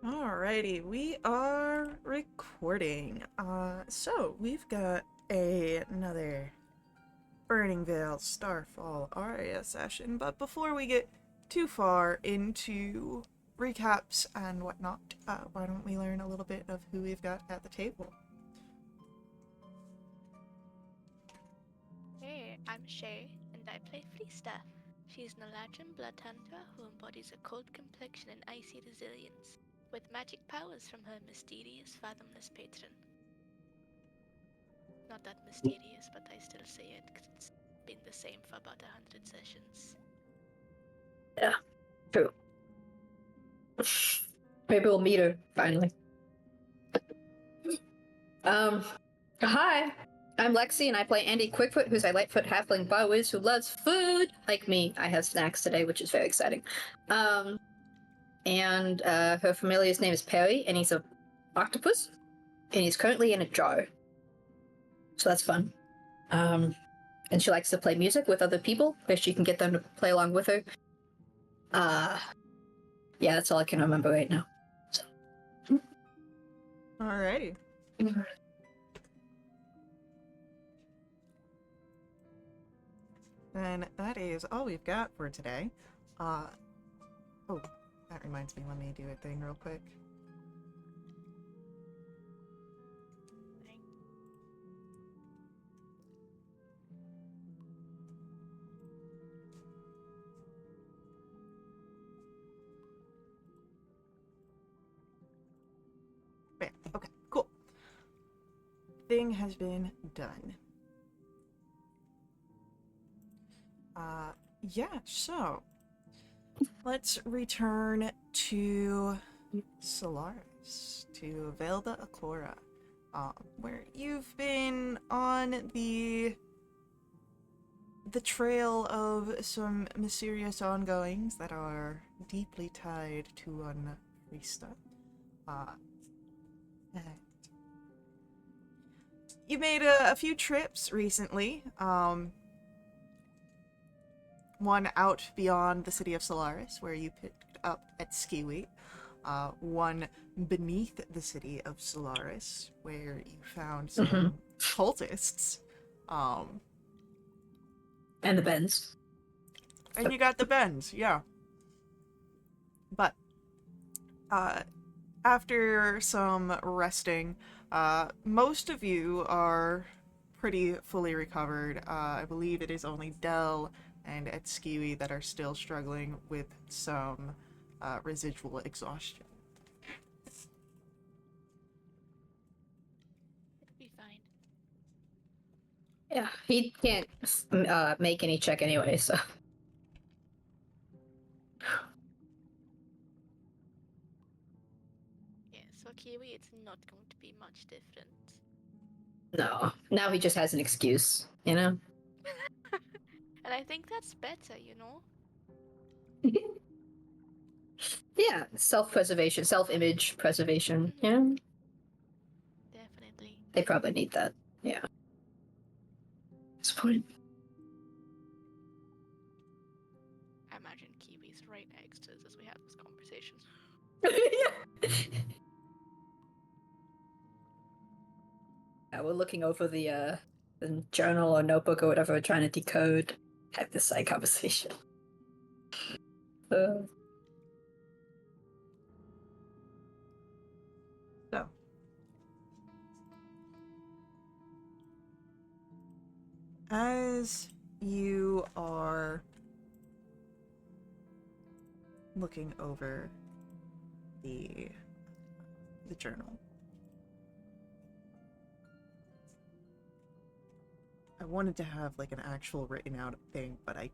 Alrighty, we are recording. So we've got another Burning Veil Starfall Aria session, but before we get too far into recaps and whatnot, why don't we learn a little bit of who we've got at the table? Hey, I'm Shay, and I play Fleestaff. She's an Eladrin blood hunter who embodies a cold complexion and icy resilience, with magic powers from her mysterious, fathomless patron. Not that mysterious, but I still say it because it's been the same for about 100 sessions. Yeah, true. Maybe we'll meet her finally. Um, Hi, I'm Lexi, and I play Andy Quickfoot, who's a Lightfoot halfling bowwiz who loves food like me. I have snacks today, which is very exciting. And her familiar's name is Perry, and he's a octopus, and he's currently in a jar. So that's fun. And she likes to play music with other people, if she can get them to play along with her. Yeah, that's all I can remember right now. So. Alrighty. And that is all we've got for today. Oh, that reminds me, let me do a thing real quick. Yeah, okay, cool. Thing has been done. Yeah, so let's return to Solaris, to Velda Aclora, where you've been on the trail of some mysterious ongoings that are deeply tied to one Frista. And you made a few trips recently. One out beyond the city of Solaris, where you picked up at Skiwi. One beneath the city of Solaris, where you found some cultists. And the bends. And you got the bends, yeah. But after some resting, most of you are pretty fully recovered. I believe it is only Dell and Etskiwi that are still struggling with some residual exhaustion. It'll be fine. Yeah, he can't make any check anyway, so. Yeah, so Kiwi, it's not going to be much different. No, now he just has an excuse, you know? And I think that's better, you know? Yeah, self-preservation, self-image preservation, you know? Definitely. They probably need that, yeah. That's point. I imagine Kiwi's right next to us as we have this conversation. Yeah, we're looking over the journal or notebook or whatever, trying to decode, have this side conversation. So, as you are looking over the journal, I wanted to have like an actual written out thing, but I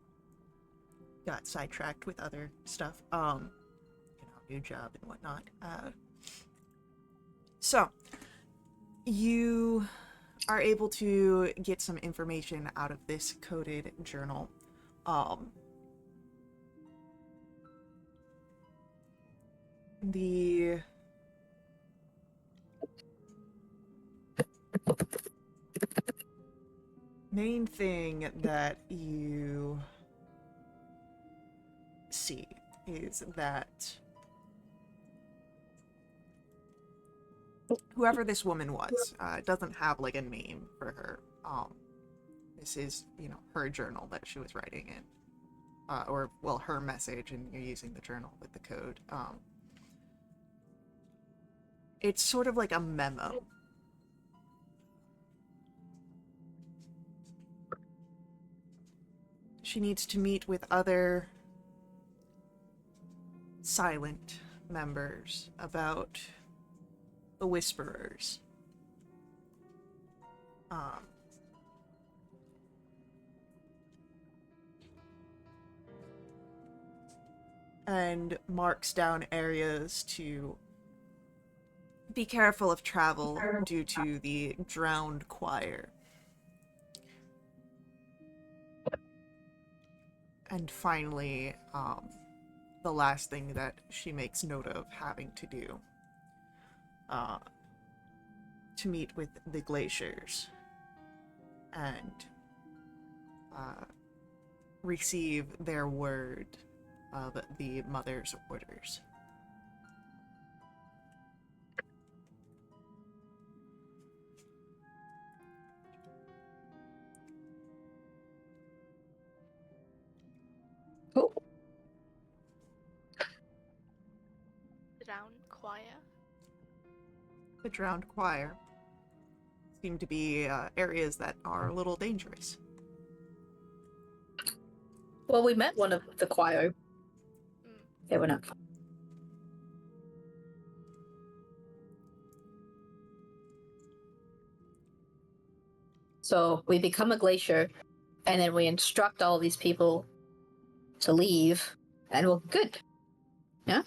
got sidetracked with other stuff. New job and whatnot. So you are able to get some information out of this coded journal. The main thing that you see is that whoever this woman was. Doesn't have like a name for her. This is, her journal that she was writing in. Or, well, her message, and you're using the journal with the code. It's sort of like a memo. She needs to meet with other silent members about the Whisperers. And marks down areas to be careful of travel due to the drowned choir. And finally, the last thing that she makes note of having to do, to meet with the glaciers and receive their word of the mother's orders. Cool. Drowned choir. The drowned choir seem to be areas that are a little dangerous. Well, we met one of the choir. They were not fun. So we become a glacier, and then we instruct all these people to leave, and we're good. Yeah?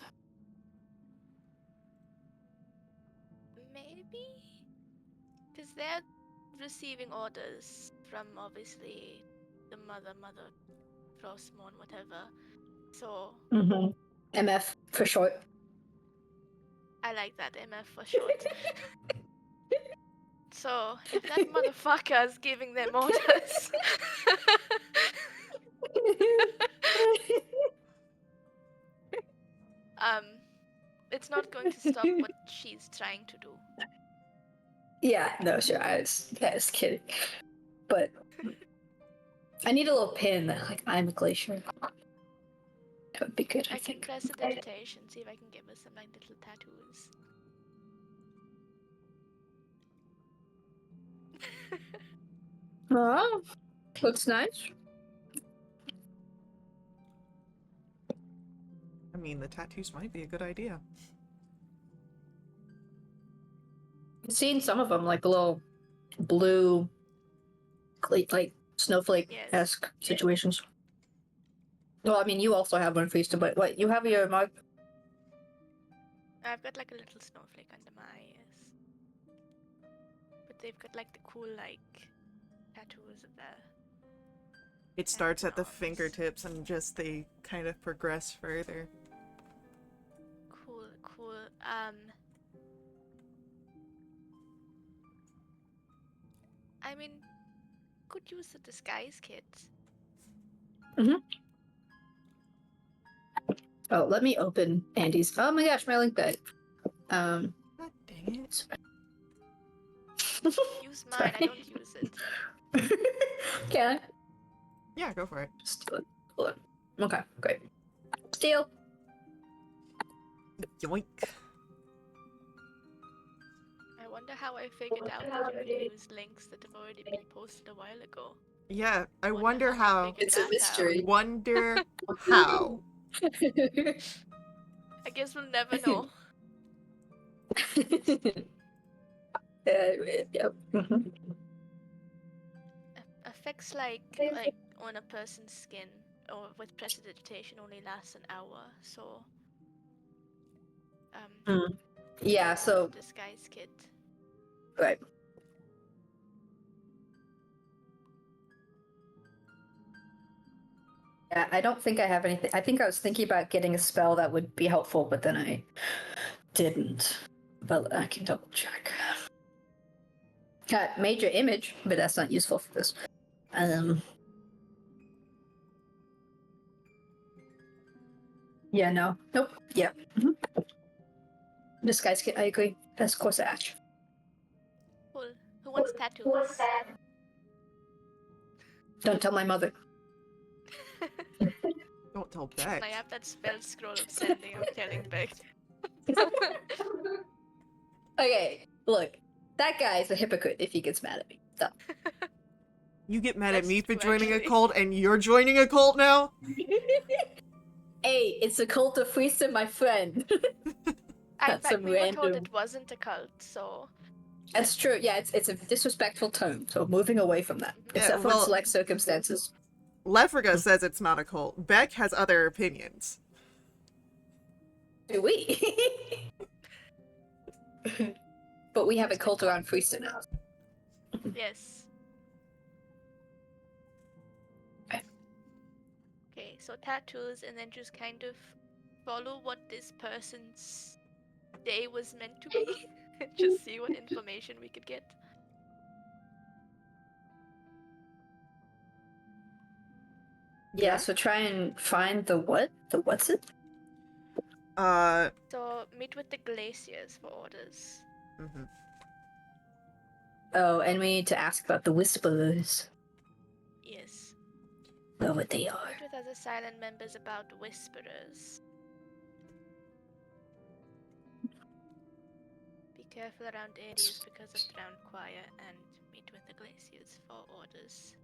Maybe? Because they're receiving orders from, obviously, the mother, Frostmourne, whatever. So, MF for short. I like that, MF for short. So, if that motherfucker's giving them orders... it's not going to stop what she's trying to do. Yeah, no, sure. I was kidding. But I need a little pin that, like, I'm a glacier. That would be good, I I can think. prestidigitation, see if I can give her some, like, little tattoos. Oh, looks nice. I mean, the tattoos might be a good idea. I've seen some of them, like little blue, like snowflake-esque situations. Well, I mean, you also have one, Feast, but what, you have your mug? I've got, like, a little snowflake under my eyes. But they've got, like, the cool, like, tattoos of their... It starts at the arms. fingertips and just they kind of progress further. Cool. I mean, could use the disguise kit. Oh, let me open Andy's. Oh my gosh, my link died. God dang it. Use mine, I don't use it. Can I? Yeah, go for it. Steal it. Hold on. Okay, great. Steal. Yoink. I wonder how I figured out that you can use links that have already been posted a while ago. Yeah, I wonder how. It's a mystery. Wonder how. I guess we'll never know. Yep. Effects like on a person's skin or with prestidigitation only lasts an hour, so Yeah, so disguise kit. right. Yeah, I don't think I have anything. I think I was thinking about getting a spell that would be helpful, but then I didn't. But I can double check. Got major image, but that's not useful for this. Yeah, no. Nope. Yeah. Disguise kit, I agree. That's course action. wants tattoos. Don't tell my mother. Don't tell Beck. I have that spell scroll of sending. I'm telling Beck. Okay, look. That guy is a hypocrite if he gets mad at me. So. You get mad at That's me for true, joining a actually. cult, and you're joining a cult now? Hey, it's a cult of Friesta, my friend. In That's fact, some we were told random. it wasn't a cult, so That's true. Yeah, it's a disrespectful tone. So moving away from that, Yeah, except for well- select circumstances. Lefriga says it's not a cult. Beck has other opinions. Do we? But we have a cult around Friesta now. yes. Okay, so tattoos, and then just kind of follow what this person's day was meant to be, and just see what information we could get. Yeah, so try and find the what? The what's it? So meet with the glaciers for orders. Mhm. Oh, and we need to ask about the whisperers. Yes. Know what they are. Meet with other silent members about whisperers. Be careful around areas because of drowned choir, and meet with the glaciers for orders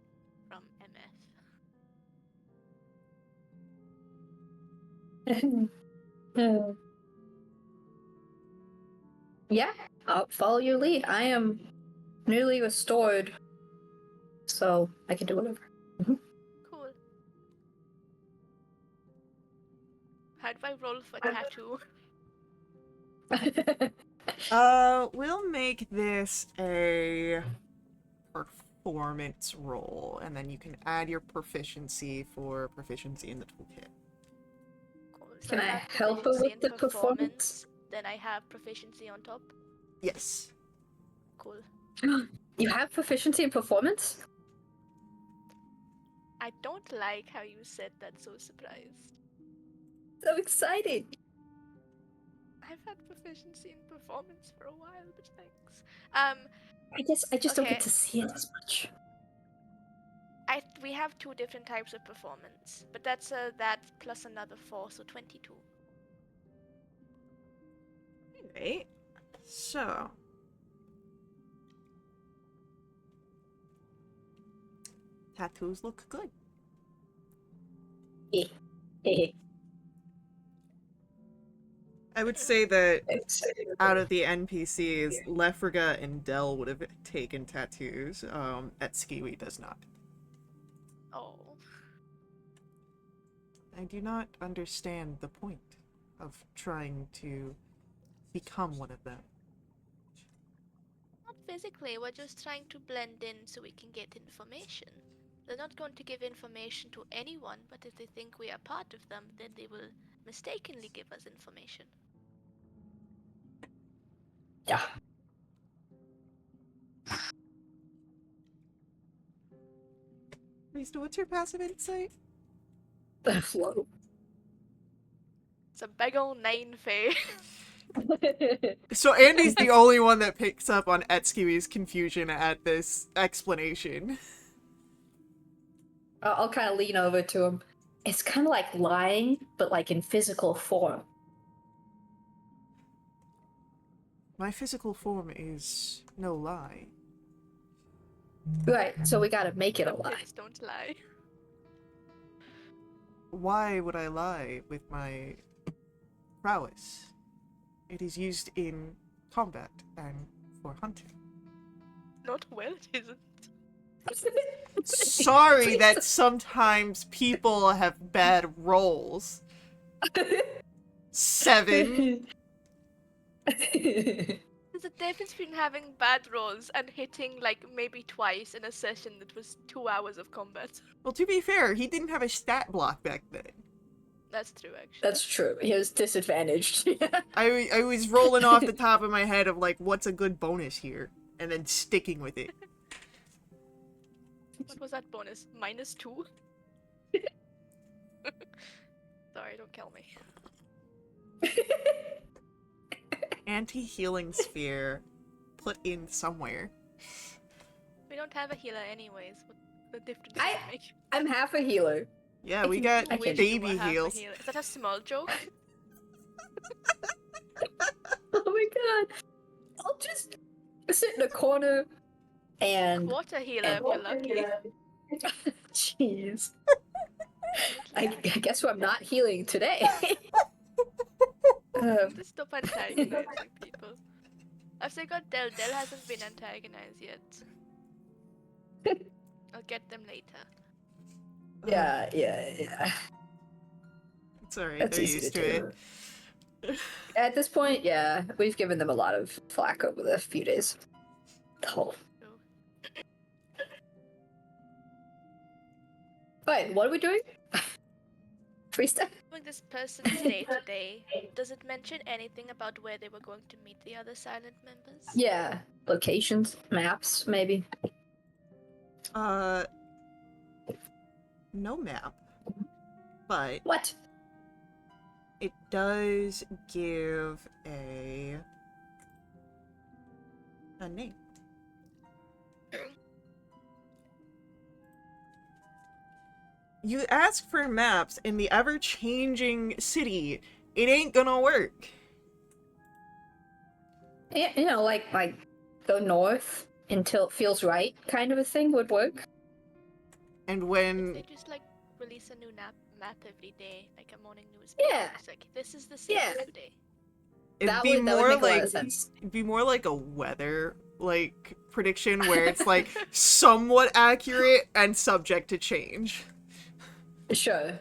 from MF. Yeah, I'll follow your lead. I am newly restored, so I can do whatever. Cool. How do I roll for tattoo? We'll make this a performance roll, and then you can add your proficiency for proficiency in the toolkit. Cool. So Can I have help her proficiency with in the performance? Then I have proficiency on top. Yes. Cool. You have proficiency in performance? I don't like how you said that so surprised. So exciting! I've had proficiency in performance for a while, but thanks. I guess I just don't Okay. get to see it as much. We have 2 different types of performance, but that's that plus another 4, so 22. Alright. So. Tattoos look good. I would say that out of the NPCs, Lefriga and Dell would have taken tattoos. Etskiwi does not. Oh. I do not understand the point of trying to become one of them. Not physically, we're just trying to blend in so we can get information. They're not going to give information to anyone, but if they think we are part of them, then they will mistakenly give us information. Yeah. Rista, what's your passive insight? Flow. It's a big ol' 9 Faye. So Andy's the only one that picks up on Etskiwi's confusion at this explanation. I'll kind of lean over to him. It's kind of like lying, but like in physical form. My physical form is no lie. Right, so we gotta make it a lie. Kids don't lie. Why would I lie with my prowess? It is used in combat and for hunting. Not well, it isn't. Sorry that sometimes people have bad rolls. 7. There's a difference between having bad rolls and hitting like maybe twice in a session that was 2 hours of combat. Well, to be fair, he didn't have a stat block back then. That's true, actually. That's true. He was disadvantaged. I was rolling off the top of my head of like, what's a good bonus here? And then sticking with it. What was that bonus? -2? Sorry, don't kill me. Anti-healing sphere put in somewhere. don't have a healer anyways. What the difference does I- it make? I'm half a healer. Yeah, I we can- got I Wish can- you baby were half a heals. healer. Is that a small joke? Oh my god. I'll just sit in a corner and. Quarter healer if you're lucky. Jeez. I Absolutely. guess I'm not healing today. Just stop antagonizing people. I've still got Del. Del hasn't been antagonized yet. I'll get them later. yeah. It's alright, That's they're easy used to to do. it. At this point, yeah, we've given them a lot of flack over the few days. Oh. So, Wait, what are we doing? Freestyle? doing this person's day today, does it mention anything about where they were going to meet the other silent members? Yeah. Locations, maps, maybe. No map. But What? it does give a name. You ask for maps in the ever-changing city. It ain't gonna work. Yeah, like go north until it feels right, kind of a thing would work. And If when they just like release a new map every day, like a morning news. Yeah. It's like this is the city Yeah. today. it'd That be would more make a lot like of sense. it'd be more like a weather prediction where it's like somewhat accurate and subject to change. Sure.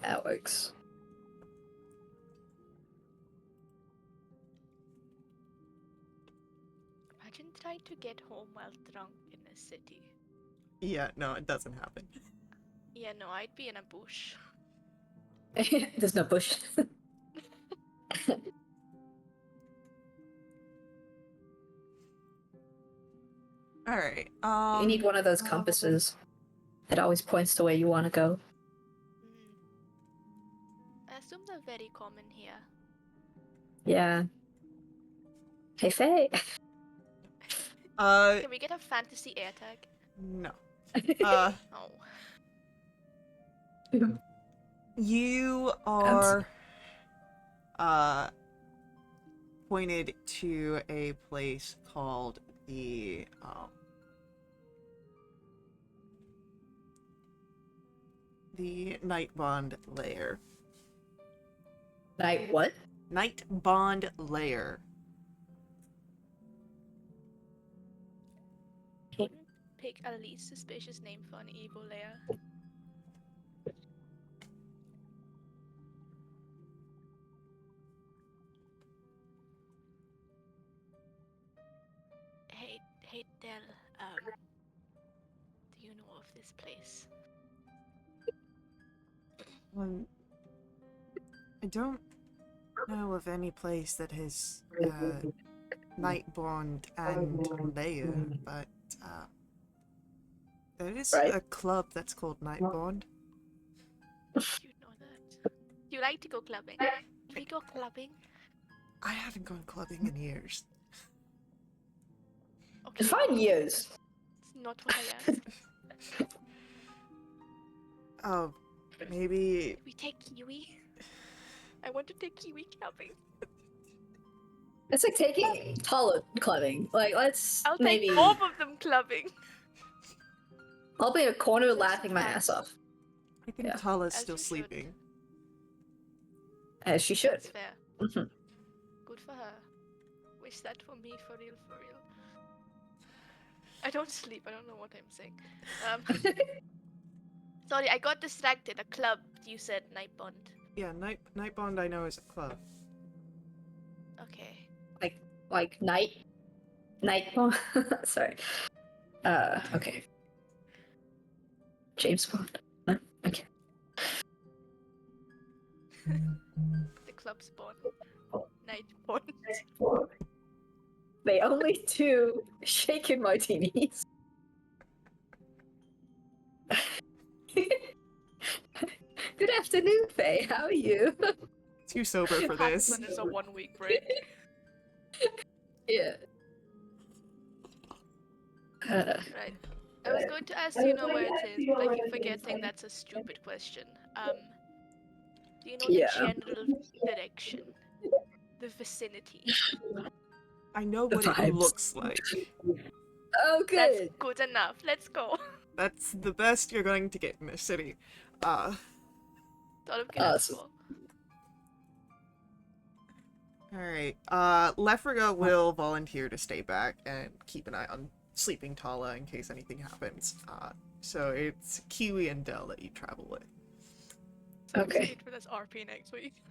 That works. Imagine trying to get home while drunk in a city. Yeah, no, it doesn't happen. Yeah, no, I'd be in a bush. There's no bush. All right. You need one of those compasses that always points to where you want to go. I assume they're very common here. Yeah. Hey, Faye. Uh, Can we get a fantasy air tag? no. Oh. You are pointed to a place called the Night Bond Lair. Night what? Night Bond Lair. Pick a least suspicious name for an evil lair. Hey Del, do you know of this place? I don't know of any place that has Night Bond and Lair, but there is Right. a club that's called Night Bond. You know that. You like to go clubbing? Can we go clubbing? I haven't gone clubbing in years. Okay. Define years. It's not what I asked. Oh, maybe We take Kiwi? I want to take Kiwi clubbing. It's like taking taller clubbing. Like, let's I'll maybe. take both of them clubbing. I'll be in a corner That's laughing my fine. ass off, I think Yeah. Tala's As still you should. sleeping. as she should. That's fair. Mhm. Good for her. Wish that for me, for real, for real. I don't sleep, I don't know what I'm saying. Sorry, I got distracted. A club, you said Night Bond. Yeah, Night Bond I know is a club. Okay. Like night. Sorry. Okay. James Bond. No? Okay. The club's born. Night Bond. They only do shaken martinis. Good afternoon, Faye. How are you? Too sober for this. It's a 1 week break. Yeah. Right. I was going to ask, do you know where it is? But I keep forgetting that's a stupid question. Do you know the Yeah. general direction? The vicinity? I know The what it vibes. looks like. Oh, That's good. good enough. Let's go. That's the best you're going to get in this city. That's all I'm gonna ask Awesome. for. Alright. Lefriga will volunteer to stay back and keep an eye on sleeping Tala in case anything happens. So it's Kiwi and Dell that you travel with. Okay. Excited for this RP next week.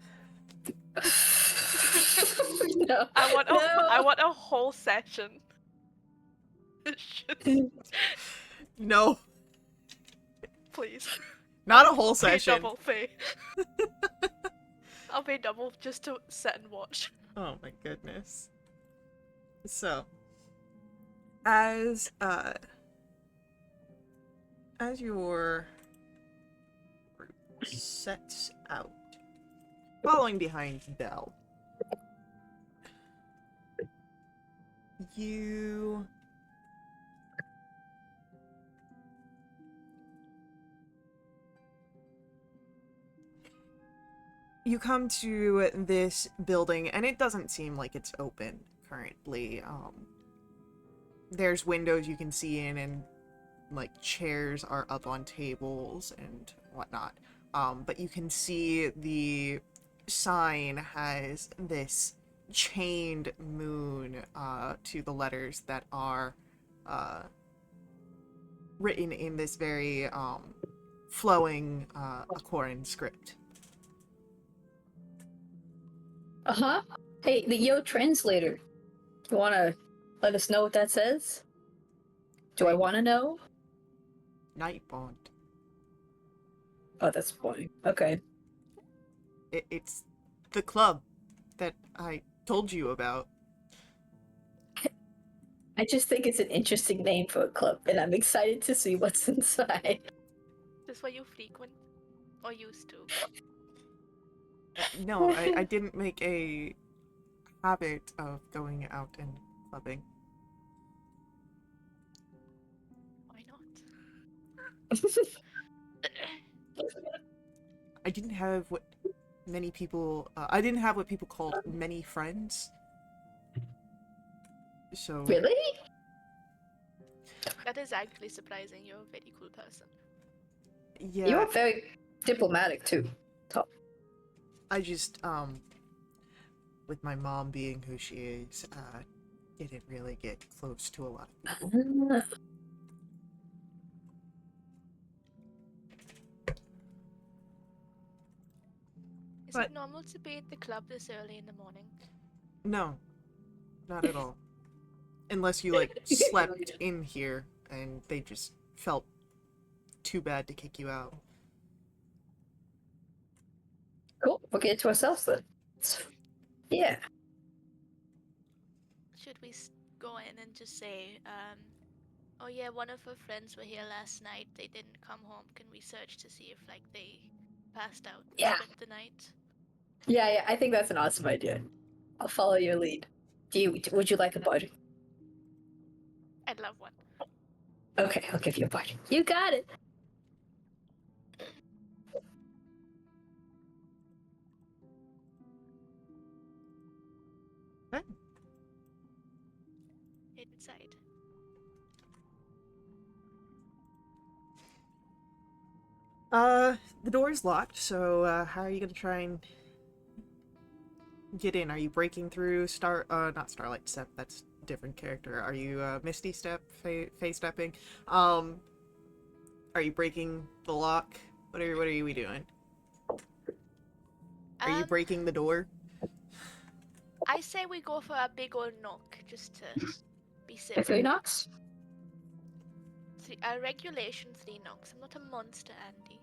No. I No. want a whole session. Just No, please. not a whole I'll pay session. double fee. I'll pay double just to sit and watch. Oh my goodness. So, as your group sets out, following behind Dell, you come to this building, and it doesn't seem like it's open currently. There's windows you can see in, and like chairs are up on tables and whatnot. But you can see the sign has this chained moon to the letters that are written in this very flowing Aquarian script. Uh-huh. Hey, the Yo translator. You wanna let us know what that says? Do I wanna know? Nightbond. Oh, that's boring. Okay. It's the club that I told you about. I just think it's an interesting name for a club, and I'm excited to see what's inside. This where you frequent? Or used to? No, I didn't make a habit of going out and clubbing. Why not? I didn't have what many people. I didn't have what people called many friends. So Really? That is actually surprising. You're a very cool person. yeah, You're very diplomatic too. Top. I just with my mom being who she is, didn't really get close to a lot of people. Is But- it normal to be at the club this early in the morning? No, not at all. Unless you like slept in here and they just felt too bad to kick you out. Cool. We'll get it to ourselves then. Yeah. Should we go in and just say, oh yeah, one of her friends were here last night. They didn't come home. Can we search to see if like they passed out and Yeah. spent the night? Yeah, I think that's an awesome idea. I'll follow your lead. Would you like a bud? I'd love one. Okay, I'll give you a bud. You got it. Okay. Inside. The door's locked, so how are you gonna try and get in? Are you breaking through not Starlight Step, that's a different character. Are you Misty Step, Fae stepping? Are you breaking the lock? What are we doing? Are you breaking the door? I say we go for a big old knock just to be safe. 3 knocks? Regulation 3 knocks. I'm not a monster, Andy.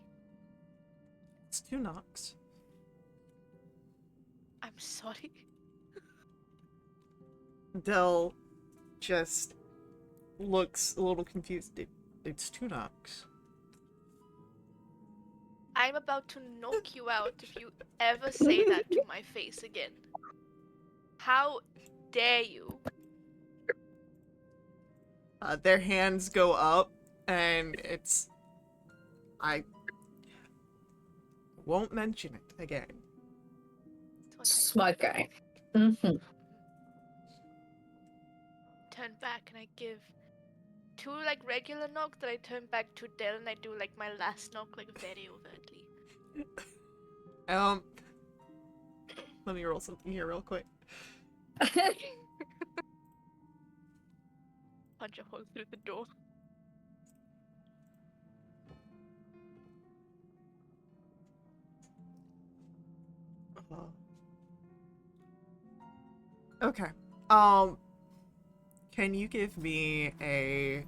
It's 2 knocks. I'm sorry. Dell just looks a little confused. It's 2 knocks. I'm about to knock you out if you ever say that to my face again. How dare you? Their hands go up, and I won't mention it again. That's what I Smart guy. Mm-hmm. turn back and I give 2 like regular knocks, then I turn back to Dell and I do like my last knock like very overtly. Let me roll something here real quick. Punch a hole through the door. Okay. Can you give me a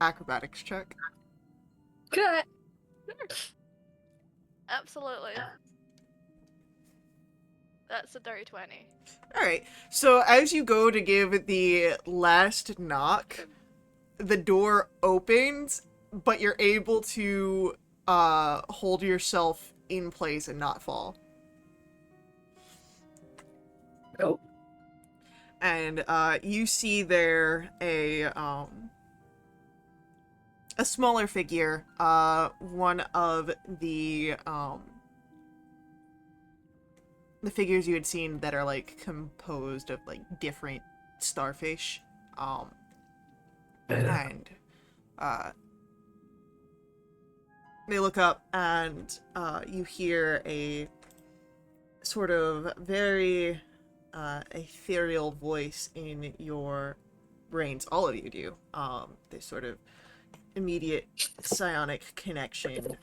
acrobatics check? Good. Absolutely. That's a dirty 20. Alright, so as you go to give the last knock, the door opens, but you're able to hold yourself in place and not fall. Oh. And you see there a smaller figure, one of the figures you had seen that are like composed of like different starfish, and they look up and you hear a sort of very ethereal voice in your brains. All of you do. This sort of immediate psionic connection.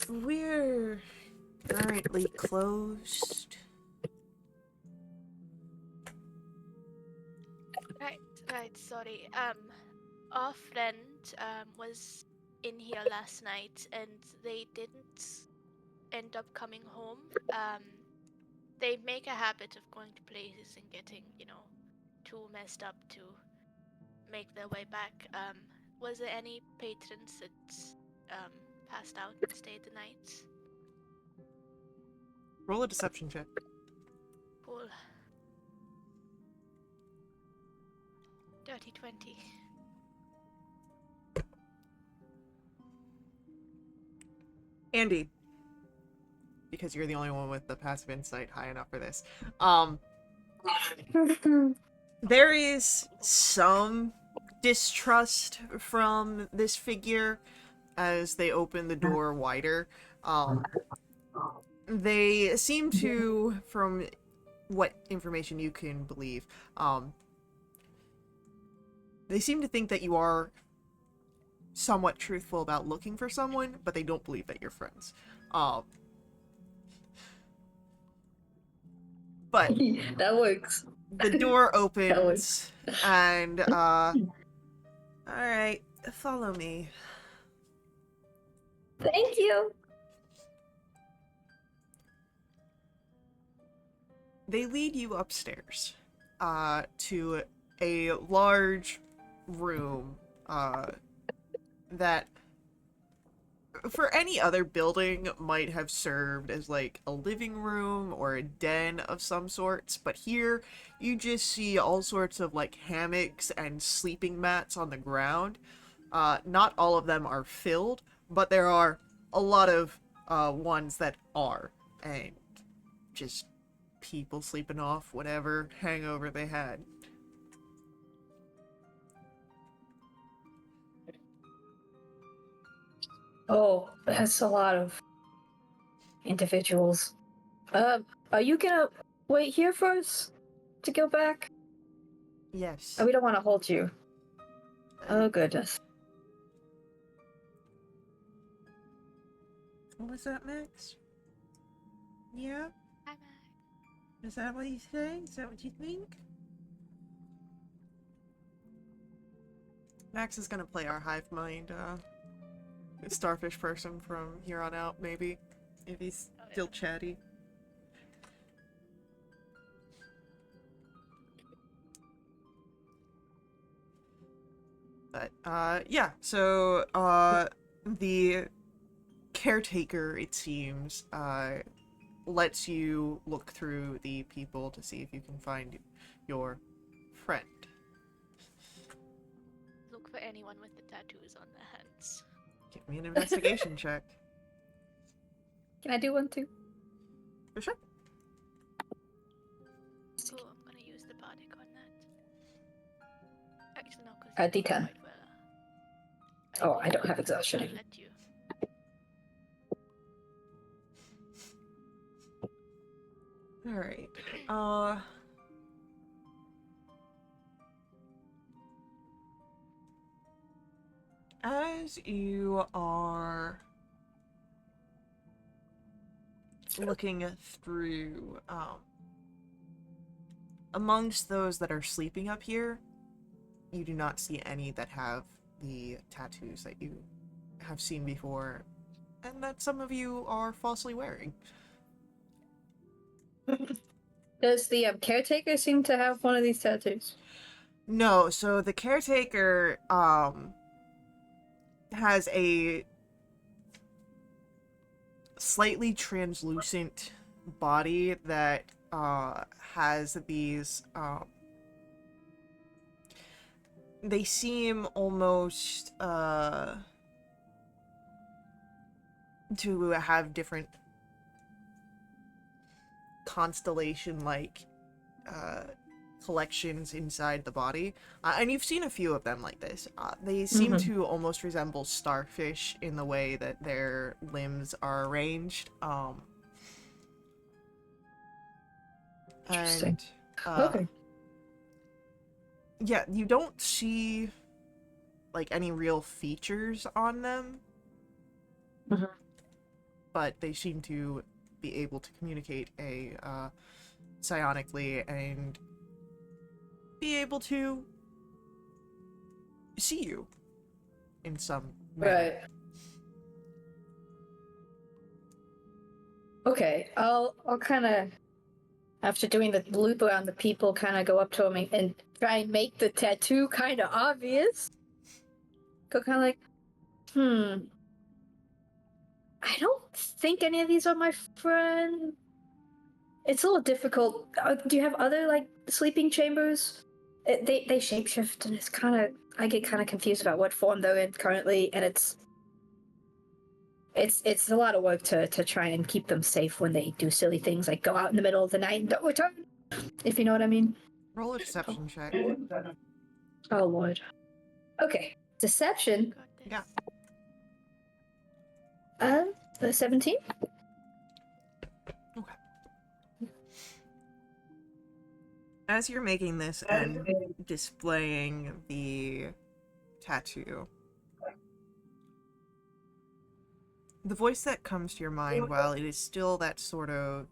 We're currently closed. Right, sorry. Our friend was in here last night and they didn't end up coming home. They make a habit of going to places and getting, too messed up to make their way back. Was there any patrons that passed out and stayed the night? Roll a deception check. Cool. Dirty 20. Andy, because you're the only one with the passive insight high enough for this. There is some distrust from this figure as they open the door wider. They seem to, from what information you can believe, they seem to think that you are somewhat truthful about looking for someone, but they don't believe that you're friends. But that works. the door That opens, works. and alright, follow me. Thank you. They lead you upstairs to a large room that for any other building might have served as like a living room or a den of some sorts, but here you just see all sorts of like hammocks and sleeping mats on the ground. Not all of them are filled, but there are a lot of ones that are, and just people sleeping off whatever hangover they had. Oh, that's a lot of individuals. Are you gonna wait here for us to go back? Yes. Oh, we don't want to hold you. Oh, goodness. What was that, Max? Yeah? Hi, Mac. Is that what you say? Is that what you think? Max is gonna play our hive mind, starfish person from here on out, maybe. If he's still chatty. But, yeah, so, the caretaker, it seems, lets you look through the people to see if you can find your friend. Look for anyone with the tattoos on their hands. Give me an investigation check. Can I do one too? For sure. Oh, I'm gonna use the bardic on that. Actually, no, because D10. Oh, I don't have exhaustion. I'll let you. Alright. As you are looking through, amongst those that are sleeping up here, you do not see any that have the tattoos that you have seen before, and that some of you are falsely wearing. Does the caretaker seem to have one of these tattoos? No, so the caretaker, has a slightly translucent body that, has these, they seem almost, to have different constellation-like, collections inside the body. And you've seen a few of them like this. They seem to almost resemble starfish in the way that their limbs are arranged. Interesting. And, Okay. yeah, you don't see, like, any real features on them. Mhm. But they seem to be able to communicate psionically and be able to see you in some manner. Right. Okay, I'll kind of, after doing the loop around the people, kind of go up to him and try and make the tattoo kind of obvious. Go kind of like, I don't think any of these are my friend. It's a little difficult. Do you have other like sleeping chambers? They shapeshift, and it's kind of, I get kind of confused about what form they're in currently, and it's a lot of work to try and keep them safe when they do silly things like go out in the middle of the night and don't return. If you know what I mean. Roll a deception check. Oh lord. Okay, deception. Yeah. The 17. Okay. As you're making this and displaying the tattoo, the voice that comes to your mind, while it is still that sort of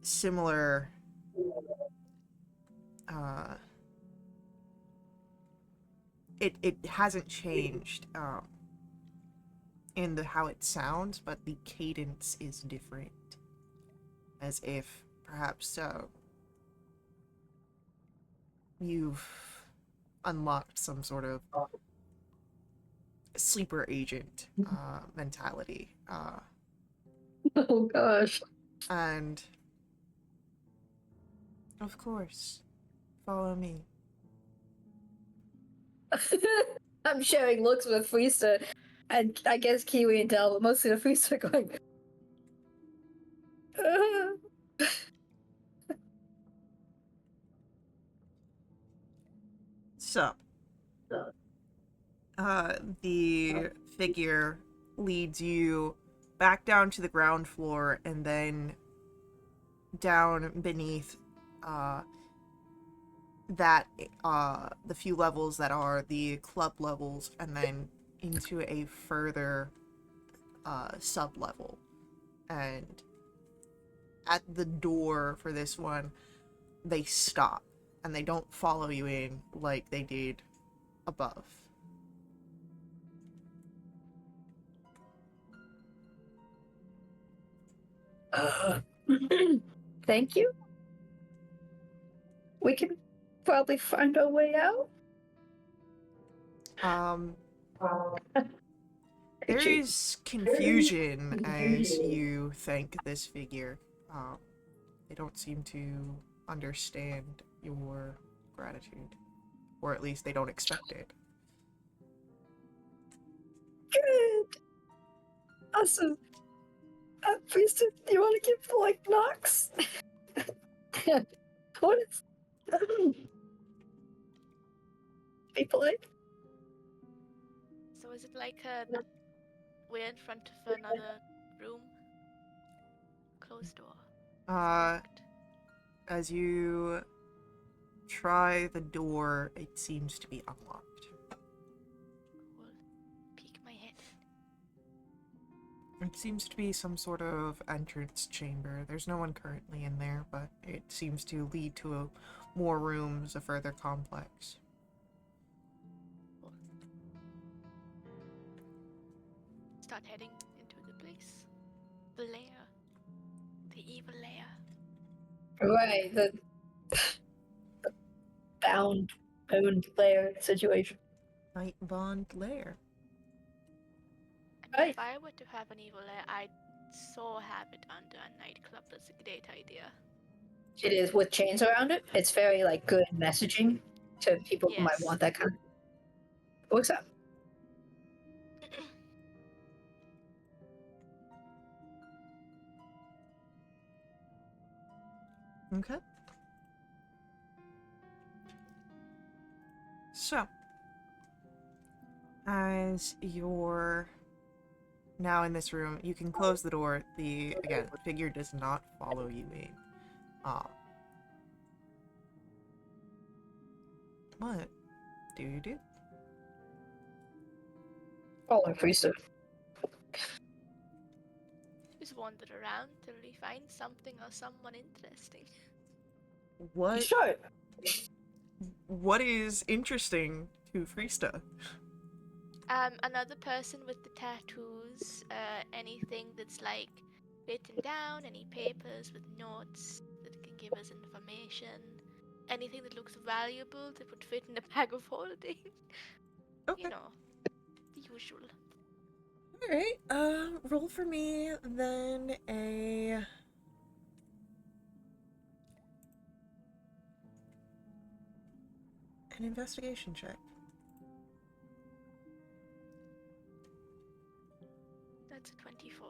similar, it hasn't changed in how it sounds, but the cadence is different, as if perhaps you've unlocked some sort of sleeper agent mentality. Oh gosh. And of course, follow me. I'm sharing looks with Friesta, and I guess Kiwi and Del, but mostly the Friesta going. So, the figure leads you back down to the ground floor and then down beneath that the few levels that are the club levels, and then into a further sub level. And at the door for this one, they stop and they don't follow you in like they did above. Thank you. We can probably find our way out. There is confusion as you thank this figure. They don't seem to understand your gratitude, or at least they don't expect it. Good. Awesome. Priest, do you want to give like knocks? What is? Be polite. So is it like we're in front of another room? Closed door. Locked. As you try the door, it seems to be unlocked. Cool. Peek my head. It seems to be some sort of entrance chamber. There's no one currently in there, but it seems to lead to more rooms, a further complex. Cool. Start heading into the place. The lair. The evil lair. Right, the bound, owned layer situation. Night Bond Lair. And Right. if I were to have an evil lair, I'd so have it under a nightclub. That's a great idea. It is with chains around it. It's very like good messaging to people who might Yes. want that kind. Works out. Okay. So, as you're now in this room, you can close the door. The figure does not follow you in. What do you do? Follow Priester. Just wander around till we find something or someone interesting. What? Sure. What is interesting to Freesta? Another person with the tattoos, anything that's like written down, any papers with notes that can give us information, anything that looks valuable that would fit in a bag of holding. Okay. You know, the usual. Alright, roll for me then an investigation check. That's a 24.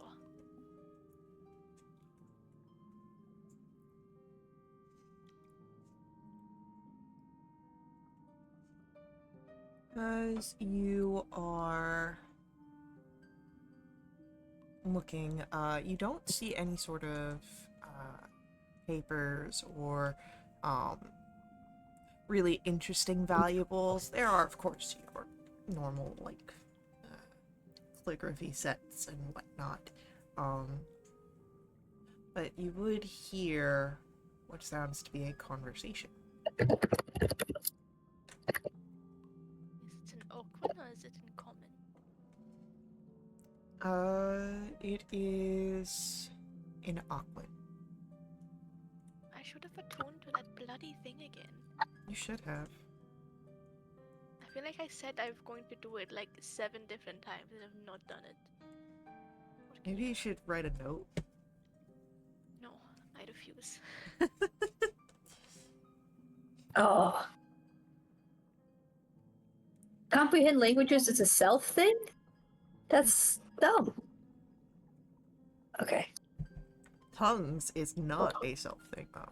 As you are looking, you don't see any sort of papers or really interesting valuables. There are, of course, your normal, like, calligraphy sets and whatnot. But you would hear what sounds to be a conversation. Is it in Oakland or is it in Common? It is in Auckland. I should have attuned to that bloody thing again. You should have. I feel like I said I was going to do it like 7 different times and I've not done it. Maybe you should write a note. No, I refuse. Oh. Comprehend languages is a self thing? That's dumb. Okay. Tongues is not a self thing, though.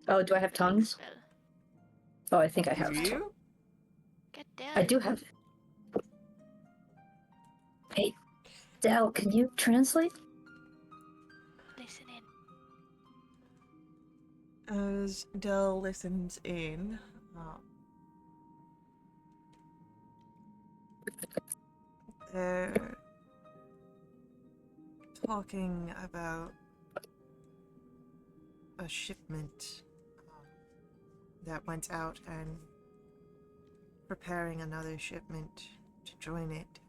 Oh, do I have tongues? Spell. Oh, I think I have. Do you? Get down. I do have. Hey, Dell, can you translate? Listen in. As Dell listens in, they're talking about a shipment that went out and preparing another shipment to join it.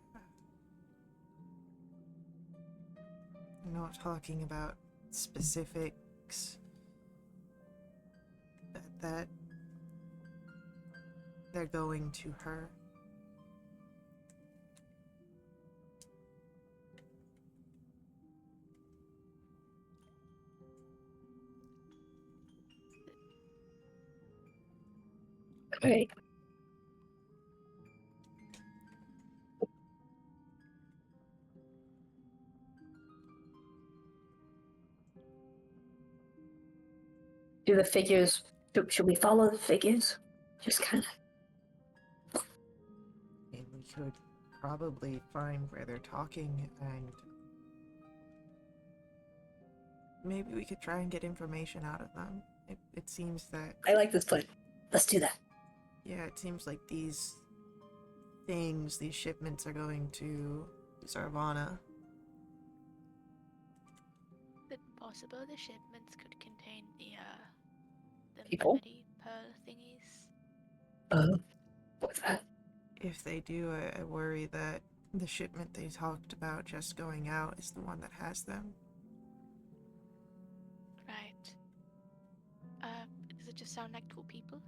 Not talking about specifics, but that they're going to her. Right. Do the figures? Should we follow the figures? Just kind of. I mean, we could probably find where they're talking, and maybe we could try and get information out of them. It seems that, I like this plan. Let's do that. yeah, it seems like these shipments are going to Zarvana. Is it possible the shipments could contain the People? memory pearl thingies? What's that? If they do, I worry that the shipment they talked about just going out is the one that has them. Right. Does it just sound like two people?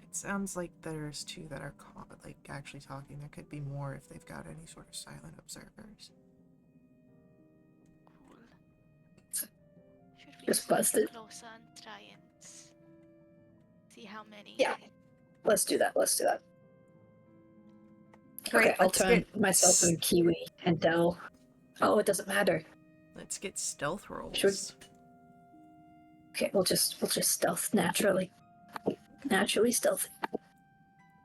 It sounds like there's two that are like actually talking. There could be more if they've got any sort of silent observers. Cool. Should we Just sneak busted. closer and try and see how many? Yeah. Let's do that. Let's do that. Great, Okay, I'll let's turn get myself and Kiwi and Del. Oh, it doesn't matter. Let's get stealth rolls. Should- Okay, we'll just stealth naturally. Naturally stealthy.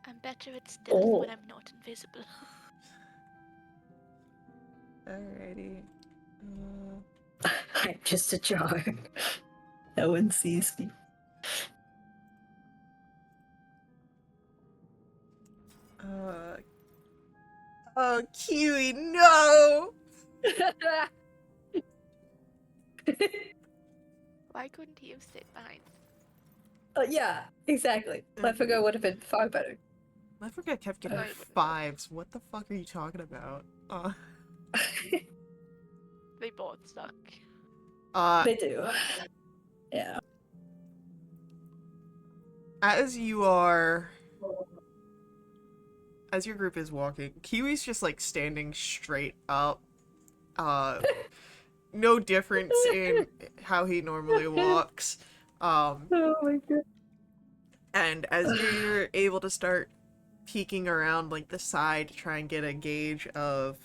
I'm better at stealth Oh. when I'm not invisible. Alrighty. I'm just a jar. No one sees me. Oh, Kiwi, no! Why couldn't he have stayed behind? Yeah, exactly. Lefago would have been far better. I forgot I kept getting I wouldn't. 5s. What the fuck are you talking about? They both suck. They do. Yeah. As your group is walking, Kiwi's just like standing straight up. No difference in how he normally walks. Oh my god. And as you're able to start peeking around like the side to try and get a gauge of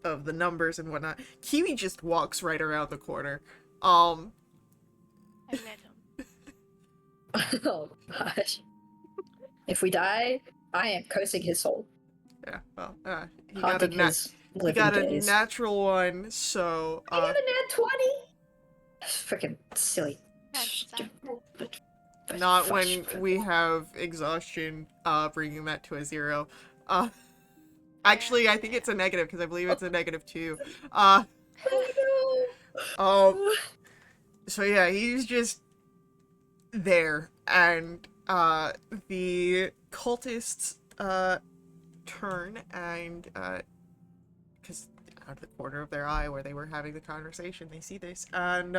the numbers and whatnot, Kiwi just walks right around the corner. I let him. Oh gosh. If we die, I am cursing his soul. Yeah, well, he Haunting his living got a days. natural one, so I got a nat 20! Freaking silly. Nice design. not when we have exhaustion bringing that to a 0. Actually, I think it's a negative because I believe it's a -2. Oh So yeah, he's just there, and the cultists turn and because out of the corner of their eye where they were having the conversation, they see this, and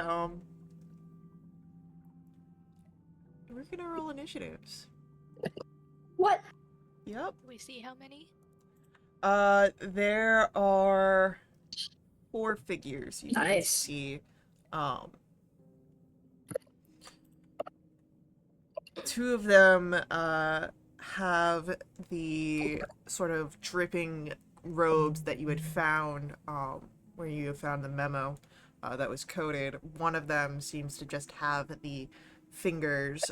we're gonna roll initiatives. What? Yep. Do we see how many? There are 4 figures you can Nice. see. 2 of them have the sort of dripping robes that you had found where you found the memo that was coded. One of them seems to just have the fingers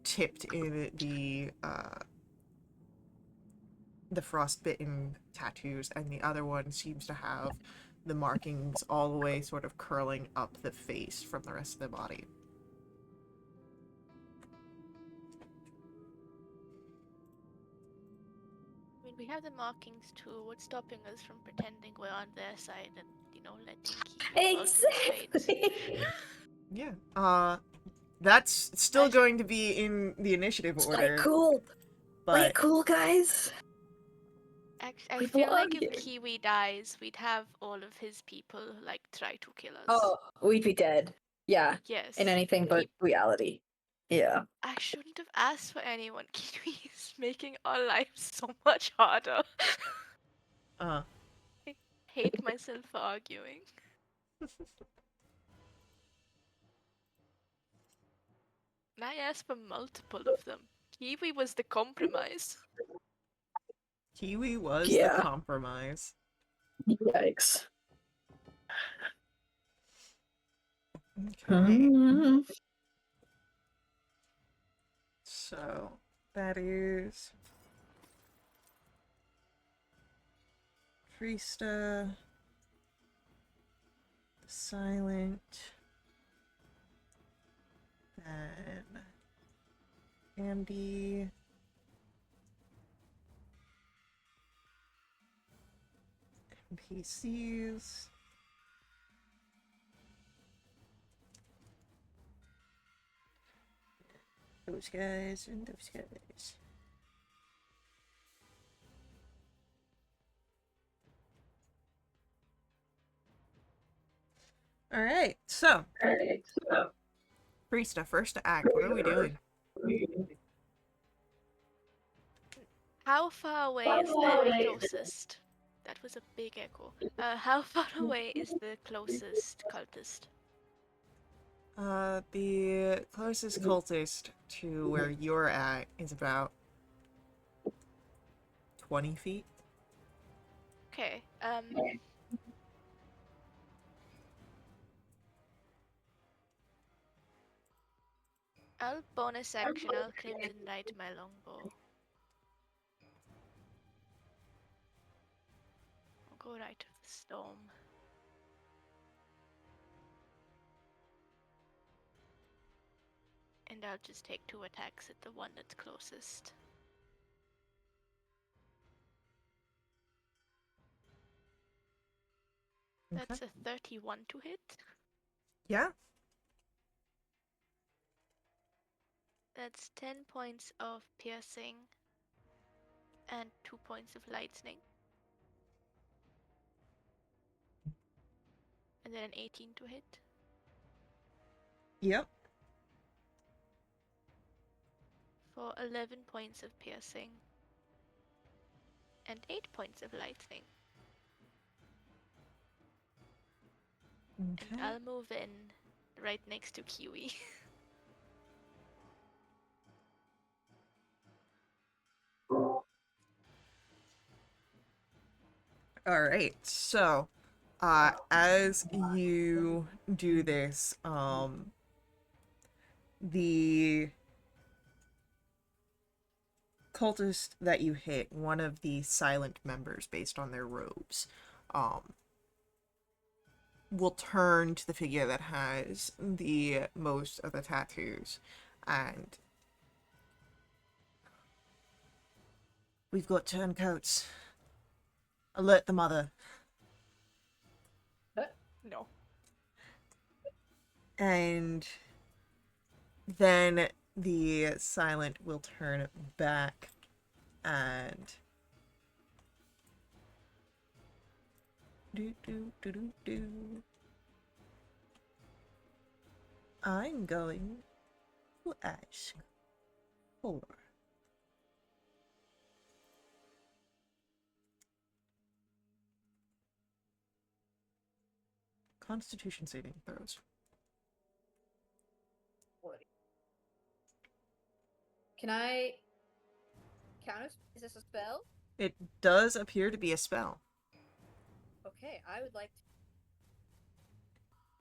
tipped in the frostbitten tattoos, and the other one seems to have the markings all the way sort of curling up the face from the rest of the body. I mean, we have the markings too. What's stopping us from pretending we're on their side and, letting Kiwi Exactly. Yeah. That's still going to be in the initiative order. Play cool. Play But cool, guys. Actually, I We feel like belong if here. Kiwi dies, we'd have all of his people, try to kill us. Oh, we'd be dead. Yeah. Yes. In anything but reality. Yeah. I shouldn't have asked for anyone. Kiwi is making our lives so much harder. I hate myself for arguing. I asked for multiple of them. Kiwi was the compromise. Kiwi was the Yeah. compromise. Yikes. Okay. Mm. So that is Trista, Silent, then Andy, NPCs, those guys, and those guys. Alright, so, Trista, first to act, what are we doing? How far away is the closest? That was a big echo. How far away is the closest cultist? The closest cultist to where you're at is about 20 feet. Okay. I'll bonus action. I'll Crimson Light my longbow. I'll go right of the storm. And I'll just take 2 attacks at the one that's closest. That's a 31 to hit. Yeah. That's 10 points of piercing and 2 points of lightning. And then an 18 to hit. Yep. For 11 points of piercing and 8 points of lightning. Okay. And I'll move in right next to Kiwi. Alright, so, as you do this, the cultist that you hit, one of the silent members based on their robes, will turn to the figure that has the most of the tattoos, and we've got turncoats. Alert the mother. No. And then the silent will turn back and I'm going to ask for Constitution saving throws. Can I counter? Is this a spell? It does appear to be a spell. Okay, I would like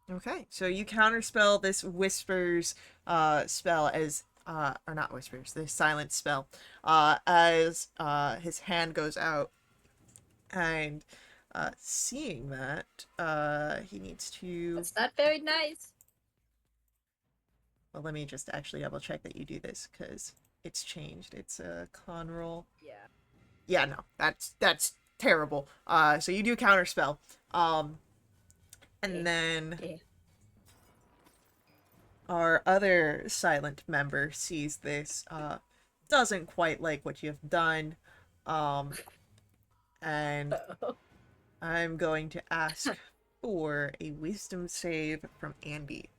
to. Okay, so you counterspell this whispers spell as or not whispers, this silent spell as his hand goes out, and seeing that he needs to. That's not very nice. Well, let me just actually double check that you do this because it's changed. It's a con roll. Yeah. Yeah, no, that's terrible. So you do counterspell. And then Yeah. our other silent member sees this, doesn't quite like what you've done, and I'm going to ask for a wisdom save from Andy.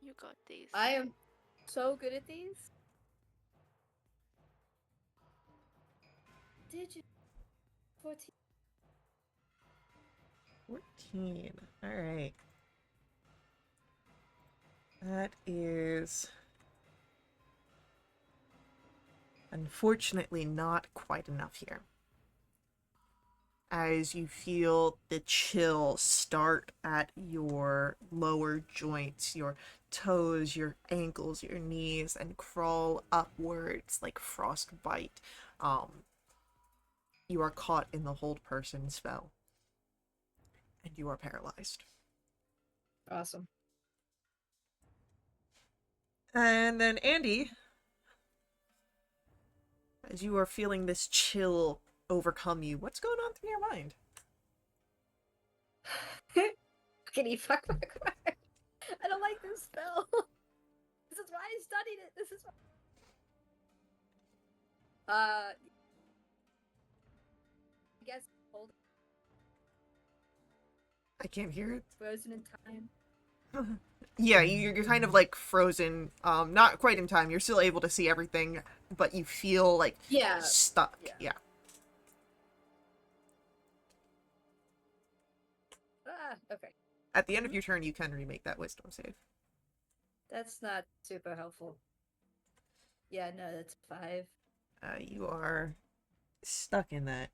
You got these. I am so good at these. Did you? 14. 14. All right. That is unfortunately not quite enough here. As you feel the chill start at your lower joints, your toes, your ankles, your knees, and crawl upwards like frostbite. You are caught in the hold person spell, and you are paralyzed. Awesome. And then Andy, as you are feeling this chill overcome you, what's going on through your mind? Kitty, fuck. I don't like this spell. This is why I studied it. This is why. I guess hold I can't hear it. frozen in time. Yeah, you're kind of like frozen. Not quite in time. You're still able to see everything, but you feel like Yeah. stuck. Yeah. Yeah. Okay. At the end of your turn, you can remake that wisdom save. That's not super helpful. Yeah, no, that's 5. You are stuck in that.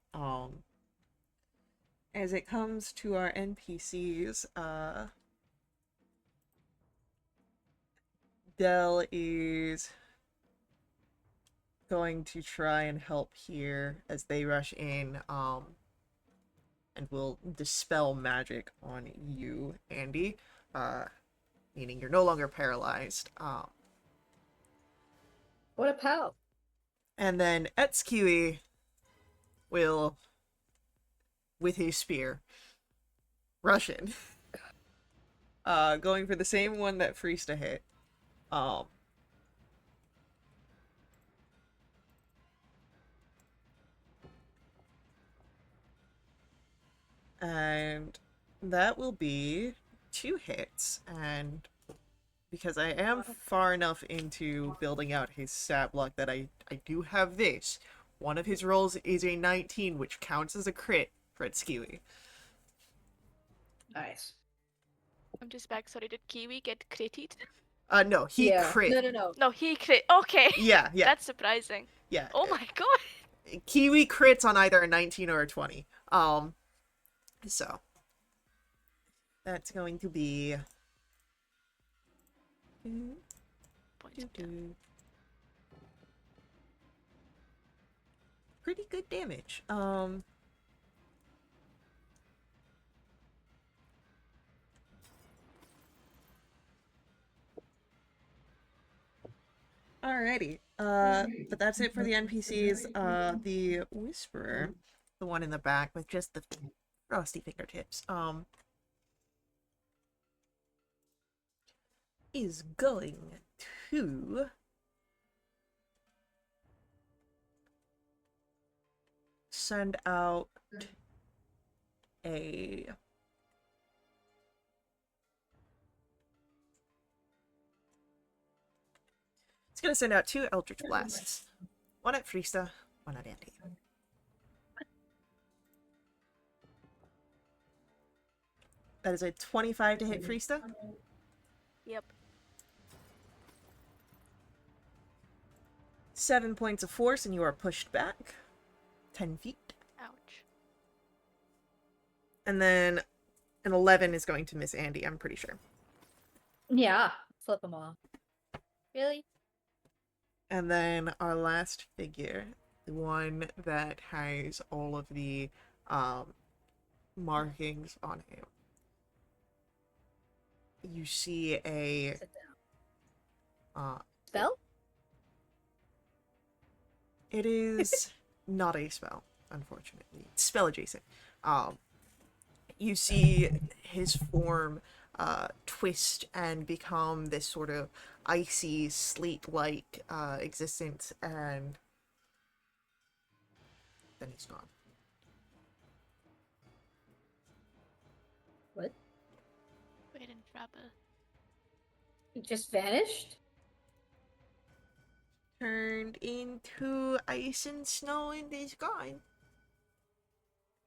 As it comes to our NPCs, Dell is going to try and help here as they rush in, and will dispel magic on you, Andy, meaning you're no longer paralyzed. What a pal. And then Etskui will, with his spear, rush in. Going for the same one that Friesta hit. And that will be 2 hits, and because I am far enough into building out his stat block that I do have this. One of his rolls is a 19, which counts as a crit for Etskui. Nice. I'm just back. Sorry, did Kiwi get critted? No, he crit. No. No, he crit. Okay. Yeah. That's surprising. Yeah. Oh my god. Kiwi crits on either a 19 or a 20. So that's going to be Points of damage. pretty good damage. Alrighty. But that's it for the NPCs. The Whisperer, the one in the back with just the frosty fingertips, is going to send out a it's gonna send out 2 Eldritch Blasts. One at Friesta, one at Andy. That is a 25 to hit Friesta. Yep. 7 points of force, and you are pushed back 10 feet. Ouch. And then an 11 is going to miss Andy, I'm pretty sure. Yeah. Flip them off. Really? And then our last figure, the one that has all of the markings on him. You see a Sit down. uh, Spell? it is not a spell, unfortunately. It's spell adjacent. You see his form twist and become this sort of icy, sleet-like existence, and then he's gone. What? We're in trouble. It just vanished? Turned into ice and snow and is gone.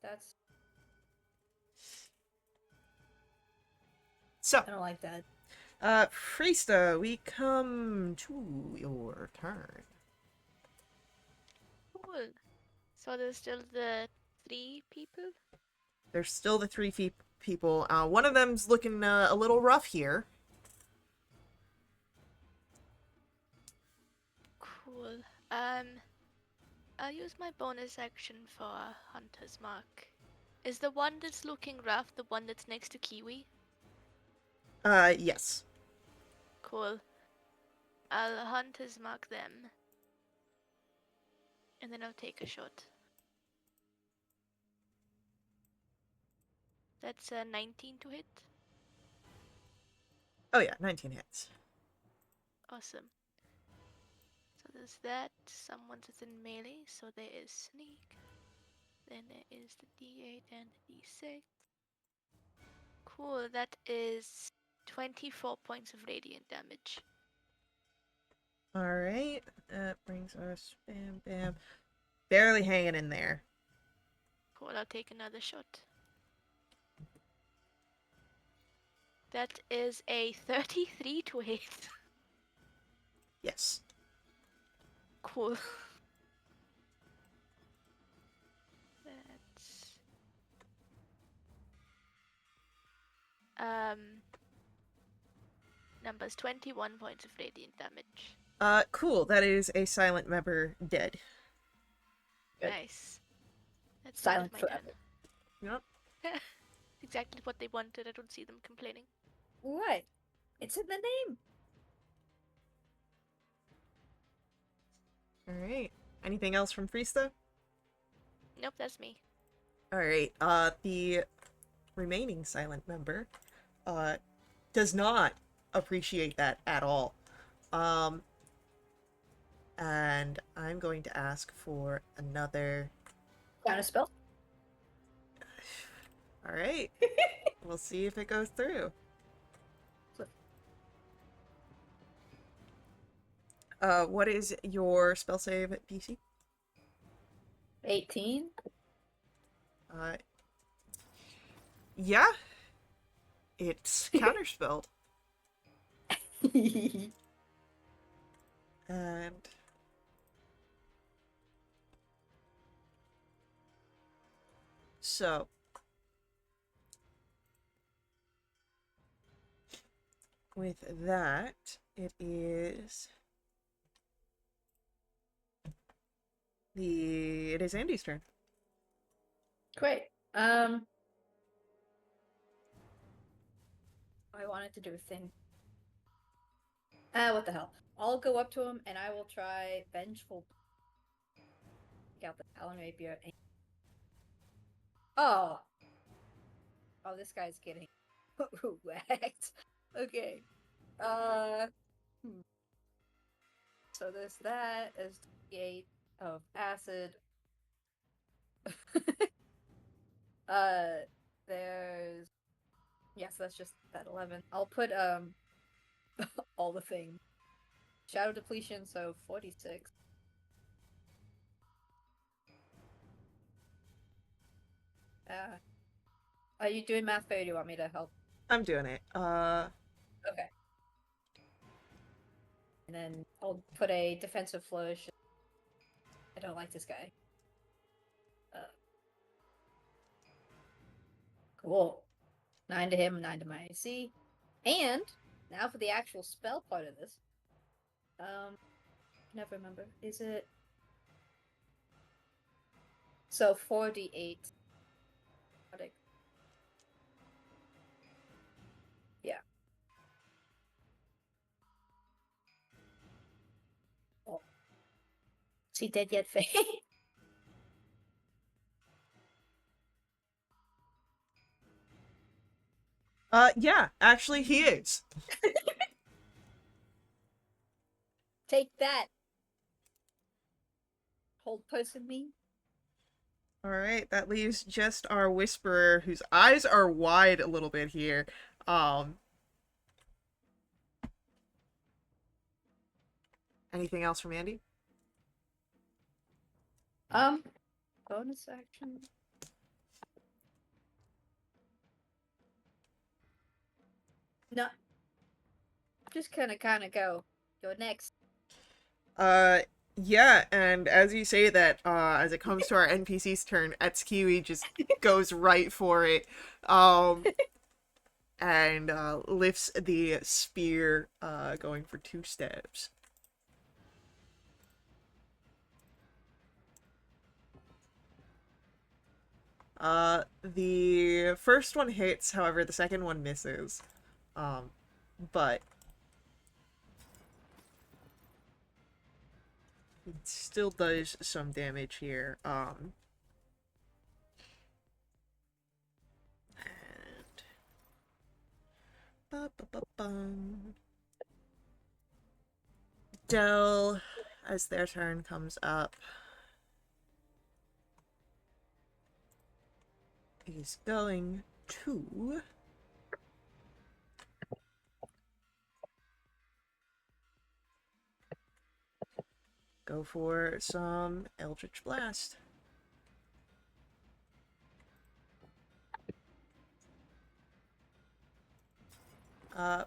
That's... So, I don't like that. Friesta, we come to your turn. Cool. So there's still the 3 people? There's still the three people. One of them's looking a little rough here. Cool. I'll use my bonus action for Hunter's Mark. Is the one that's looking rough the one that's next to Kiwi? Yes. Cool. I'll Hunter's Mark them. And then I'll take a shot. That's a 19 to hit. Oh yeah, 19 hits. Awesome. So there's that. Someone's within melee, so there is sneak. Then there is the D8 and the D6. Cool, that is 24 points of radiant damage. Alright, that brings us bam bam. Barely hanging in there. Cool, I'll take another shot. That is a 33 to hit. Yes. Cool. That's numbers 21 points of radiant damage. Cool. That is a silent member dead. Good. Nice. That's Silent my forever. Yep. turn. Exactly what they wanted. I don't see them complaining. Right. It's in the name. Alright. Anything else from Friesta? Nope, that's me. Alright, the remaining silent member, does not appreciate that at all. And I'm going to ask for another... Counter spell. Alright. We'll see if it goes through. What is your spell save at PC? 18. Yeah. It's counterspelled. And... So... With that, it is... It is Andy's turn. Great. I wanted to do a thing. What the hell? I'll go up to him and I will try vengeful. Take out the Talon Rapier. And... Oh, this guy's getting whacked. Okay. So there's that as 8 of acid. There's yes, that's just that 11. I'll put all the things. Shadow depletion, so 46. Are you doing math, or do you want me to help? I'm doing it. Okay. And then I'll put a defensive flourish. I don't like this guy. Cool. 9 to him, 9 to my AC. And now for the actual spell part of this. Never remember. Is it? So 4d8. Yeah. Oh. Is he dead yet, Faye? Yeah, actually he is. Take that. Hold person me. Alright, that leaves just our Whisperer, whose eyes are wide a little bit here. Anything else from Andy? Bonus action. No. just kind of go. You're next. Yeah, and as you say that, as it comes to our NPC's turn, Etsukiwi just goes right for it, and lifts the spear, going for 2 stabs. The first one hits, however, the second one misses. But it still does some damage here. And ba-ba-ba-bum. Dell, as their turn comes up, is going to go for some Eldritch Blast.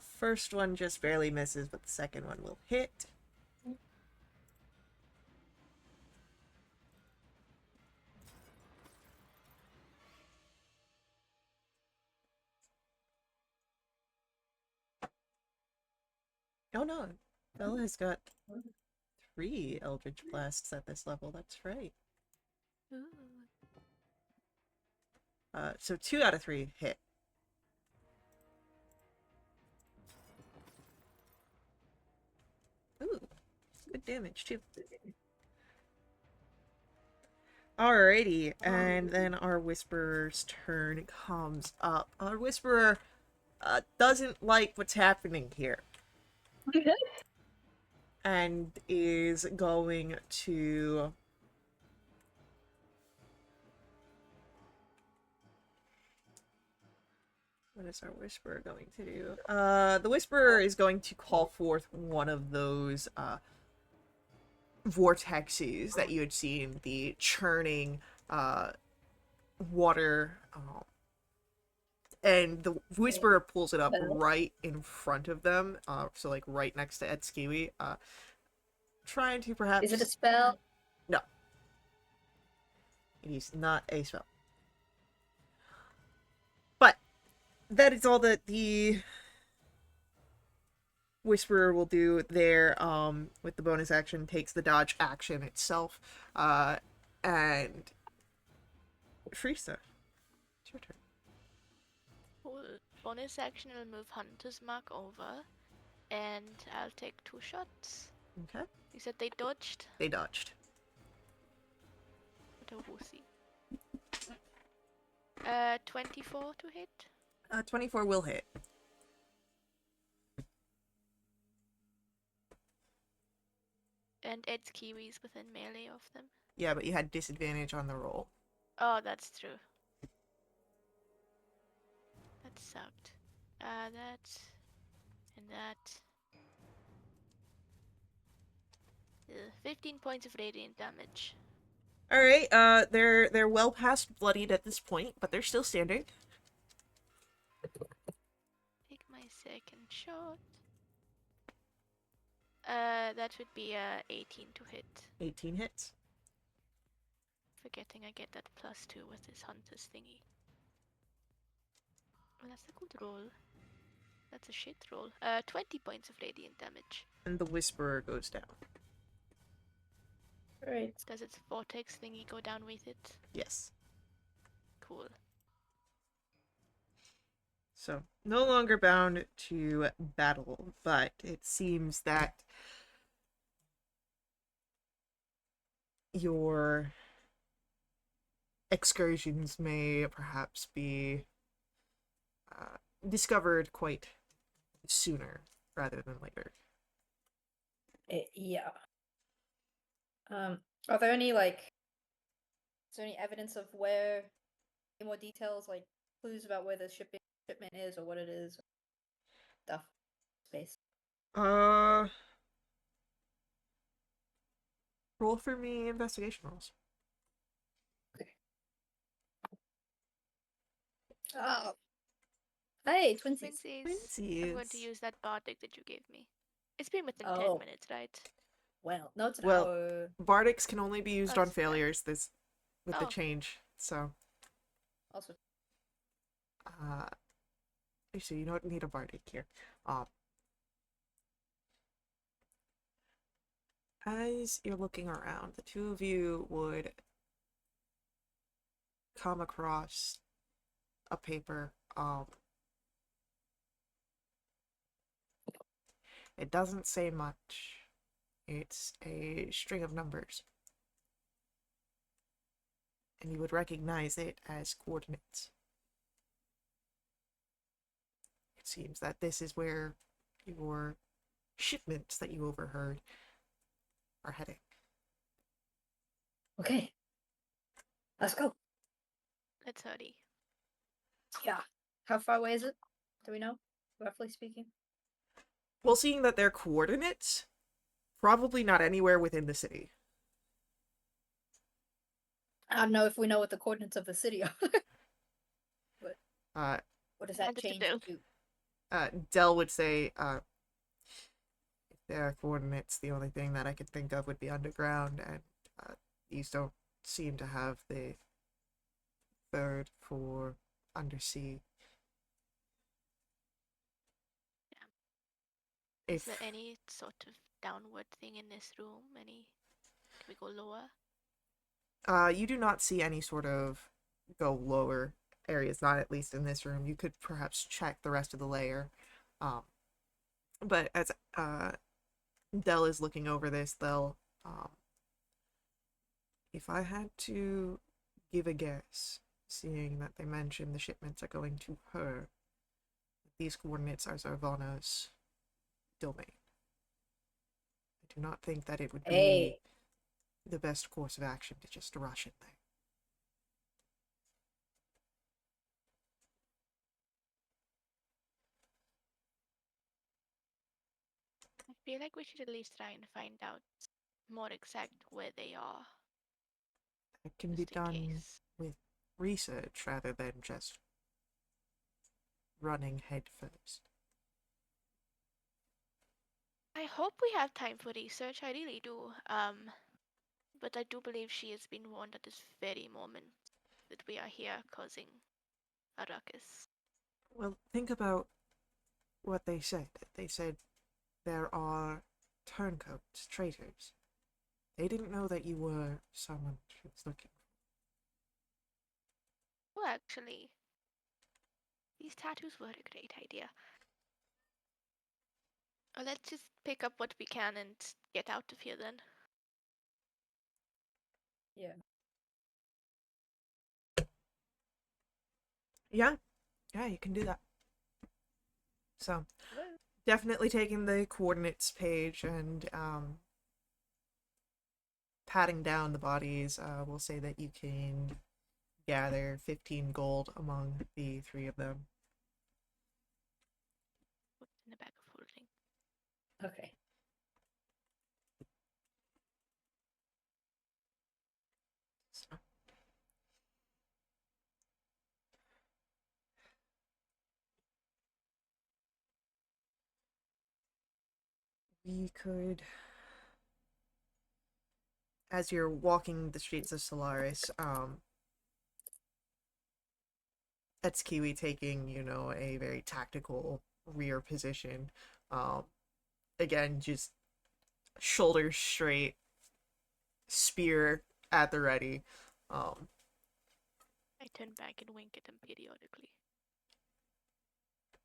First one just barely misses, but the second one will hit. Oh no, Bella has got 3 Eldritch Blasts at this level, that's right. Ooh. So 2 out of 3 hit. Ooh, good damage too. Alrighty, and then our Whisperer's turn comes up. Our Whisperer doesn't like what's happening here. And is going to... What is our Whisperer going to do? The Whisperer is going to call forth one of those, vortexes that you had seen, the churning, water, and the Whisperer pulls it up right in front of them, so like right next to Etsukiwi, trying to perhaps... Is it a spell? No. It is not a spell. But that is all that the Whisperer will do there, with the bonus action, takes the dodge action itself, and... Frieza, it's your turn. Cool. Bonus action will move Hunter's Mark over, and I'll take 2 shots. Okay. You said they dodged? They dodged. What a wussy. 24 to hit. 24 will hit. And Ed's Kiwi's within melee of them. Yeah, but you had disadvantage on the roll. Oh, that's true. That sucked. That and that. 15 points of radiant damage. Alright, they're well past bloodied at this point, but they're still standing. Take my second shot. That would be 18 to hit. 18 hits. Forgetting I get that +2 with this hunter's thingy. Well, that's a good roll. That's a shit roll. 20 points of radiant damage. And the Whisperer goes down. Right. Does its vortex thingy go down with it? Yes. Cool. So, no longer bound to battle, but it seems that your excursions may perhaps be discovered quite sooner rather than later. Yeah. Are there any is there any evidence of where, any more details, like clues about where the shipment is or what it is? Stuff. Space. Roll for me investigation rolls. Oh. Hey, twinsies. Twinsies. I'm going to Twinsies. use that bardic that you gave me. It's been within 10 Oh, minutes, right? well, no, it's an Well, hour. Bardics can only be used Oh, on it's fine. failures this with the Oh, change. So, Also, uh, actually, you don't need a Bardic here. Um, as you're looking around, the two of you would come across a paper. It doesn't say much. It's a string of numbers, and you would recognize it as coordinates. It seems that this is where your shipments that you overheard are heading. okay, let's go. let's hurry. Yeah. How far away is it? Do we know, roughly speaking? Well, seeing that they're coordinates, probably not anywhere within the city. I don't know if we know what the coordinates of the city are. But Uh, what does that Hand it to change Dill. to? Dell would say, if there are coordinates, the only thing that I could think of would be underground, and these don't seem to have the third for undersea. Is If there any sort of downward thing in this room? Can we go lower? you do not see any sort of go lower areas, not at least in this room. You could perhaps check the rest of the layer. Um, but as Dell is looking over this, um, if I had to give a guess, seeing that they mentioned the shipments are going to her, these coordinates are Zarvana's domain. I do not think that it would be Hey, the best course of action to just rush in there. I feel like we should at least try and find out more exact where they are, It can be just in done case. with research rather than just running headfirst. I hope we have time for research. I really do. But I do believe she has been warned at this very moment that we are here causing a ruckus. Well, think about what they said. They said there are turncoats, traitors. They didn't know that you were someone she was looking Oh, actually, these tattoos were a great idea. Let's just pick up what we can and get out of here then. yeah. for. Yeah, you can do that. So, definitely taking the coordinates page and patting down the bodies. We'll say that you can gather 15 gold among the three of them. Put in the bag of holding. Okay. So, we could, as you're walking the streets of Solaris, that's Kiwi taking, a very tactical rear position. Um, again, just shoulders straight, spear at the ready. Um, I turn back and wink at him periodically.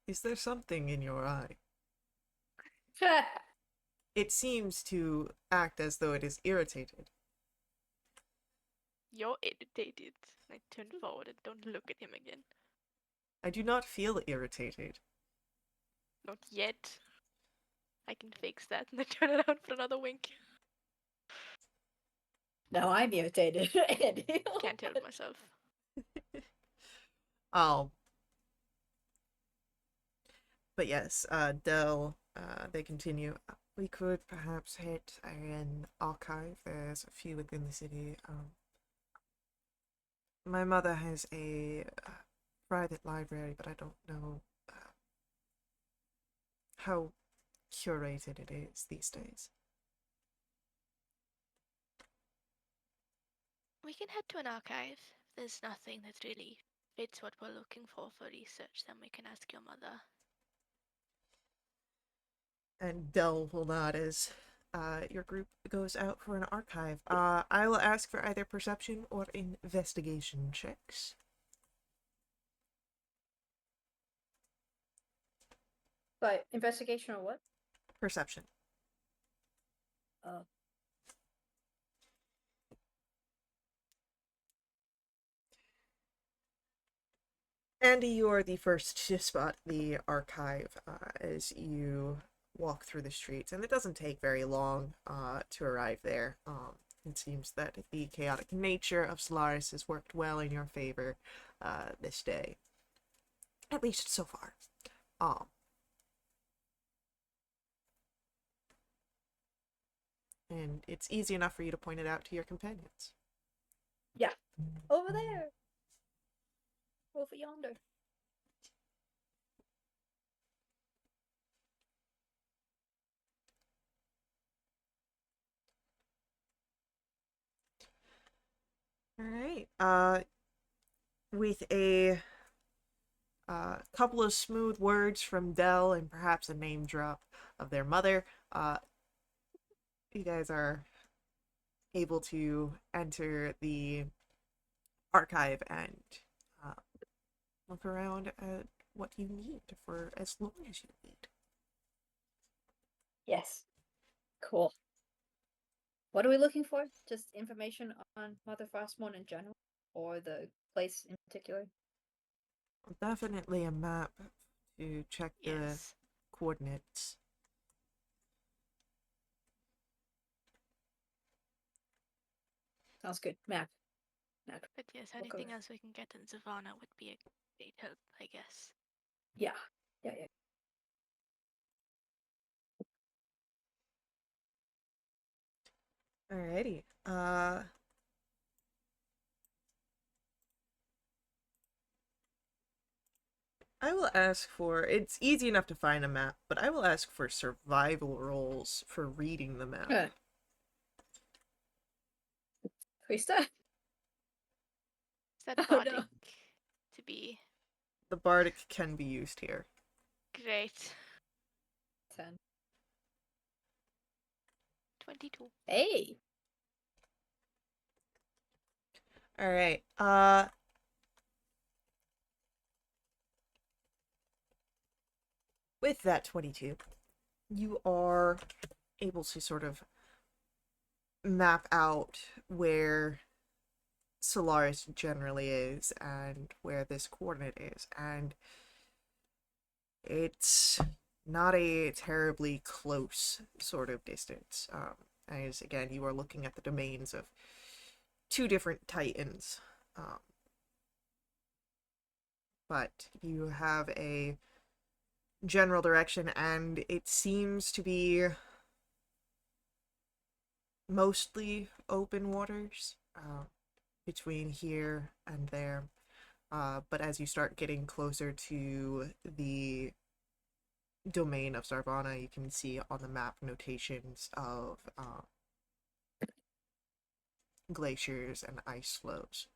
is there something in your eye? It seems to act as though it is irritated. You're irritated. I turn forward and don't look at him again. I do not feel irritated. Not yet. I can fix that and then turn around for another wink. No, I'm irritated. Can't help myself. Um, but yes, Dell, they continue. We could perhaps hit an archive. There's a few within the city. My mother has a private library, but I don't know how curated it is these days. We can head to an archive. If there's nothing that really fits what we're looking for research, then we can ask your mother. And Dell will nod as your group goes out for an archive. I will ask for either perception or investigation checks. But investigation or what? Perception. Uh, Andy, you are the first to spot the archive as you walk through the streets, and it doesn't take very long to arrive there. It seems that the chaotic nature of Solaris has worked well in your favor this day, at least so far. And it's easy enough for you to point it out to your companions. yeah. Over there. Over yonder. All right. With a couple of smooth words from Dell and perhaps a name drop of their mother, you guys are able to enter the archive and uh, look around at what you need for as long as you need. Yes. Cool. What are we looking for? Just information on Mother Frostmourne in general? Or the place in particular? Definitely a map to check the Yes. coordinates. Sounds good. Map. But yes, We'll go anything there. else we can get in Savannah would be a great help, I guess. Yeah. Yeah. Alrighty. I will ask for, it's easy enough to find a map, but I will ask for survival rolls for reading the map. Huh. Krista? Is that Oh, bardic no. to be The bardic can be used here. great? 10. 22. Hey! Alright, with that 22, you are able to sort of map out where Solaris generally is and where this coordinate is, and it's not a terribly close sort of distance. As again, you are looking at the domains of two different titans, but you have a general direction, and it seems to be mostly open waters between here and there. But as you start getting closer to the domain of Zarvana, you can see on the map notations of glaciers and ice flows.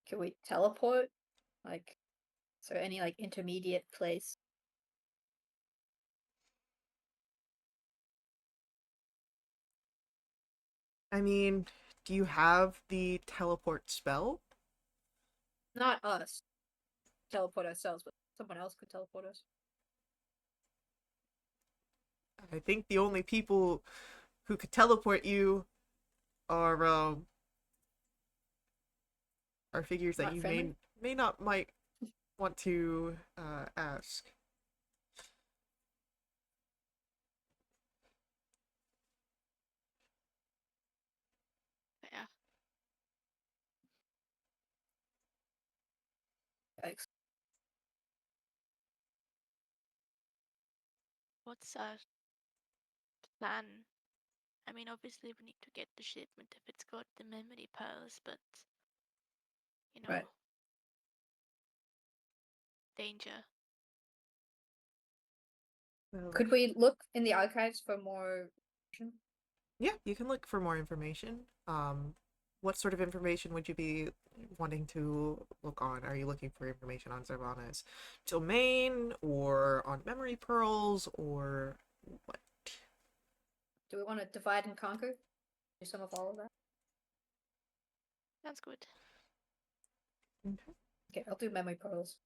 Can we teleport? Like, is there any, like, intermediate place? I mean, do you have the teleport spell? Not us. Teleport ourselves, but someone else could teleport us. I think the only people who could teleport you are figures that Not you friendly? may not might want to ask. Yeah. Thanks. What's our plan? I mean, obviously we need to get the shipment if it's got the memory pearls, but you know, Right. danger. Well, Could we look in the archives for more? yeah, you can look for more information. What sort of information would you be wanting to look on? Are you looking for information on Zarvana's domain, or on memory pearls, or what? Do we want to divide and conquer? Do some of all of that? Sounds good. Okay. Okay, I'll do memory pearls.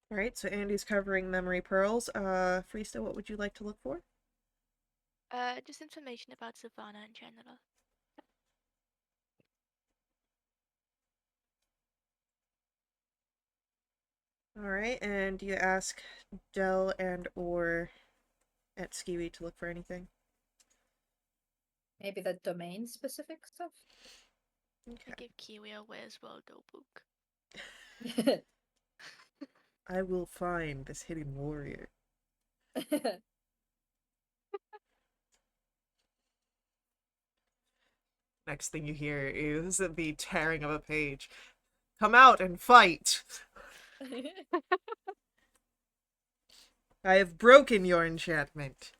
All right, so Andy's covering memory pearls. Freesta, what would you like to look for? Just information about Savannah in general. All right, and do you ask Dell and or at Skiwi to look for anything? Maybe the domain specific stuff? I Okay. give Kiwi a Where's Waldo book. I will find this hidden warrior. Next thing you hear is the tearing of a page. Come out and fight! I have broken your enchantment.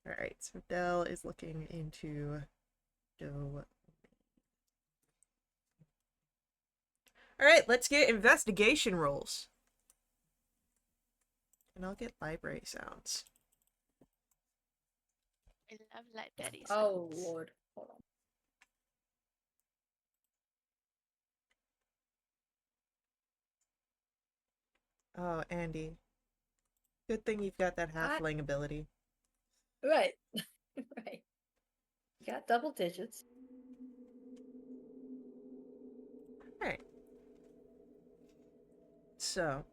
Alright, so Dell is looking into domain. Alright, let's get investigation rolls. And I'll get library sounds. I love library Oh sounds. lord. Hold on. Oh, Andy. Good thing you've got that halfling ability. Right. Right. You got double digits. Alright. So.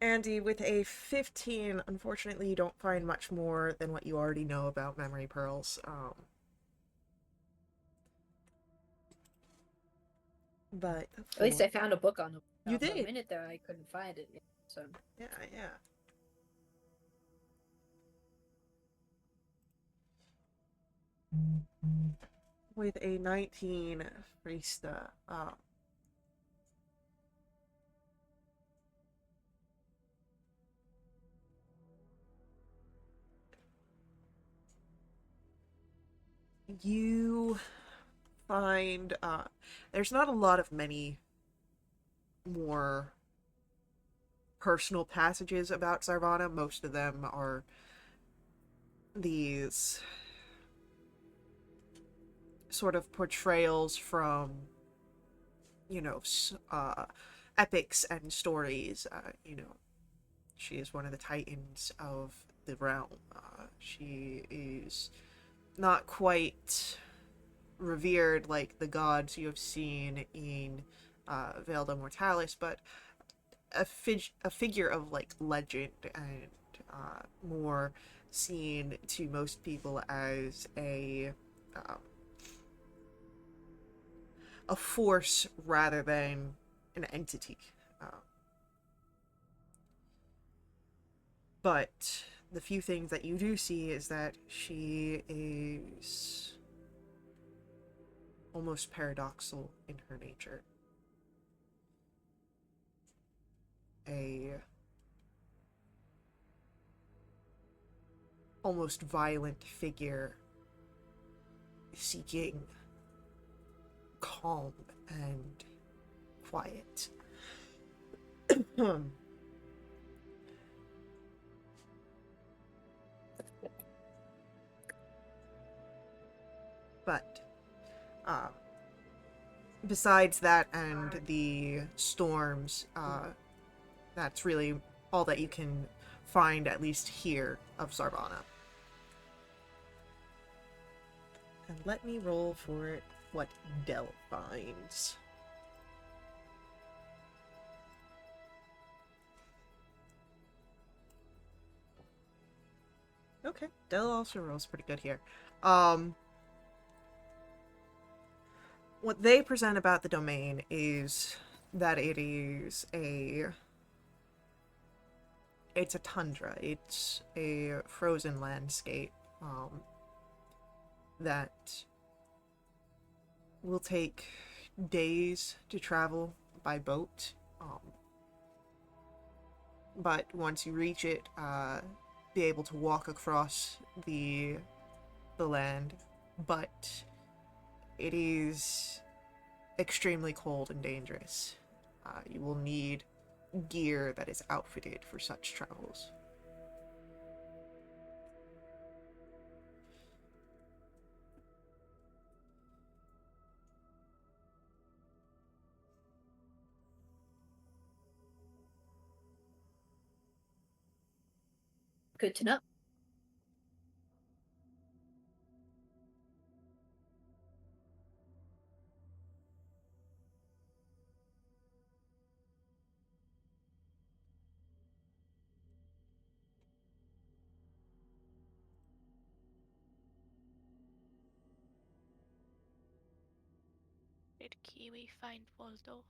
Andy, with a 15, unfortunately you don't find much more than what you already know about memory pearls. But At least I found a book on them. You For a did. minute there, I couldn't find it. So Yeah, yeah. With a 19, Freesta, you find, there's not a lot of many more personal passages about Zarvana. Most of them are these sort of portrayals from, you know, epics and stories. You know, she is one of the titans of the realm. She is not quite revered like the gods you have seen in Veiled Mortalis, but a figure of like legend, and more seen to most people as a force rather than an entity. But the few things that you do see is that she is almost paradoxical in her nature. A almost violent figure seeking calm and quiet. But besides that and the storms, that's really all that you can find, at least here, of Zarvana. And let me roll for what Dell finds. Okay, Dell also rolls pretty good here. What they present about the domain is that it's a tundra. It's a frozen landscape that will take days to travel by boat. But once you reach it, be able to walk across the land. But it is extremely cold and dangerous. You will need gear that is outfitted for such travels. Good to know. Did Kiwi find Waldo?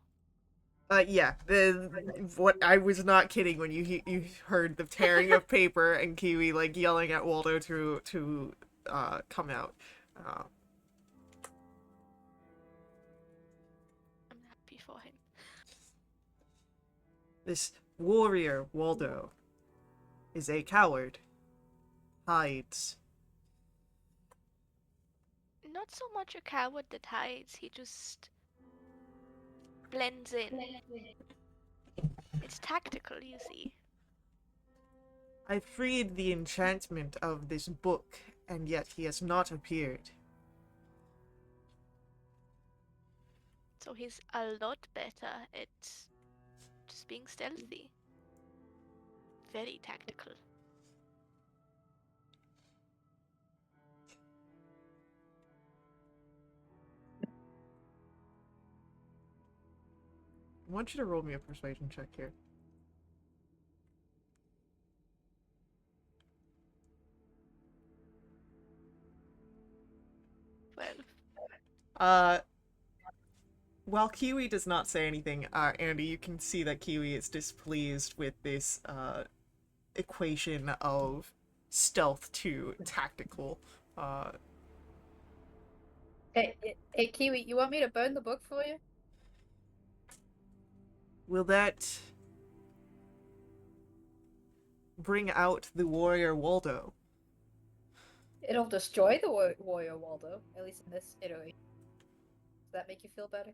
Yeah, what I was not kidding when you heard the tearing of paper and Kiwi like yelling at Waldo to come out. I'm happy for him. This warrior Waldo is a coward. Hides. Not so much a coward that hides, he just blends in. It's tactical, you see. I freed the enchantment of this book, and yet he has not appeared. So he's a lot better at just being stealthy. Very tactical. I want you to roll me a persuasion check here. Well, While Kiwi does not say anything, Andy, you can see that Kiwi is displeased with this equation of stealth to tactical. Hey, Kiwi, you want me to burn the book for you? Will that bring out the warrior Waldo? It'll destroy the warrior Waldo, at least in this iteration. Does that make you feel better?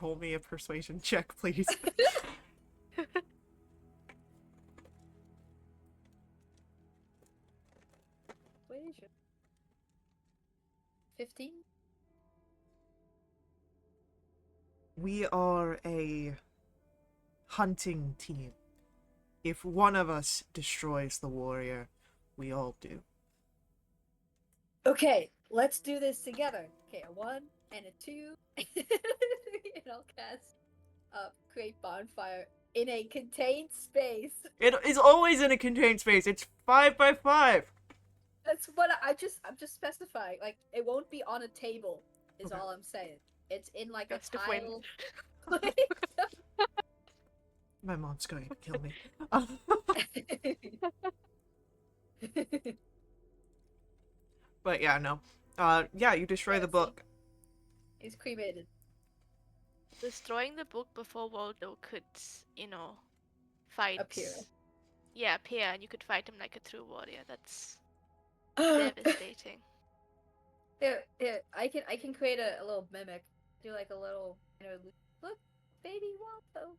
Roll me a persuasion check, please. Persuasion. 15? We are a hunting team. If one of us destroys the warrior, we all do. Okay, let's do this together. Okay, a 1 and a 2. And I'll cast create bonfire in a contained space. It is always in a contained space. It's 5 by 5. That's what I'm just specifying. Like, it won't be on a table, is Okay. all I'm saying. It's in like Gust a of wind. tile. My mom's going to kill me. But yeah, no. Yeah, you destroy the Yes. book. He's cremated. Destroying the book before Waldo could, fight. Appear. Yeah, appear, and you could fight him like a true warrior. That's devastating. Here, I can create a little mimic. Do like a little, look, baby Waldo.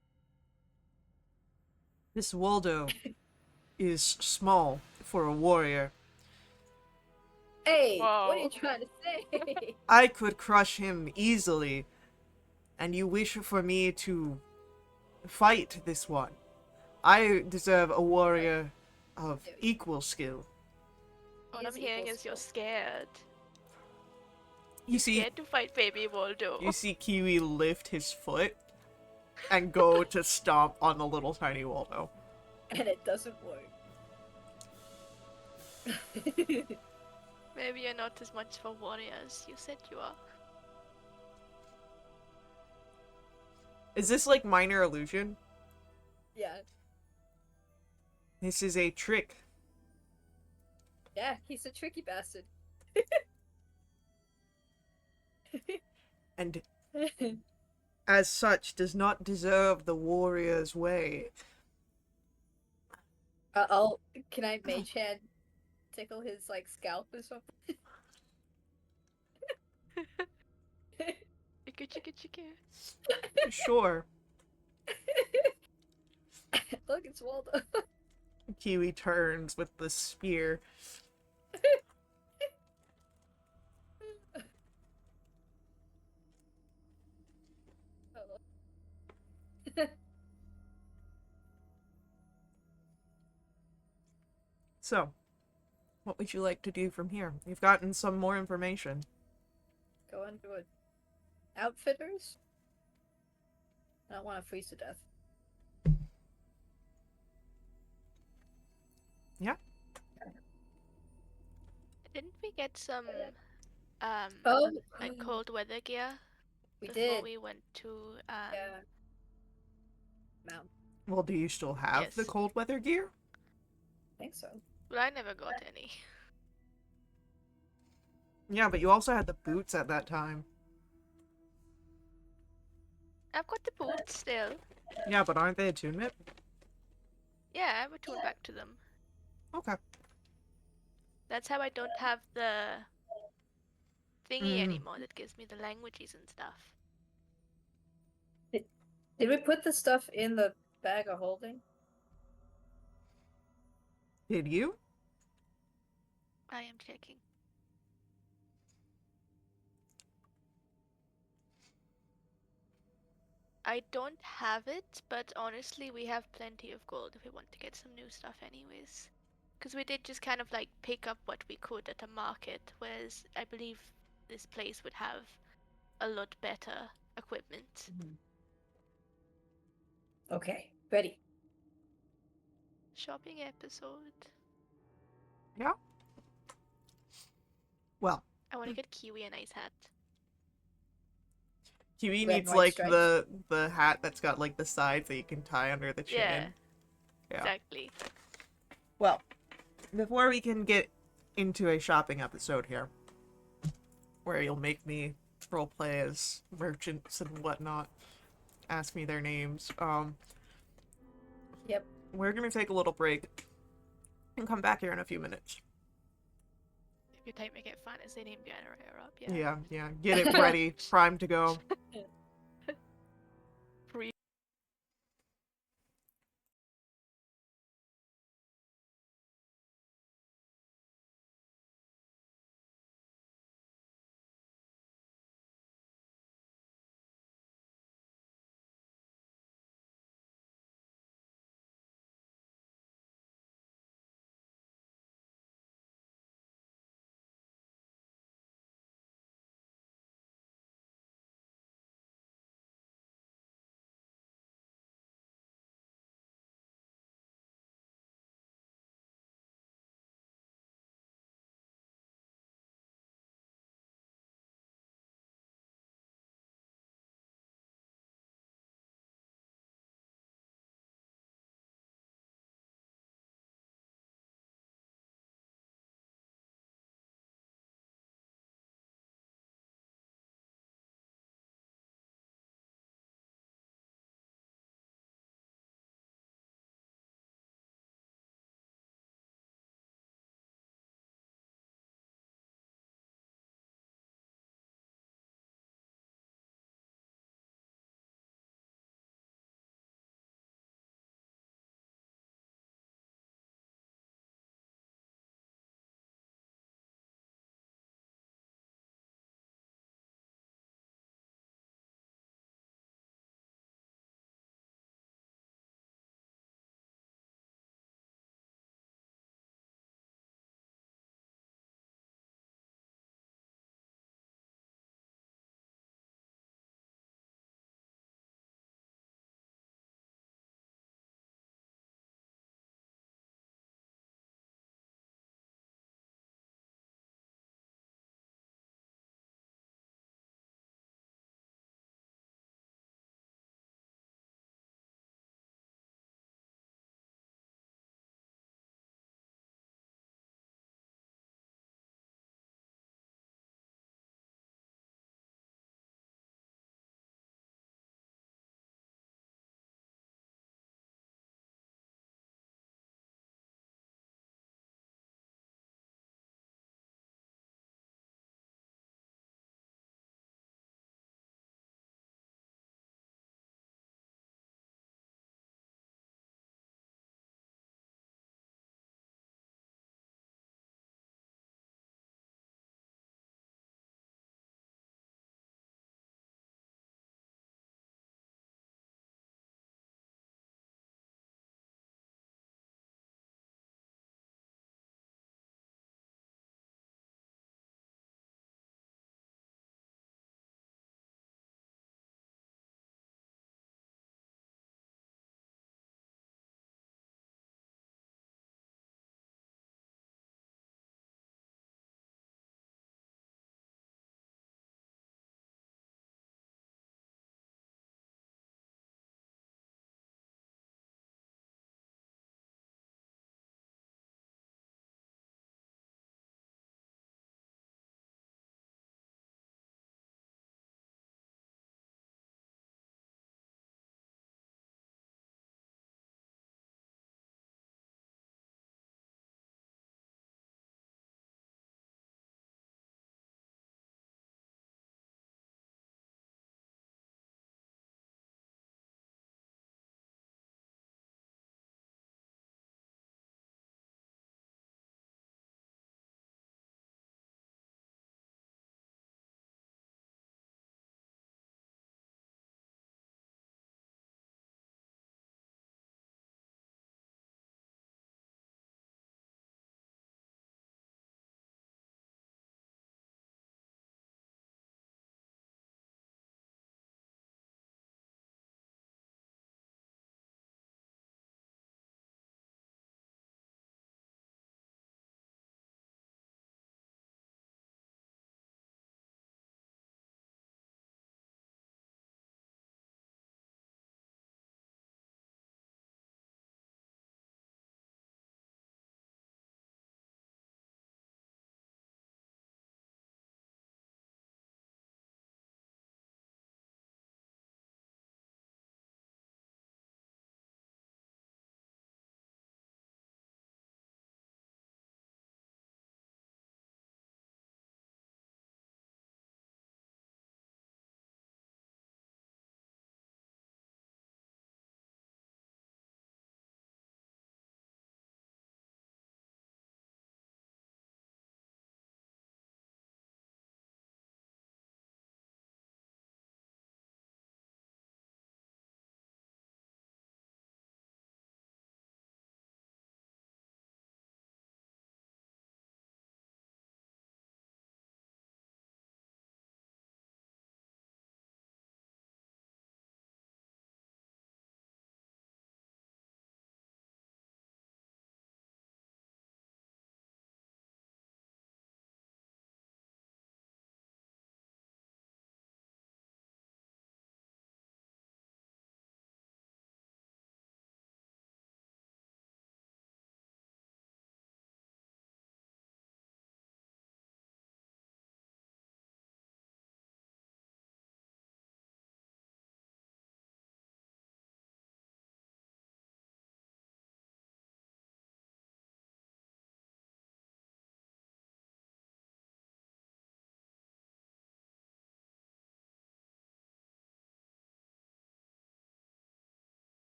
This Waldo is small for a warrior. Hey, what are Whoa. you trying to say? I could crush him easily, and you wish for me to fight this one. I deserve a warrior of equal skill. What I'm hearing is you're scared. You see, Scared to fight baby Waldo. you see Kiwi lift his foot and go to stomp on the little tiny Waldo. And it doesn't work. Maybe you're not as much of a warrior as you said you are. Is this like minor illusion? Yeah. This is a trick. Yeah, he's a tricky bastard. And as such does not deserve the warrior's way. I'll. Can I mage hand tickle his like scalp or something? Chicka chicka chicka. Sure. Look, it's Waldo. Kiwi turns with the spear. So, what would you like to do from here? You've gotten some more information. Go into it. Outfitters? I don't want to freeze to death. Yeah. Didn't we get some Oh, like cold weather gear we before did. we went to Yeah. Mount. Well, do you still have the Yes. cold weather gear? I think so. But I never got any. Yeah, but you also had the boots at that time. I've got the boots still. Yeah, but aren't they attunement? Yeah, I returned back to them. Okay. That's how I don't have the thingy Mm. anymore that gives me the languages and stuff. Did we put the stuff in the bag of holding? Did you? I am checking. I don't have it, but honestly, we have plenty of gold if we want to get some new stuff anyways. Because we did just kind of like pick up what we could at a market, whereas I believe this place would have a lot better equipment. Okay, ready. Shopping episode. Yeah. Well, I want to get Kiwi a nice hat. Kiwi Red and needs white like stripes. the hat that's got like the sides that you can tie under the chin. Yeah, Yeah. exactly. Well, before we can get into a shopping episode here, where you'll make me roleplay as merchants and whatnot, ask me their names, Yep. we're gonna take a little break and come back here in a few minutes. If you type make it fun, as they named generator up, Yeah. Get it ready, prime to go.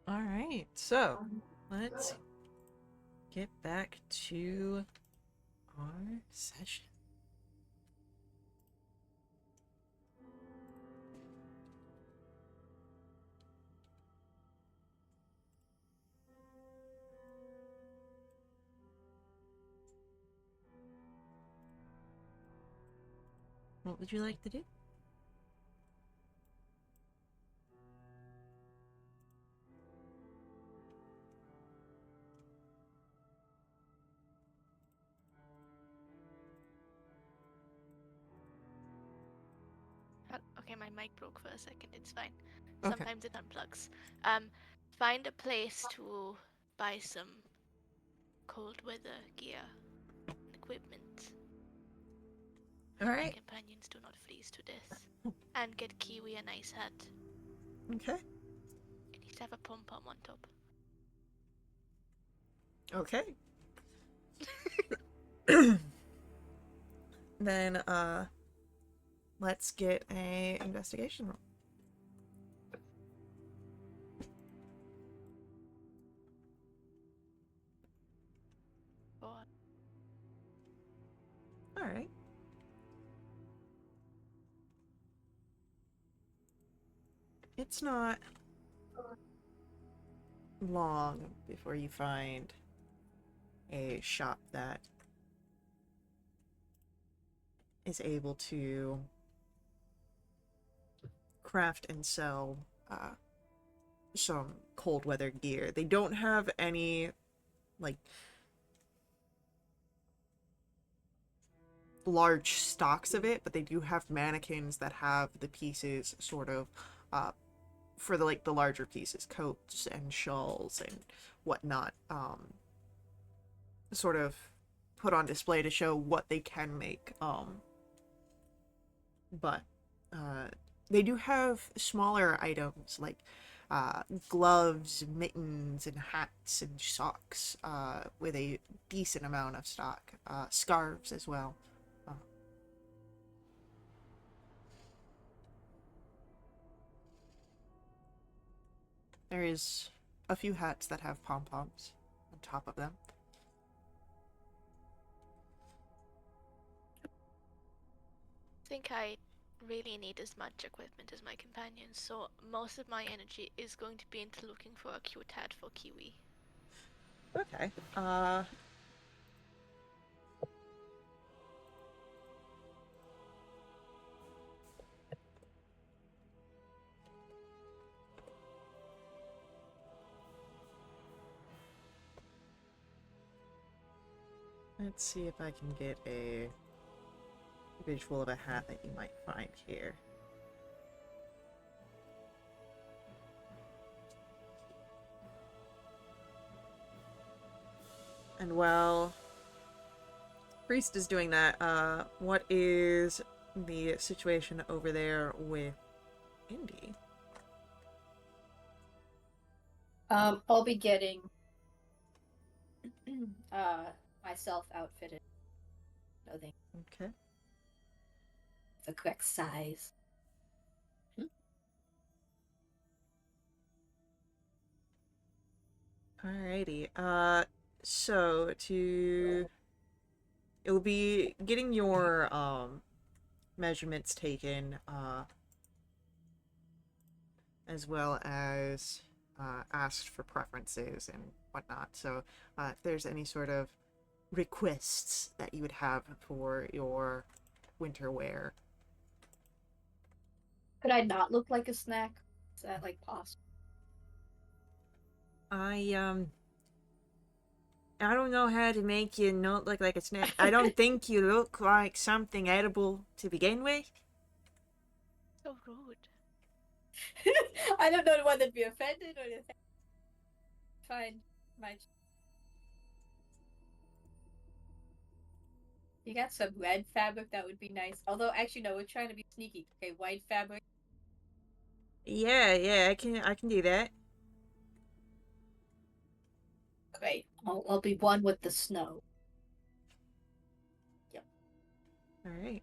All right, so let's get back to our session. What would you like to do? Okay, my mic broke for a second. It's fine. Okay. Sometimes it unplugs. Find a place to buy some cold weather gear and equipment. All My right. companions do not freeze to death. And get Kiwi a nice hat. Okay. It needs to have a pom pom on top. Okay. Then let's get a investigation roll. Or All right. It's not long before you find a shop that is able to craft and sell some cold weather gear. They don't have any like large stocks of it, but they do have mannequins that have the pieces sort of for the larger pieces, coats and shawls and whatnot, sort of put on display to show what they can make. But they do have smaller items like gloves, mittens, and hats and socks with a decent amount of stock. Scarves as well. There is a few hats that have pom-poms on top of them. I think I really need as much equipment as my companions, so most of my energy is going to be into looking for a cute hat for Kiwi. Okay. Let's see if I can get a visual of a hat that you might find here. And while Priest is doing that, what is the situation over there with Indy? I'll be getting myself outfitted. Clothing. Okay. The correct size. Alrighty. So it'll be getting your measurements taken, as well as asked for preferences and whatnot. So if there's any sort of requests that you would have for your winter wear. Could I not look like a snack? Is that like possible? I don't know how to make you not look like a snack. I don't think you look like something edible to begin with. So rude. I don't know whether to be offended or to fine. You got some red fabric, that would be nice. Although, actually, no, we're trying to be sneaky. Okay, white fabric. Yeah, I can do that. Great. I'll be one with the snow. Yep. All right.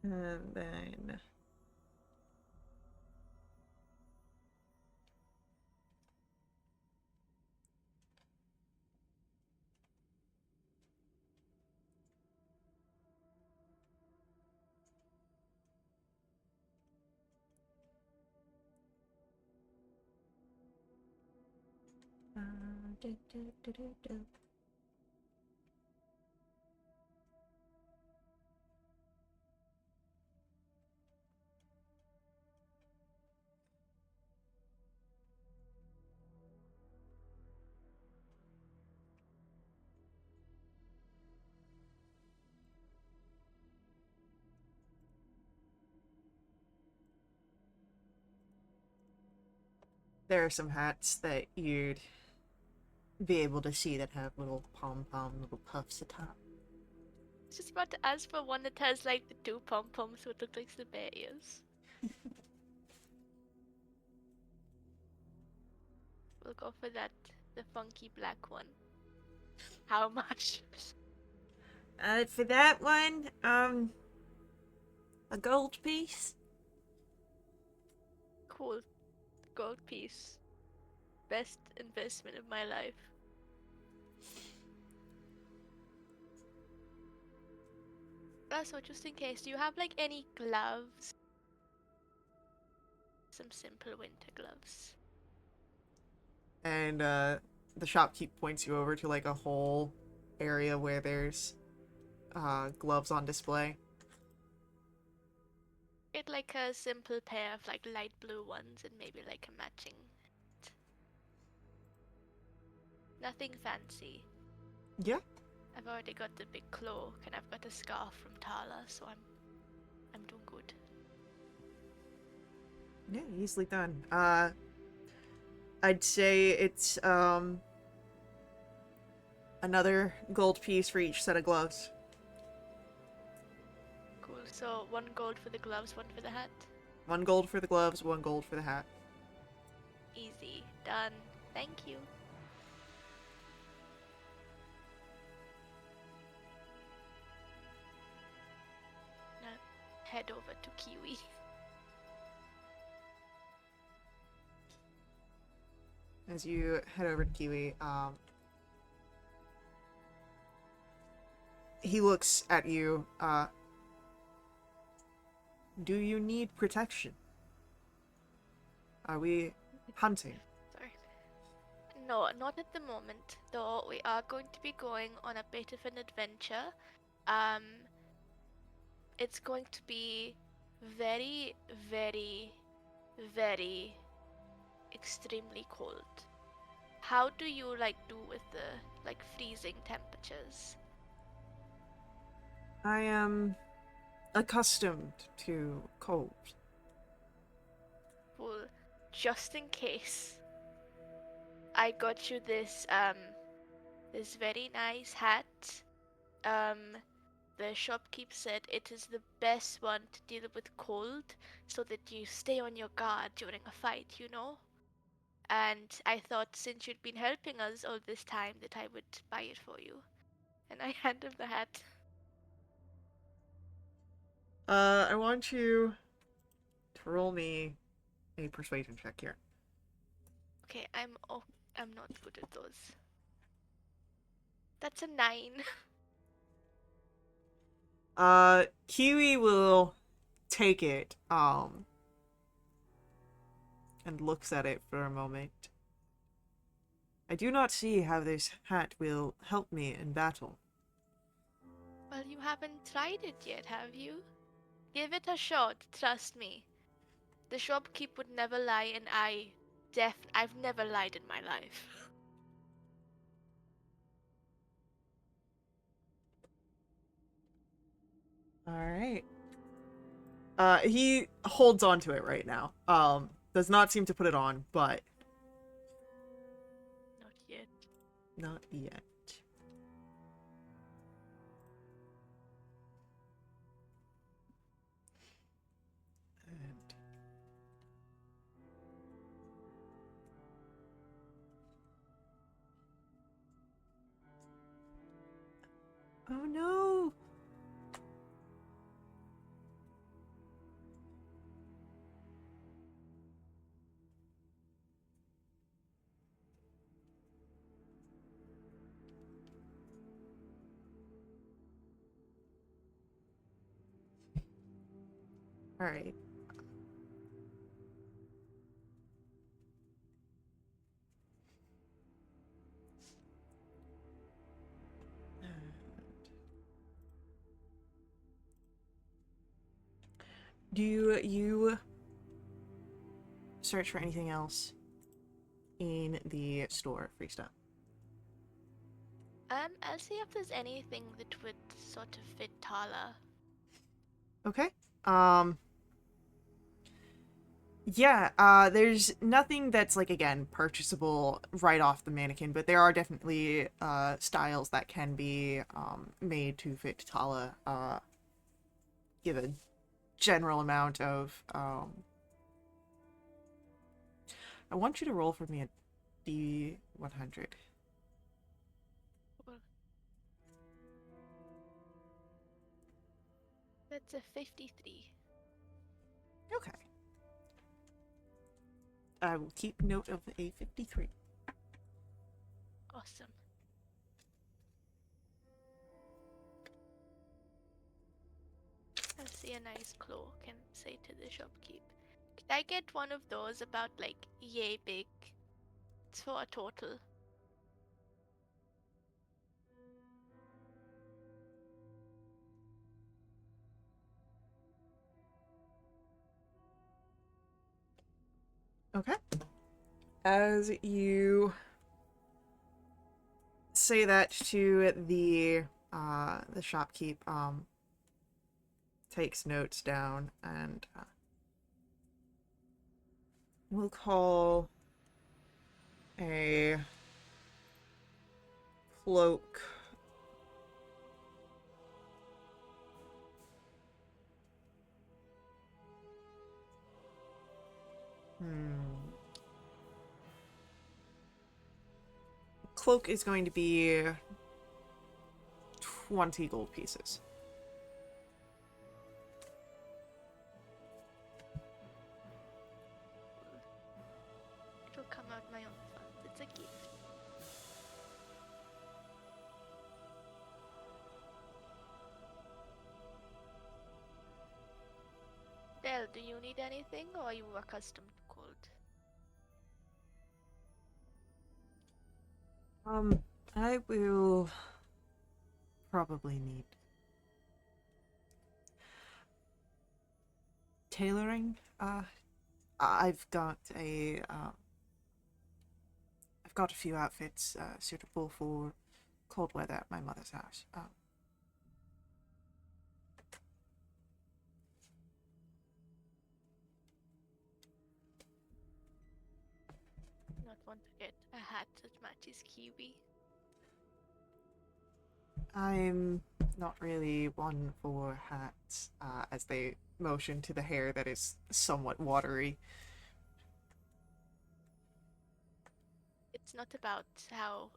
And then... do. There are some hats that you'd be able to see that have little pom-pom, little puffs atop. I was just about to ask for one that has like the two pom poms, so it looks like the bear ears. We'll go for that, the funky black one. How much? For that one, a gold piece. Cool. Gold piece. Best investment of my life. Also, just in case, do you have like any gloves? Some simple winter gloves. And, the shopkeep points you over to, like, a whole area where there's, gloves on display. Get like a simple pair of like light blue ones and maybe like a matching. Nothing fancy. Yeah. I've already got the big cloak and I've got a scarf from Tala, so I'm doing good. Yeah, easily done. I'd say it's, another gold piece for each set of gloves. Cool. So 1 gold for the gloves, 1 for the hat. 1 gold for the gloves, 1 gold for the hat. Easy. Done. Thank you. Now head over to Kiwi. As you head over to Kiwi, he looks at you, do you need protection? Are we hunting? Sorry. No, not at the moment. Though we are going to be going on a bit of an adventure. It's going to be very, very, very extremely cold. How do you like do with the like freezing temperatures? I am accustomed to cold. Well, just in case, I got you this this very nice hat. The shopkeep said it is the best one to deal with cold, so that you stay on your guard during a fight, you know? And I thought since you'd been helping us all this time that I would buy it for you. And I hand him the hat. I want you to roll me a persuasion check here. Okay, I'm not good at those. That's a 9. Kiwi will take it, and looks at it for a moment. I do not see how this hat will help me in battle. Well, you haven't tried it yet, have you? Give it a shot, trust me. The shopkeep would never lie, and I've never lied in my life. Alright. He holds on to it right now. Does not seem to put it on, but Not yet. not yet. And oh no! Alright. Do you search for anything else in the store, free stuff? I'll see if there's anything that would sort of fit Tala. Okay. Yeah, there's nothing that's, like, again, purchasable right off the mannequin, but there are definitely, styles that can be, made to fit Tala, give a general amount of, I want you to roll for me a D100. Well, that's a 53. Okay. I will keep note of a 53. Awesome. I'll see a nice cloak and say to the shopkeep, could I get one of those about like yay big? It's for a total. Okay. As you say that to the shopkeep, takes notes down, and we'll call a cloak cloak is going to be 20 gold pieces. It'll come out my own funds. It's a gift. Del, do you need anything or are you accustomed to cold? I will probably need tailoring. I've got a few outfits suitable for cold weather at my mother's house. Not want to get a hat that matches Kiwi. I'm not really one for hats, as they motion to the hair that is somewhat watery. It's not about how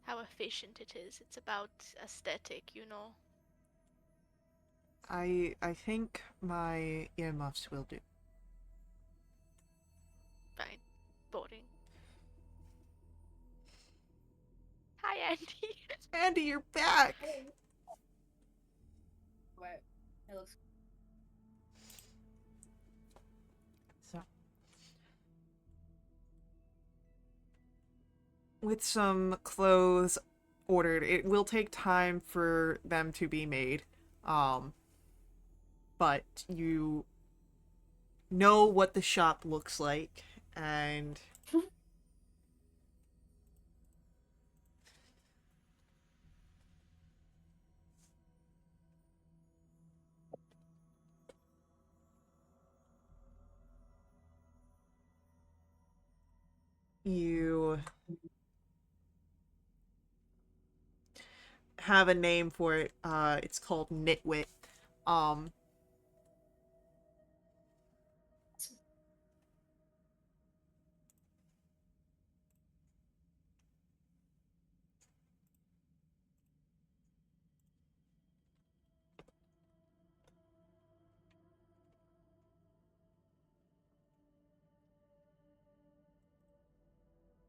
efficient it is. It's about aesthetic, you know. I think my earmuffs will do. Fine. Boring. Hi, Andy. Andy, you're back! Where it looks. So, with some clothes ordered, it will take time for them to be made. But you know what the shop looks like, and you have a name for it. It's called Nitwit. Um,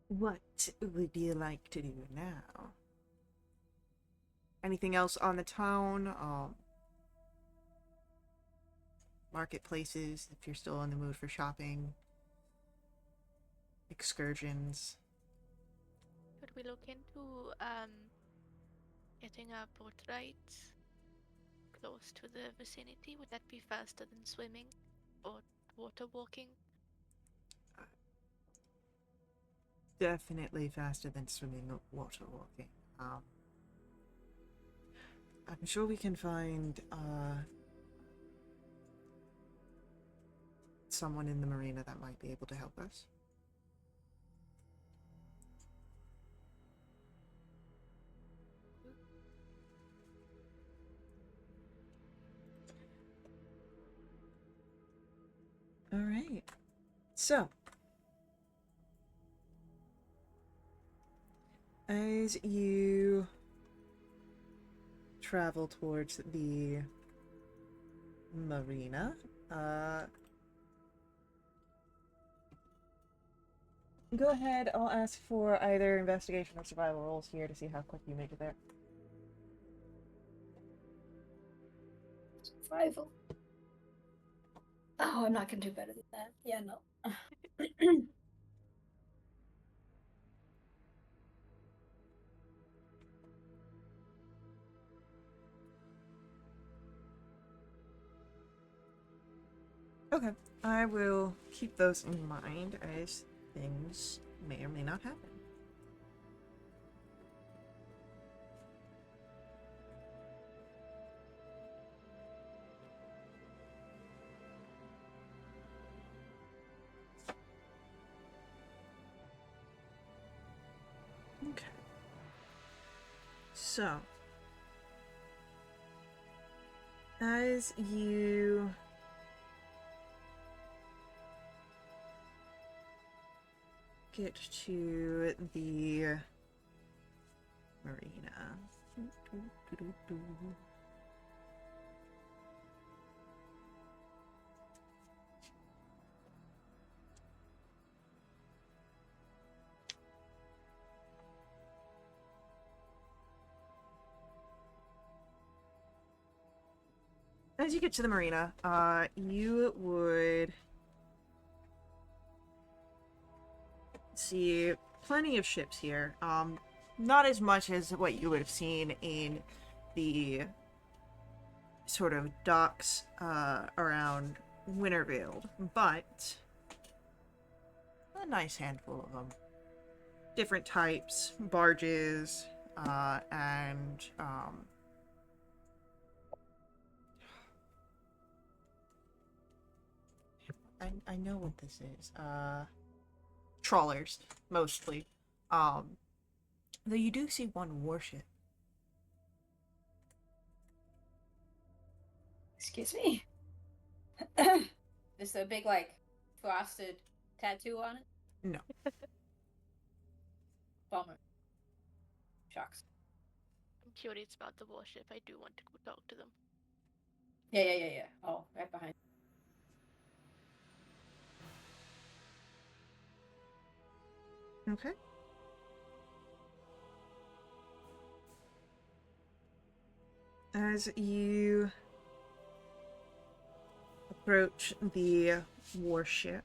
what would you like to do now? Anything else on the town? marketplaces if you're still in the mood for shopping, excursions. Could we look into getting a boat ride close to the vicinity? Would that be faster than swimming or water walking? Definitely faster than swimming or water walking. I'm sure we can find someone in the marina that might be able to help us. All right. So, as you travel towards the marina, go ahead. I'll ask for either investigation or survival rolls here to see how quick you make it there. Survival. Oh, I'm not gonna do better than that. Yeah, no. Okay, I will keep those in mind as things may or may not happen. Okay. So, as you get to the marina. As you get to the marina, you would see plenty of ships here. Not as much as what you would have seen in the sort of docks around Wintervale, but a nice handful of them. Different types, barges, and I know what this is. Trawlers, mostly. Though you do see one warship. Excuse me. Is there a big, like, frosted tattoo on it? No. Bummer. Shucks. I'm curious about the warship. I do want to go talk to them. Yeah. Oh, right behind. Okay. As you approach the warship,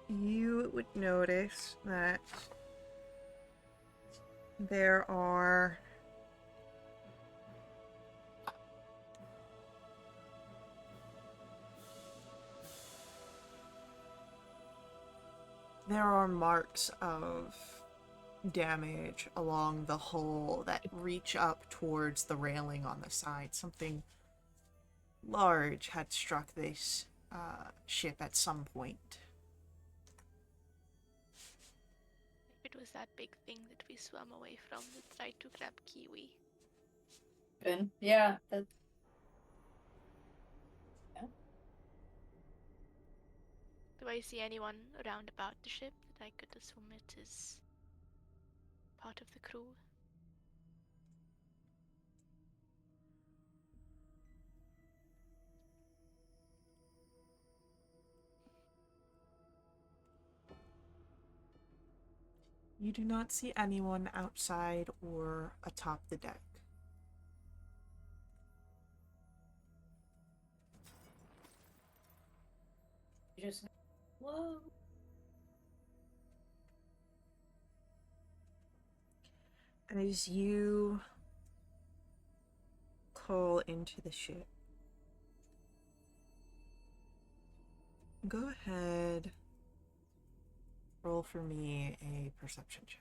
you would notice that there are marks of damage along the hull that reach up towards the railing on the side. Something large had struck this ship at some point. It was that big thing that we swam away from that tried to grab Kiwi. Yeah. Do I see anyone around about the ship that I could assume it is part of the crew? You do not see anyone outside or atop the deck. just whoa. As you call into the ship, go ahead, roll for me a perception check.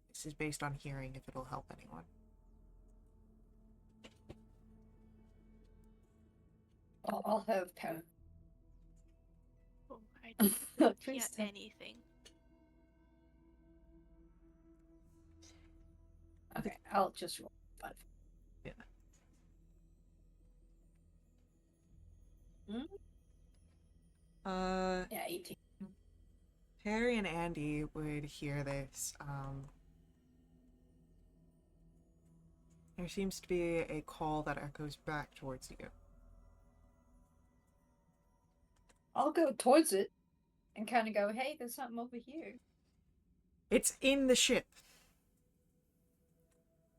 This is based on hearing, if it'll help anyone. I'll have power. Oh, I didn't hear Please don't. anything. Okay, I'll just roll 5. Yeah. Hmm? Yeah, 18. Harry and Andy would hear this. There seems to be a call that echoes back towards you. I'll go towards it and kind of go, hey, there's something over here. It's in the ship.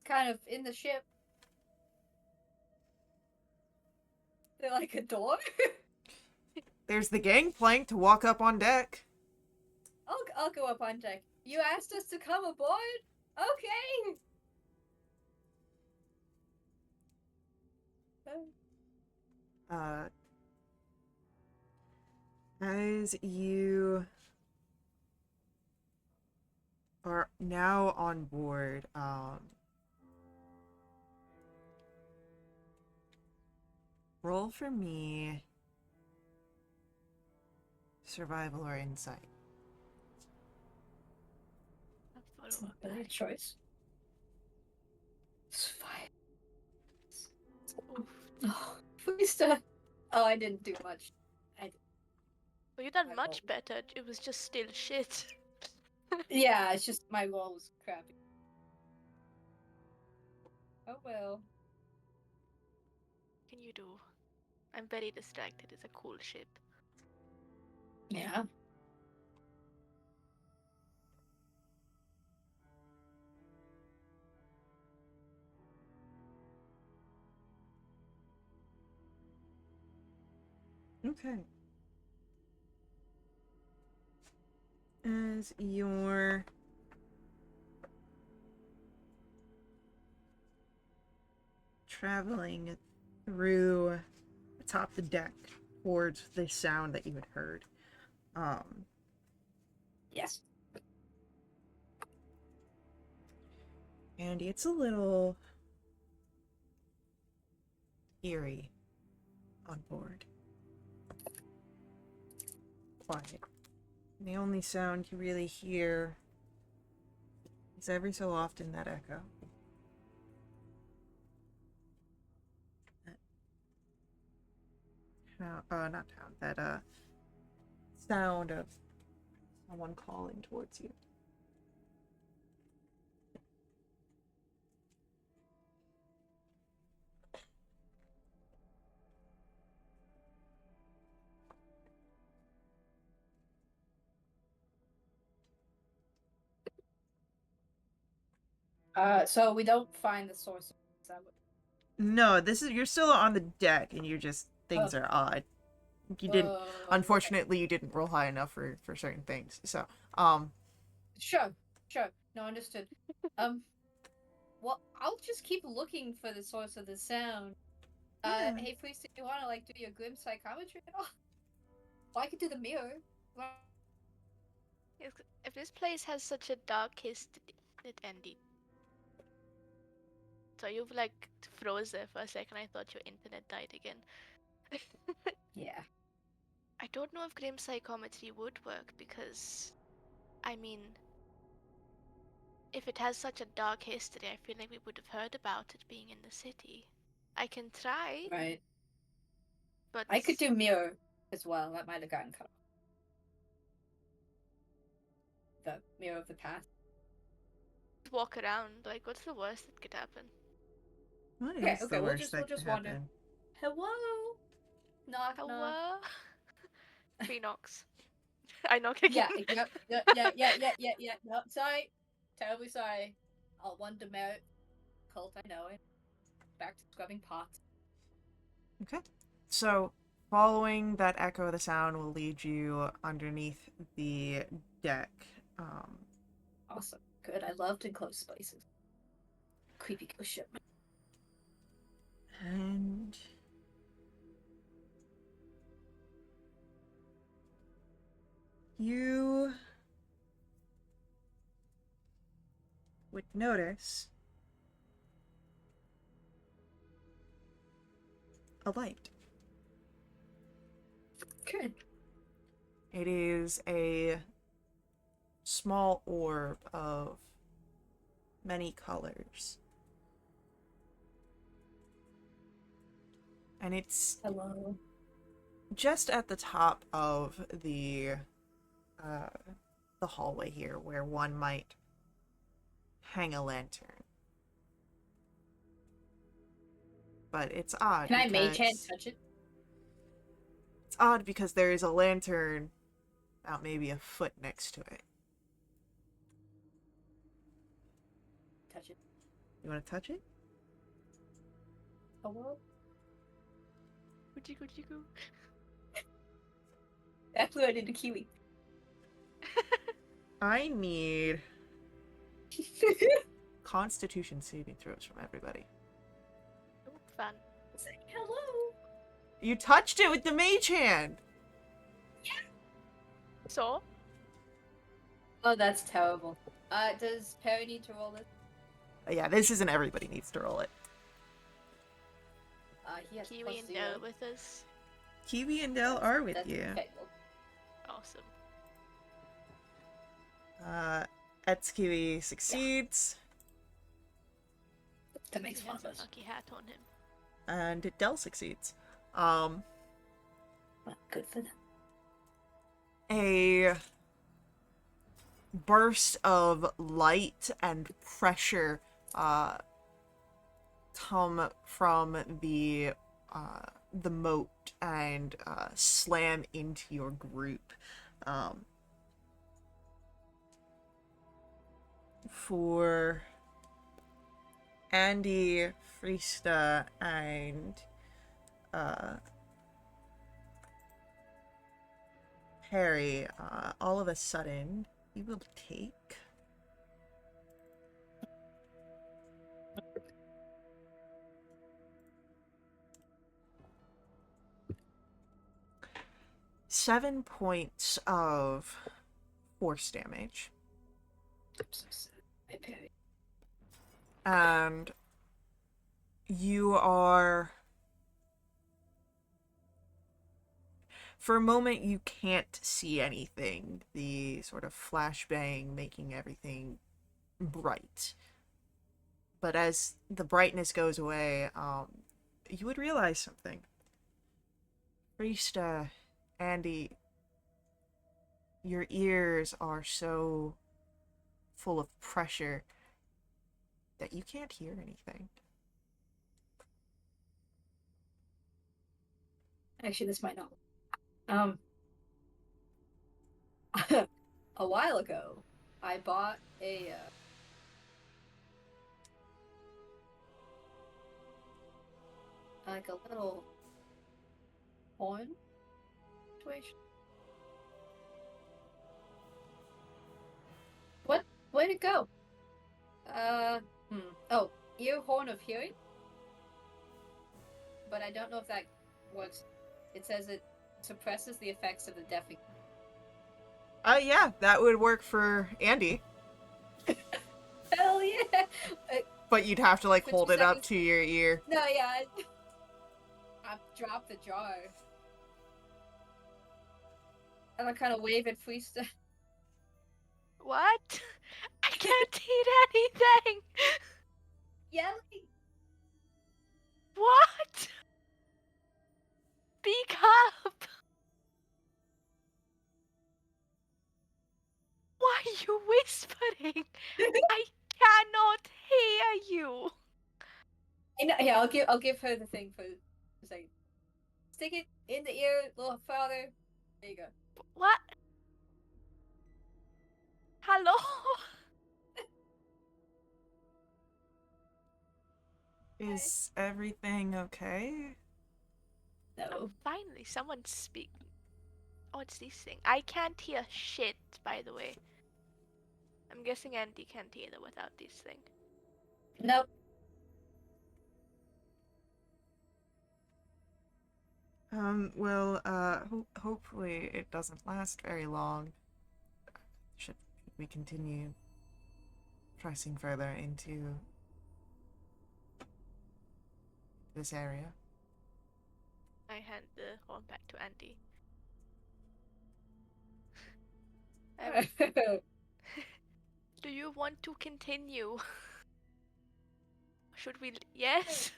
Kind of in the ship. They're like a door. There's the gangplank to walk up on deck. I'll go up on deck. You asked us to come aboard? Okay. As you are now on board, roll for me survival or insight. It's not really a choice. It's 5. Oh, please don't. Oh, I didn't do much. Well, you done I much rolled. better. It was just still shit. Yeah, it's just my roll was crappy. Oh well. What can you do? I'm very distracted. It's a cool ship. Yeah. Okay. As you're traveling through atop the deck towards the sound that you had heard, Yes. Andy, it's a little eerie on board. Quiet. The only sound you really hear is every so often that echo. Not town, that sound of someone calling towards you. So we don't find the source of that. No, you're still on the deck and things are odd. You didn't Unfortunately you didn't roll high enough for certain things. So, Sure. No, understood. Well, I'll just keep looking for the source of the sound. Yeah. Hey, please, do you want to do your grim psychometry at all? Well, I could do the mirror. If this place has such a dark history, it ended. So you've froze there for a second. I thought your internet died again. Yeah. I don't know if grim psychometry would work because, I mean, if it has such a dark history, I feel like we would have heard about it being in the city. I can try, Right. but I could do mirror as well. That might have gotten cut off. The mirror of the past. walk around. Like, what's the worst that could happen? What Okay, is the we'll worst that just could wander. happen? Hello. Knock. Hello? 3 knocks. I knock again. Yeah. No, sorry. Terribly sorry. I'll one demerit. Cult, I know it. Back to scrubbing pots. Okay. So, Following that echo of the sound will lead you underneath the deck. Awesome. Good. I loved enclosed spaces. Creepy ghost ship. And you would notice a light. Good. It is a small orb of many colors. And it's Hello. just at the top of the hallway here, where one might hang a lantern. But it's odd. Can I mage hand touch it? It's odd because there is a lantern about maybe a foot next to it. Touch it. You want to touch it? Hello? Gucci. That flew into kiwi. I need Constitution saving throws from everybody. Ooh, fun. Say hello. You touched it with the mage hand! So, Oh, that's terrible. Does Perry need to roll this? Yeah, this isn't everybody needs to roll it. He has Kiwi plus and 0. Dell with us. Kiwi and Dell are with That's you. okay, well, Awesome. Etsukiwi succeeds, that makes He fun has of a us. lucky hat on him. and Dell succeeds. Well, good for them. A burst of light and pressure come from the moat and slam into your group. For Andy, Frista, and Harry, all of a sudden, you will take 7 points of force damage. I'm so sad. Hey, Perry. And you are... For a moment, you can't see anything. The sort of flashbang making everything bright. But as the brightness goes away, you would realize something. Priest, Andy, your ears are so full of pressure that you can't hear anything. Actually, this might not. A while ago, I bought a like a little horn situation. What? Where'd it go? Oh, ear horn of hearing. But I don't know if that works. It says it suppresses the effects of the deafening. Yeah, that would work for Andy. Hell yeah! But you'd have to, like, For hold 2 it up seconds. to your ear. No, yeah. I dropped the jar. And I kind of wave at Freesta. What? I can't hear anything! Yelling! What? Speak up! Why are you whispering? I cannot hear you! Yeah, I'll give her the thing for a second. Stick it in the ear a little farther. There you go. What? Hello? Is everything okay? No. Finally, someone speak. Oh, it's this thing. I can't hear shit, by the way. I'm guessing Andy can't either without this thing. Nope. Well, hopefully it doesn't last very long. Should we continue pressing further into this area? I hand the horn back to Andy. Do you want to continue? Should we? Yes.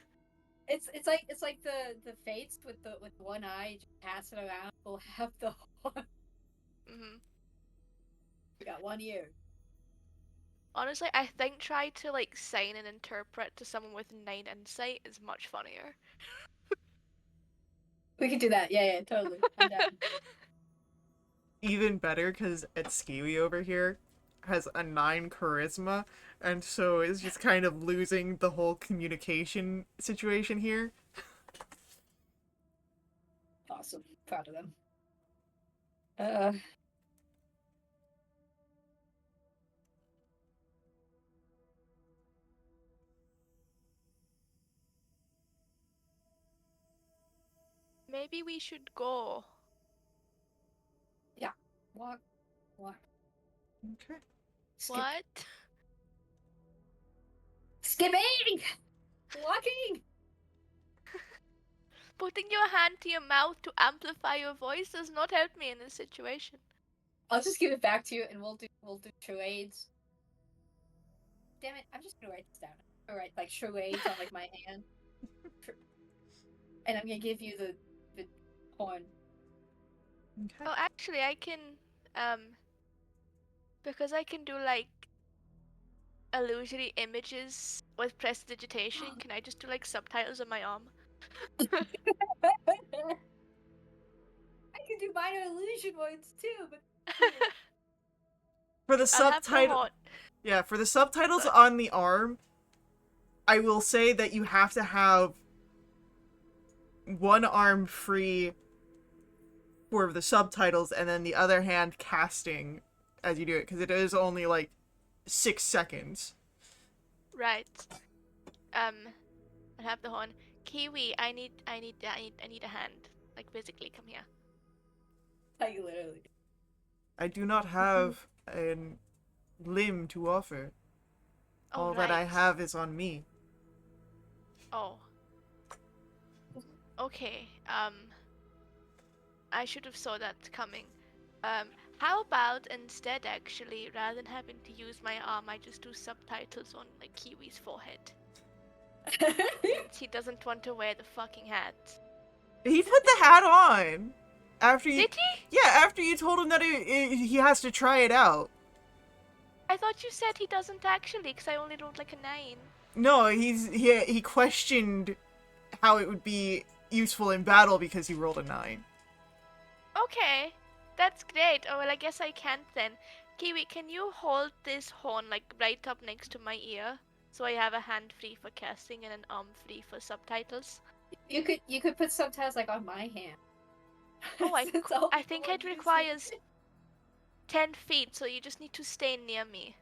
It's like the fates with one eye, just pass it around. We'll have the horn. Mhm. We got one ear. Honestly, I think try to like sign and interpret to someone with 9 insight is much funnier. We could do that. Yeah, totally. I'm down. Even better because Skiwi over here has a 9 charisma, and so is just kind of losing the whole communication situation here. Awesome. Proud of them. Maybe we should go. Yeah. Walk. Okay. Skip. What? Skipping! Walking! Putting your hand to your mouth to amplify your voice does not help me in this situation. I'll just give it back to you and we'll do charades. Damn it, I'm just gonna write this down. Alright, like charades on like my hand. And I'm gonna give you the horn. Okay. Oh, actually, I can, because I can do like illusory images with prestidigitation, can I just do like subtitles on my arm? I can do minor illusion ones too, but For the I'll have the subtitle, horn. yeah, for the subtitles Sorry. on the arm, I will say that you have to have one arm free for the subtitles and then the other hand casting as you do it, because it is only like 6 seconds. Right. I'll have the horn. Kiwi, I need a hand. Like physically, come here. I literally. I do not have a limb to offer. Oh, All right. that I have is on me. Oh. Okay. I should have saw that coming. How about instead, actually, rather than having to use my arm, I just do subtitles on like Kiwi's forehead. Since he doesn't want to wear the fucking hat. He put the hat on after you. Did he? Yeah, after you told him that he has to try it out. I thought you said he doesn't actually, because I only rolled like a 9. No, he questioned how it would be useful in battle because he rolled a 9. Okay, that's great. Oh well, I guess I can't then. Kiwi, can you hold this horn like right up next to my ear, so I have a hand free for casting and an arm free for subtitles? You could put subtitles like on my hand. Oh, I I think it requires 10 feet, so you just need to stay near me.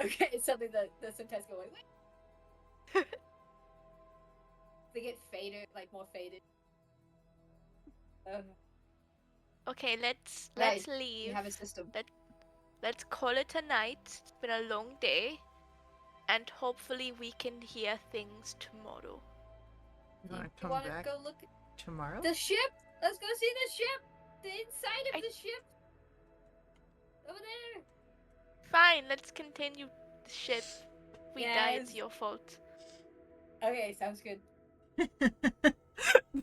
Okay, it's something that the subtitles go like. They get faded, like more faded. Okay, let's Right, leave. you have a system. Let's call it a night. It's been a long day, and hopefully we can hear things tomorrow. You want to You come want to back go look at tomorrow? the ship? Let's go see the ship. The inside of I- the ship. Over there. Fine, let's continue the ship. If we die, it's Yes. your fault. Okay, sounds good.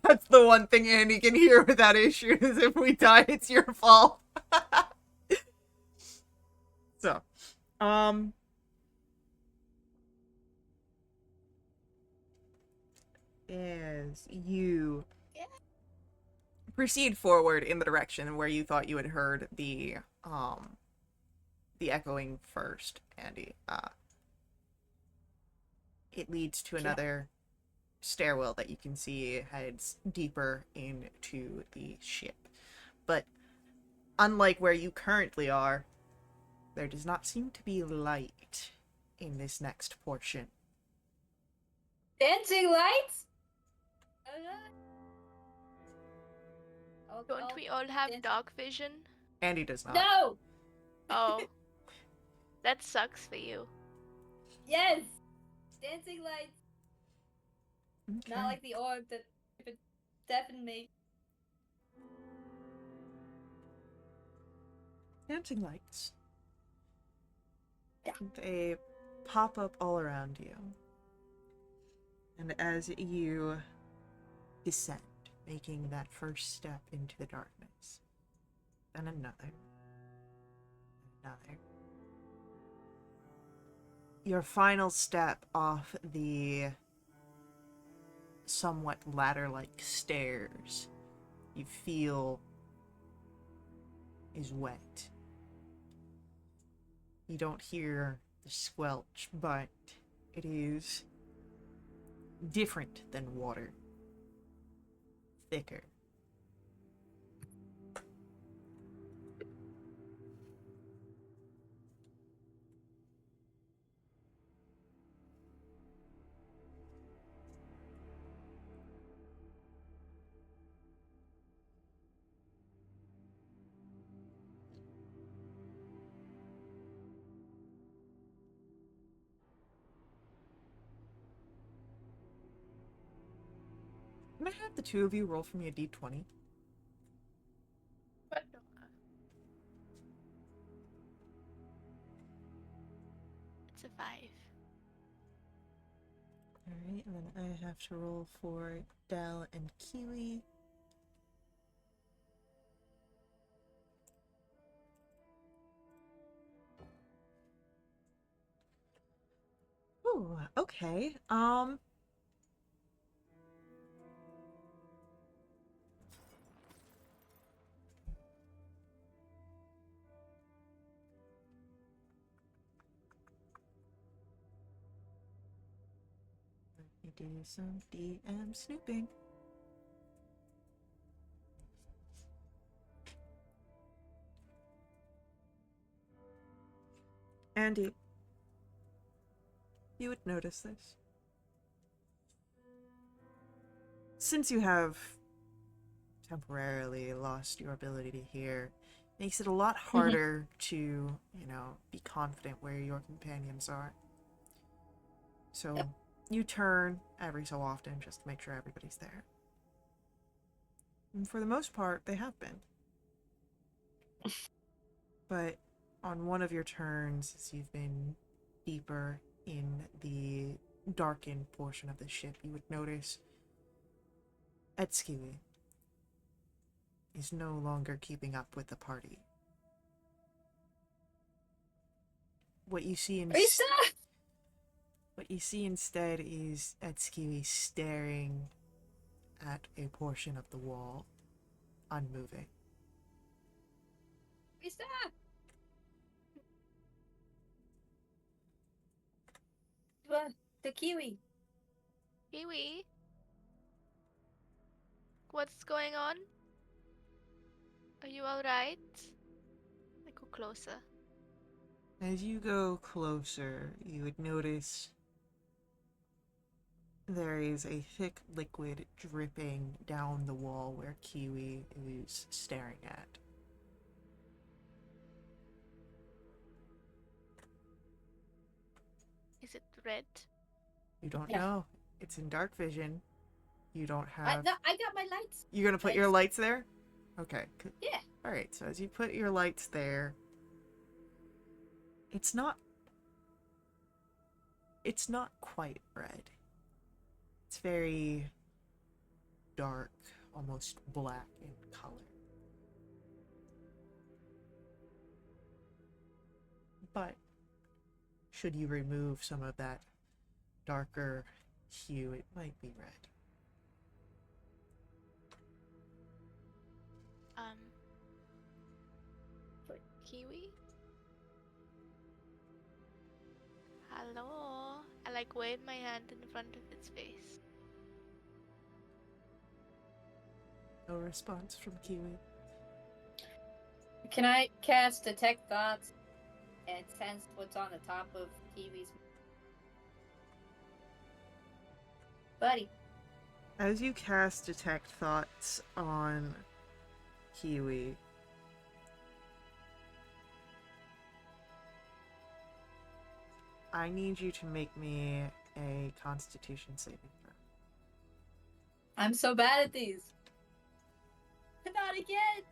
That's the one thing Andy can hear without issues. If we die, it's your fault. So, as you proceed forward in the direction where you thought you had heard the echoing first, Andy, it leads to another stairwell that you can see heads deeper into the ship. But unlike where you currently are, there does not seem to be light in this next portion. Dancing lights? Don't we all have dark vision? Andy does not. No! Oh. That sucks for you. Yes! Dancing lights! Okay. Not like the orb that if it deafened me. Dancing lights. Yeah. They pop up all around you. And as you descend, making that first step into the darkness, then another. Your final step off the somewhat ladder-like stairs, you feel is wet. You don't hear the squelch, but it is different than water. Thicker. Can I have the two of you roll for me a d20? But it's a 5. Alright, and then I have to roll for Dell and Kiwi. Ooh, okay. Let me do some DM snooping. Andy, you would notice this. Since you have temporarily lost your ability to hear, makes it a lot harder to, be confident where your companions are. So Yep. you turn every so often just to make sure everybody's there. And for the most part, they have been. But on one of your turns, as you've been deeper in the darkened portion of the ship, you would notice Etsuki is no longer keeping up with the party. What you see instead is Etsuki staring at a portion of the wall, unmoving. Risa! The kiwi. Kiwi? What's going on? Are you alright? I go closer. As you go closer, you would notice there is a thick liquid dripping down the wall where Kiwi is staring at. Is it red? You don't Yeah. know. It's in dark vision. You don't have... No, I got my lights. You're gonna put your lights there? Okay. Yeah. Alright, so as you put your lights there, it's not quite red. It's very dark, almost black in color. But should you remove some of that darker hue, it might be red. Kiwi? Hello? I wave my hand in front of its face. No response from Kiwi. Can I cast Detect Thoughts and sense what's on the top of Kiwi's buddy? As you cast Detect Thoughts on Kiwi, I need you to make me a Constitution saving throw. I'm so bad at these. Not again.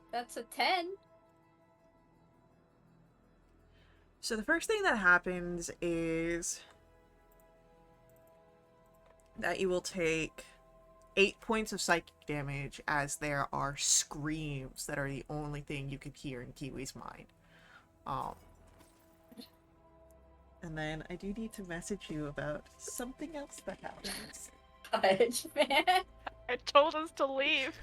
That's a 10. So the first thing that happens is that you will take 8 points of psychic damage as there are screams that are the only thing you could hear in Kiwi's mind. And then I do need to message you about something else that happens. Fudge, man. It told us to leave.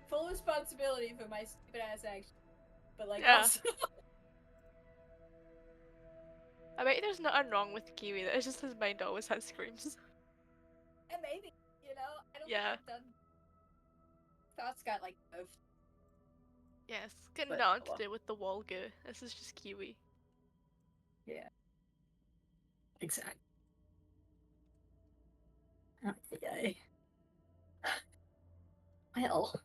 Full responsibility for my stupid ass action. But like, Yeah. also... I bet there's nothing wrong with Kiwi. It's just his mind always has screams. And maybe, you know, I don't Yeah. think I've done... Thoughts got like both. Yes, got But, nothing well. to do with the wall goo. This is just Kiwi. Yeah. Exactly. Okay. Well.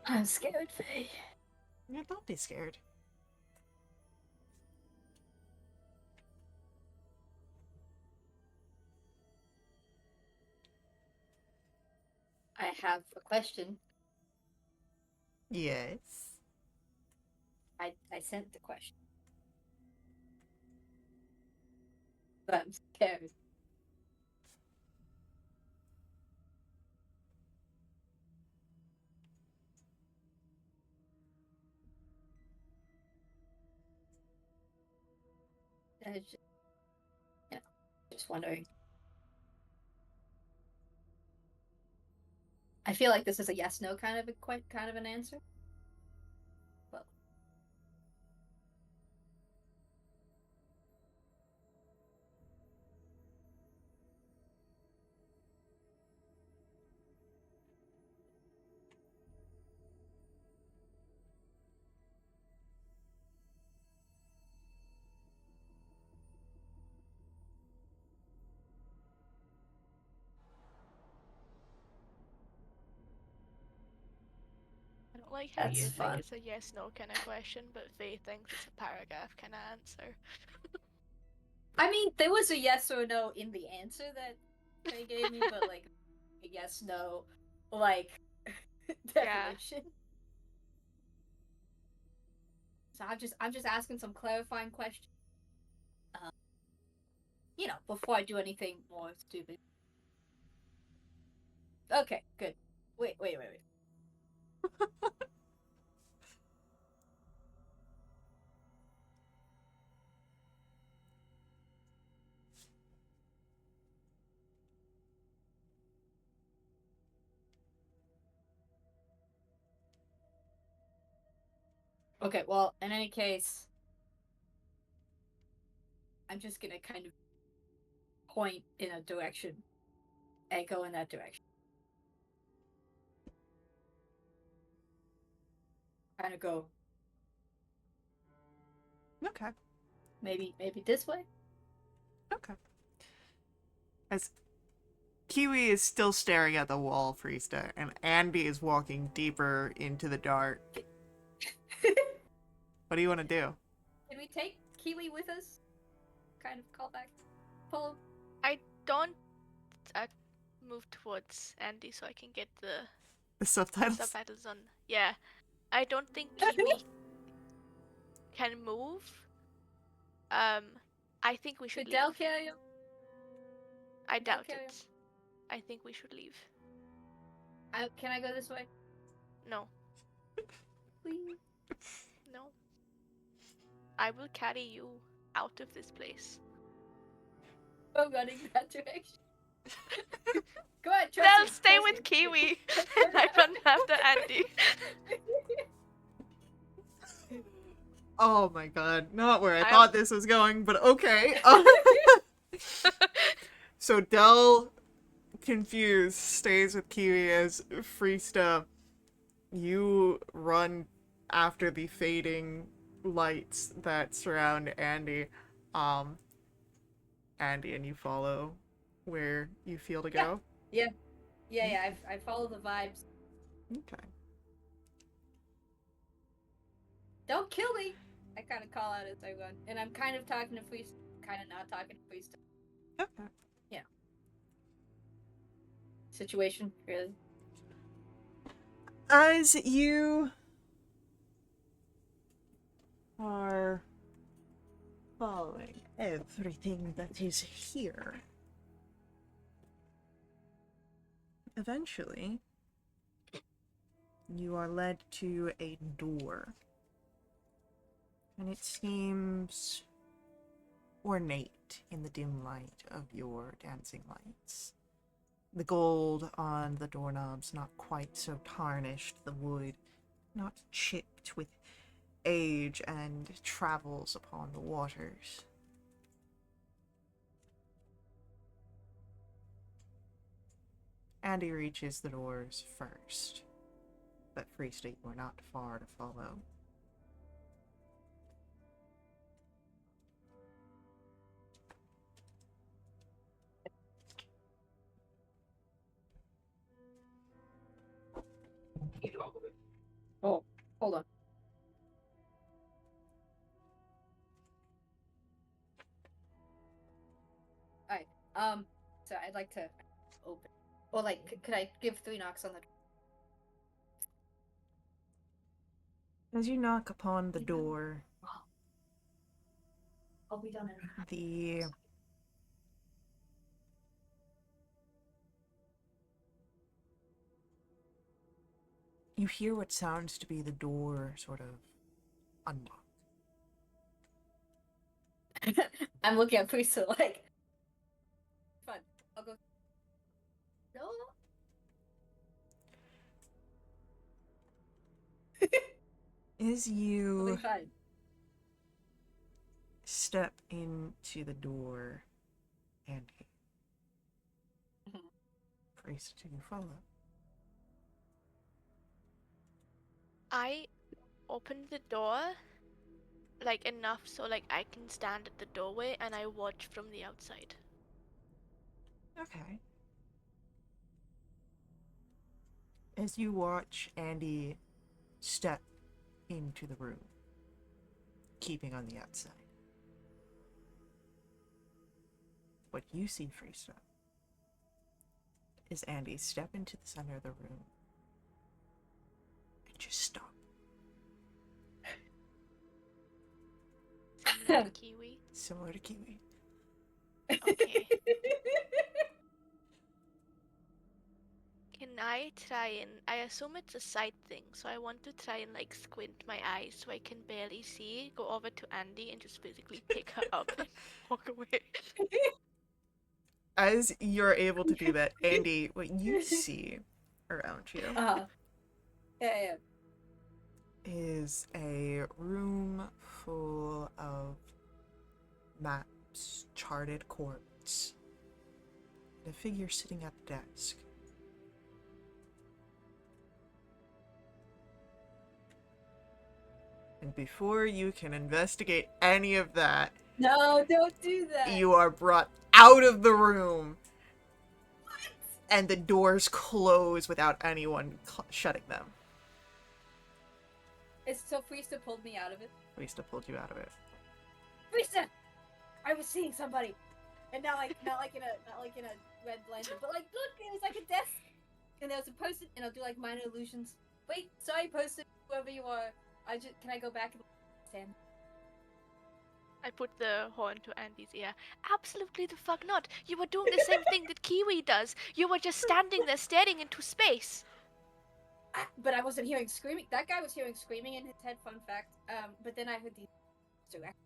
I'm scared, Faye. Yeah, don't be scared. I have a question. Yes. I sent the question. But I'm scared. I was just, you know, just wondering. I feel like this is a yes/no kind of an answer. Well, I don't like how that's you think fun. it's a yes/no kind of question, but Faye thinks it's a paragraph kind of answer. I mean, there was a yes or no in the answer that they gave me, but like a yes/no, like Yeah. definition. So I'm just asking some clarifying questions. You know, before I do anything more stupid. Okay, good. Wait. Okay, well, in any case, I'm just gonna kind of point in a direction and go in that direction. Kind of go Okay. maybe this way. Okay. As Kiwi is still staring at the wall, Freesta, and Andy is walking deeper into the dark. What do you want to do? Can we take Kiwi with us? Kind of call back. Pull. I don't move towards Andy so I can get the The subtitles? subtitles on. Yeah. I don't think Kiwi can move. I think we should Should Del leave. carry him? I doubt carry it. I think we should leave. Can I go this way? No. Please. No. I will carry you out of this place. Go running that direction. Go ahead, trust They'll me, stay trust with me. Kiwi. And I run after Andy. Oh my god, not where I I'm- thought this was going, but okay. So Del, confused, stays with Kiwi as Freesta. You run after the fading lights that surround Andy. Andy, and you follow where you feel to go? Yeah, I follow the vibes. Okay. Don't kill me! I kind of call out as I run. And I'm kind of talking to Freesta, kind of not talking to Freesta. Okay. Situation, really. As you are following everything that is here, eventually you are led to a door, and it seems ornate in the dim light of your dancing lights. The gold on the doorknobs not quite so tarnished, the wood not chipped with age and travels upon the waters. Andy reaches the doors first, but Freesta, you are not far to follow. Oh, hold on. Alright, so I'd like to open. Or, like, could I give 3 knocks on the door? As you knock upon the door, I'll be done in you hear what sounds to be the door sort of unlock. I'm looking at Priesthood like, fun. I'll go. No. As I'll you be fine. step into the door, Andy, Priest, do you follow? I opened the door like enough so like I can stand at the doorway and I watch from the outside. Okay. As you watch Andy step into the room, keeping on the outside, what you see, Freesta, is Andy step into the center of the room and just stop. Similar to Kiwi. Similar to Kiwi. Okay. Can I try and I assume it's a sight thing, so I want to try and like squint my eyes so I can barely see, go over to Andy and just physically pick her up and walk away. As you're able to do that, Andy, what you see around you Yeah. is a room full of maps, charted courts, and a figure sitting at the desk. And before you can investigate any of that, No, don't do that. you are brought out of the room and the doors close without anyone shutting them. It's so Friesta pulled me out of it. Rista pulled you out of it. Friesta! I was seeing somebody. And not like in a red lantern, but like look, it was like a desk. And there was a post-it, and I'll do like minor illusions. Wait, sorry, post-it, whoever you are. Can I go back and stand? I put the horn to Andy's ear. Absolutely the fuck not. You were doing the same thing that Kiwi does. You were just standing there staring into space. But I wasn't hearing screaming. That guy was hearing screaming in his head, fun fact. But then I heard these direct.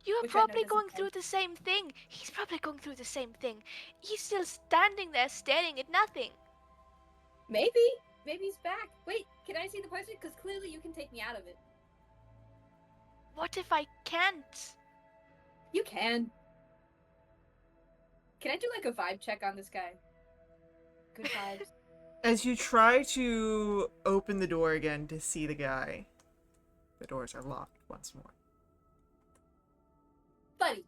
You are Which I know probably doesn't going count. through the same thing. He's probably going through the same thing. He's still standing there staring at nothing. Maybe he's back. Wait, can I see the post-it? Because clearly you can take me out of it. What if I can't? You can. Can I do like a vibe check on this guy? Good vibes. As you try to open the door again to see the guy, the doors are locked once more. Buddy.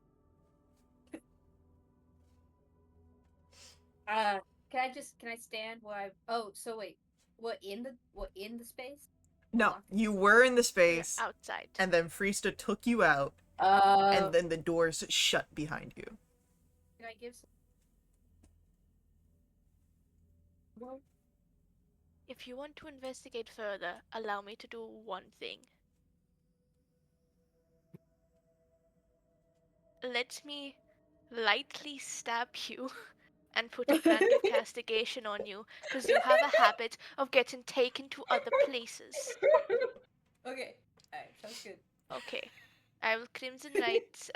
Can I stand where I so wait. What in the space? No, Locked. you were in the You're space, outside. and then Friesta took you out, and then the doors shut behind you. Can I give some... If you want to investigate further, allow me to do one thing. Let me lightly stab you and put a brand of castigation on you, because you have a habit of getting taken to other places. Okay. Alright, sounds good. Okay. I will crimson light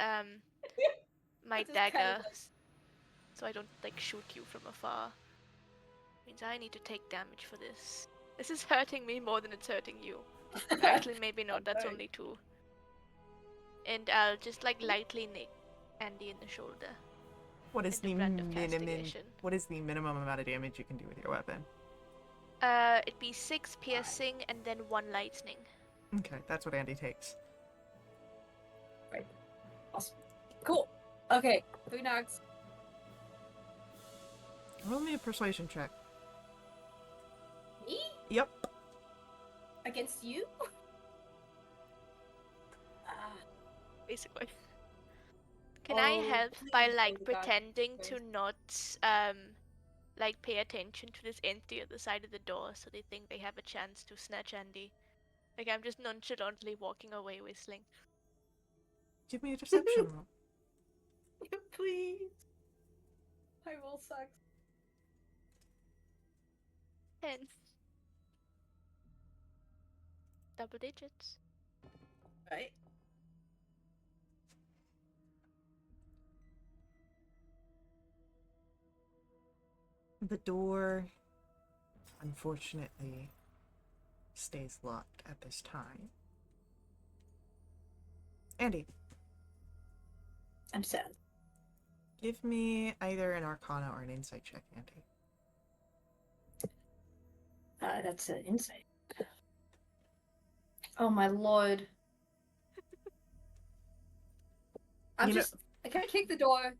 my This is kind of dagger like- so I don't like shoot you from afar. Means I need to take damage for this. This is hurting me more than it's hurting you. Actually, maybe not. That's Alright. only 2. And I'll just like lightly nick Andy in the shoulder. What is And the a brand of minimum? castigation. What is the minimum amount of damage you can do with your weapon? It'd be 6 piercing and then 1 lightning. Okay, that's what Andy takes. Awesome. Cool. Okay, 3 knocks. Roll me a persuasion check. Me? Yep. Against you? Basically. Can I Oh, help please, by like oh my God, pretending to please. not like pay attention to this entity at the side of the door so they think they have a chance to snatch Andy? Like I'm just nonchalantly walking away whistling. Give me a deception roll. Please. My roll sucks. 10. Double digits. Right? The door, unfortunately, stays locked at this time. Andy, I'm sad. give me either an Arcana or an Insight check, Andy. That's an insight. Oh my lord. You know- Can I kick the door?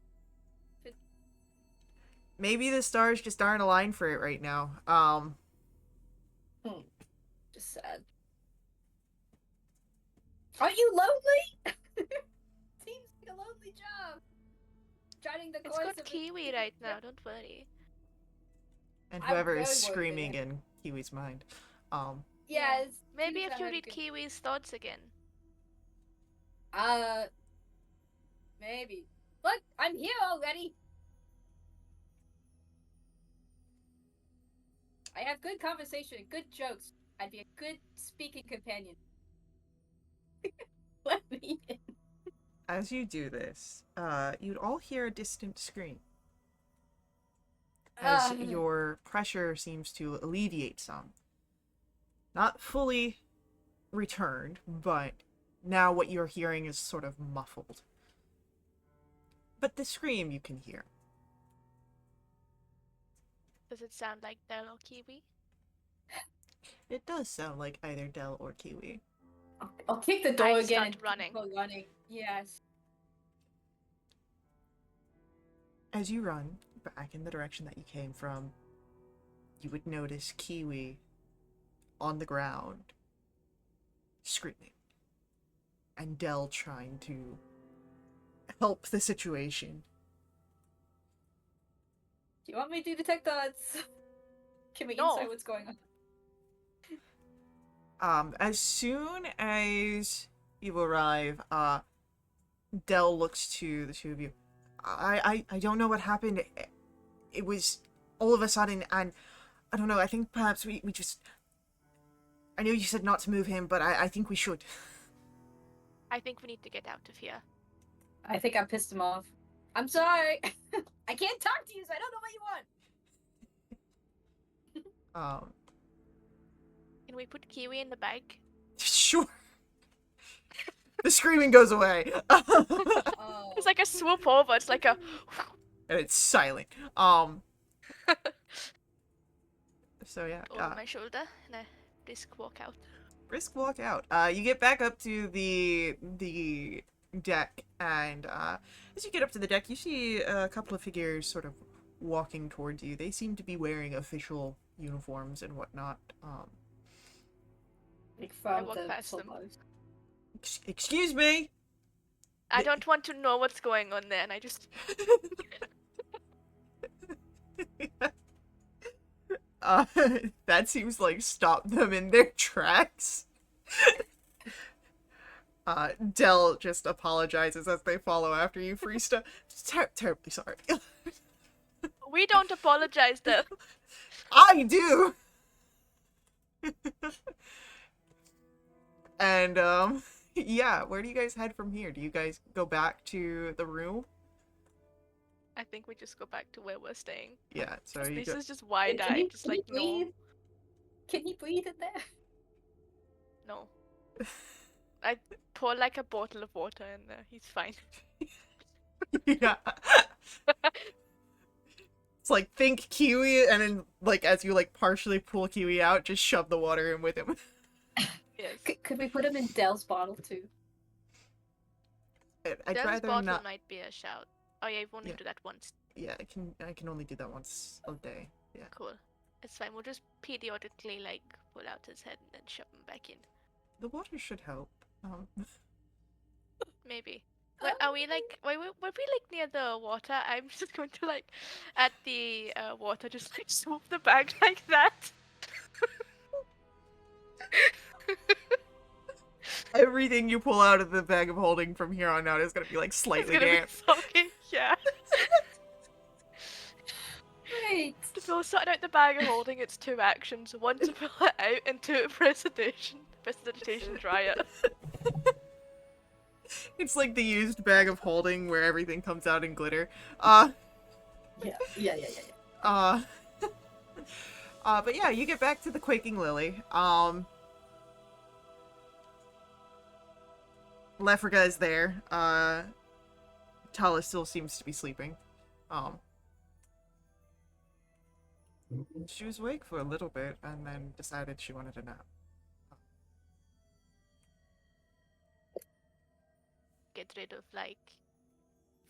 Maybe the stars just aren't aligned for it right now. Just sad. Aren't you lonely? Seems like a lonely job. Charting the It's course got of Kiwi right now, don't worry. and I'm whoever very is worried screaming there. in Kiwi's mind. Yes. Maybe seems if you I'm read good- Kiwi's thoughts again. Maybe. Look, I'm here already. I have good conversation, good jokes. I'd be a good speaking companion. Let me in. As you do this, you'd all hear a distant scream. As your pressure seems to alleviate some. Not fully returned, but now what you're hearing is sort of muffled. But the scream you can hear. Does it sound like Del or Kiwi? It does sound like either Del or Kiwi. I'll kick the door I again start and running. keep running. Yes. As you run back in the direction that you came from, you would notice Kiwi on the ground, screaming, and Dell trying to help the situation. Do you want me to do detect odds? Can we No. insight what's going on? As soon as you arrive, Dell looks to the two of you. I don't know what happened. It was all of a sudden, and I don't know, I think perhaps we just... I know you said not to move him, but I think we should. I think we need to get out of here. I think I pissed him off. I'm sorry. I can't talk to you, so I don't know what you want. Can we put Kiwi in the bag? Sure. The screaming goes away. Oh. It's like a swoop over. It's like a. And it's silent. So yeah, over my shoulder and a brisk walk out. brisk walk out. You get back up to the deck, and as you get up to the deck, you see a couple of figures sort of walking towards you. They seem to be wearing official uniforms and whatnot. Like I from walk the past them. footballers. Excuse me. I don't want to know what's going on there, and I just. That seems like stop them in their tracks. Dell just apologizes as they follow after you, Freesta. Terribly sorry. We don't apologize, though. I do! And, yeah, where do you guys head from here? Do you guys go back to the room? I think we just go back to where we're staying. Yeah, so you This go... is just wide-eyed, just like, no. breathe? Can you breathe in there? No. I pour like a bottle of water in there. He's fine. Yeah. It's like, think Kiwi, and then, like, as you, like, partially pull Kiwi out, just shove the water in with him. Yes. Could we put him in Dell's bottle too? I'd Dell's rather bottle not... might be a shout. Oh yeah, you've only Yeah. do that once. Yeah, I can only do that once a day. Yeah. Cool. It's fine. We'll just periodically like pull out his head and then shove him back in. The water should help. Maybe. Are we like? Were we like near the water? I'm just going to like, at the water, just like swoop the bag like that. Everything you pull out of the bag of holding from here on out is gonna be like It's slightly gonna damp. be soaking. Yeah. Right. To fill sort out the bag of holding, it's 2 actions. 1 to fill it out, and 2 to precipitation dry it. It's like the used bag of holding where everything comes out in glitter. Yeah. But yeah, you get back to the Quaking Lily. Lefriga is there. Tala still seems to be sleeping. She was awake for a little bit and then decided she wanted a nap. Get rid of like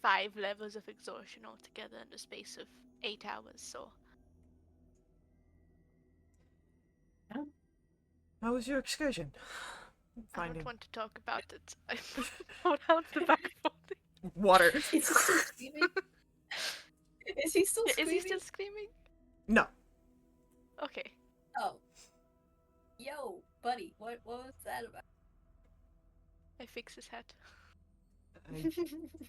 5 levels of exhaustion altogether in the space of 8 hours, so. How was your excursion? I don't want to talk about it. I pulled out the bag of holding. Water. Is he still screaming? Is he still Yeah, screaming? is he still screaming? No. Okay. Oh. Yo, buddy, what was that about? I fix his head. I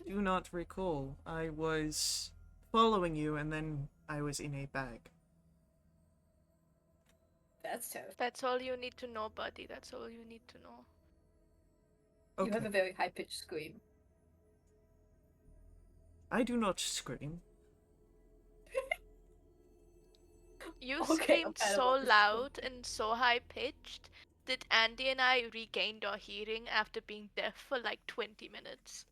do not recall. I was following you and then I was in a bag. That's terrible. That's all you need to know, buddy. That's all you need to know. Okay. You have a very high-pitched scream. I do not scream. You Okay, screamed okay, I so understand. loud and so high pitched that Andy and I regained our hearing after being deaf for like 20 minutes.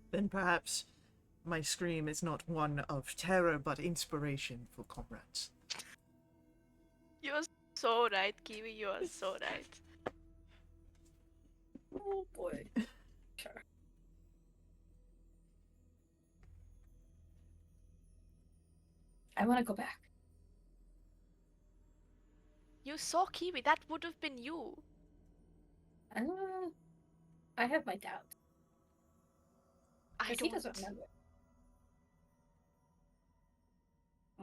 Then perhaps my scream is not one of terror but inspiration for comrades. You're so right, Kiwi. You are so right. Oh boy. Sure. I want to go back. You saw Kiwi. That would have been you. I have my doubts. I Because don't. he doesn't remember.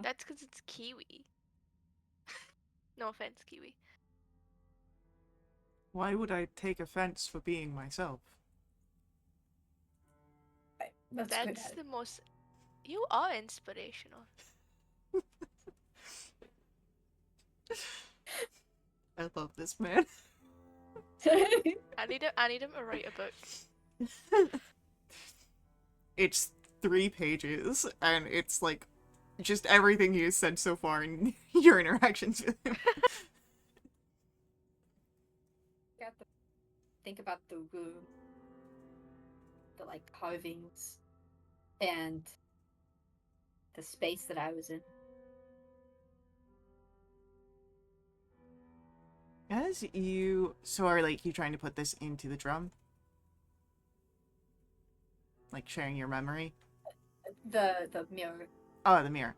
That's because it's Kiwi. No offense, Kiwi. Why would I take offense for being myself? That's good That's at the most. You are inspirational. I love this man. it. I need him to write a book. It's 3 pages, and it's like just everything he has said so far in your interactions with him. Think about the room, the like carvings, and the space that I was in. As you... So are, like, you trying to put this into the drum? Like, sharing your memory? The mirror. Oh, the mirror.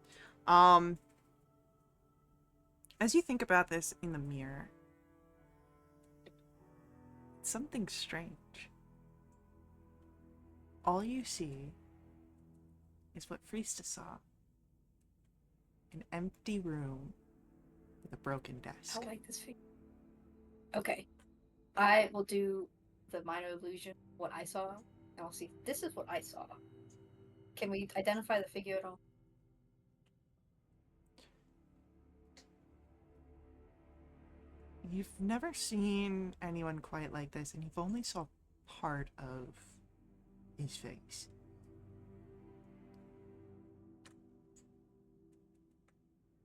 As you think about this in the mirror, something strange. All you see is what Friesta saw. An empty room with a broken desk. I like this figure. Okay. I will do the minor illusion, what I saw, and I'll see. This is what I saw. Can we identify the figure at all? You've never seen anyone quite like this, and you've only saw part of his face.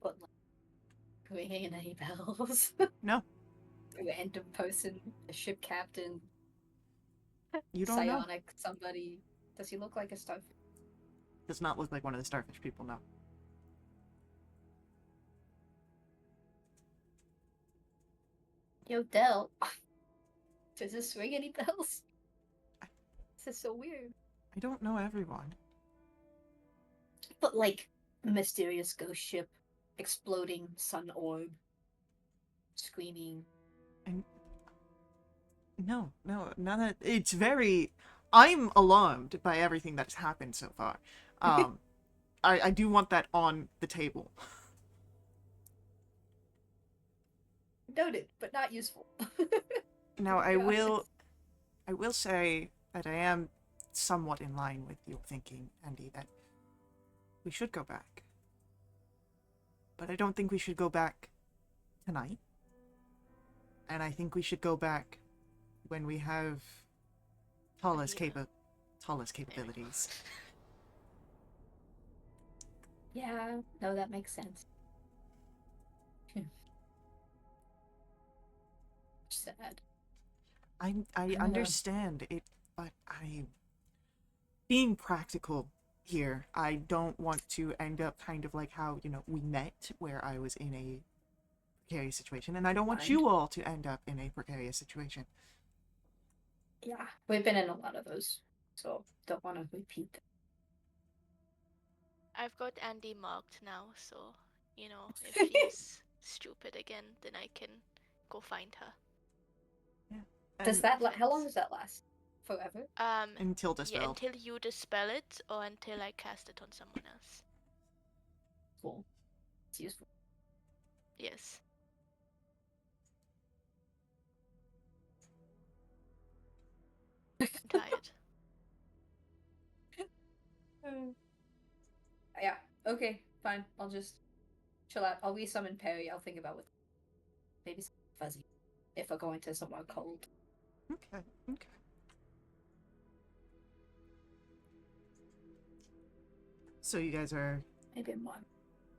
But like, ringing any bells? No, Random person, a ship captain, you don't know. psionic, somebody. Does he look like a starfish? Does not look like one of the starfish people, no. Yo, Del. Does this ring any bells? This is so weird. I don't know everyone. But like, mysterious ghost ship, exploding sun orb, screaming. No, none of... It's very... I'm alarmed by everything that's happened so far. I do want that on the table. Noted, but not useful. Now, I will say that I am somewhat in line with your thinking, Andy, that we should go back. But I don't think we should go back tonight. And I think we should go back when we have Tala's capabilities. Yeah, no, that makes sense. Sad. I understand it, but being practical here, I don't want to end up kind of like how, you know, we met, where I was in a precarious situation, and I don't want you all to end up in a precarious situation. Yeah, we've been in a lot of those, so don't want to repeat them. I've got Andy marked now, so you know if she's stupid again, then I can go find her. Does that how long does that last? Forever? Until Yeah, dispelled. until you dispel it or until I cast it on someone else. Cool. It's useful. Yes. I'm tired. Yeah, okay, fine. I'll just chill out. I'll resummon Perry. I'll think about what. Maybe something fuzzy. If we're going to somewhere cold. Okay. So you guys are Maybe more.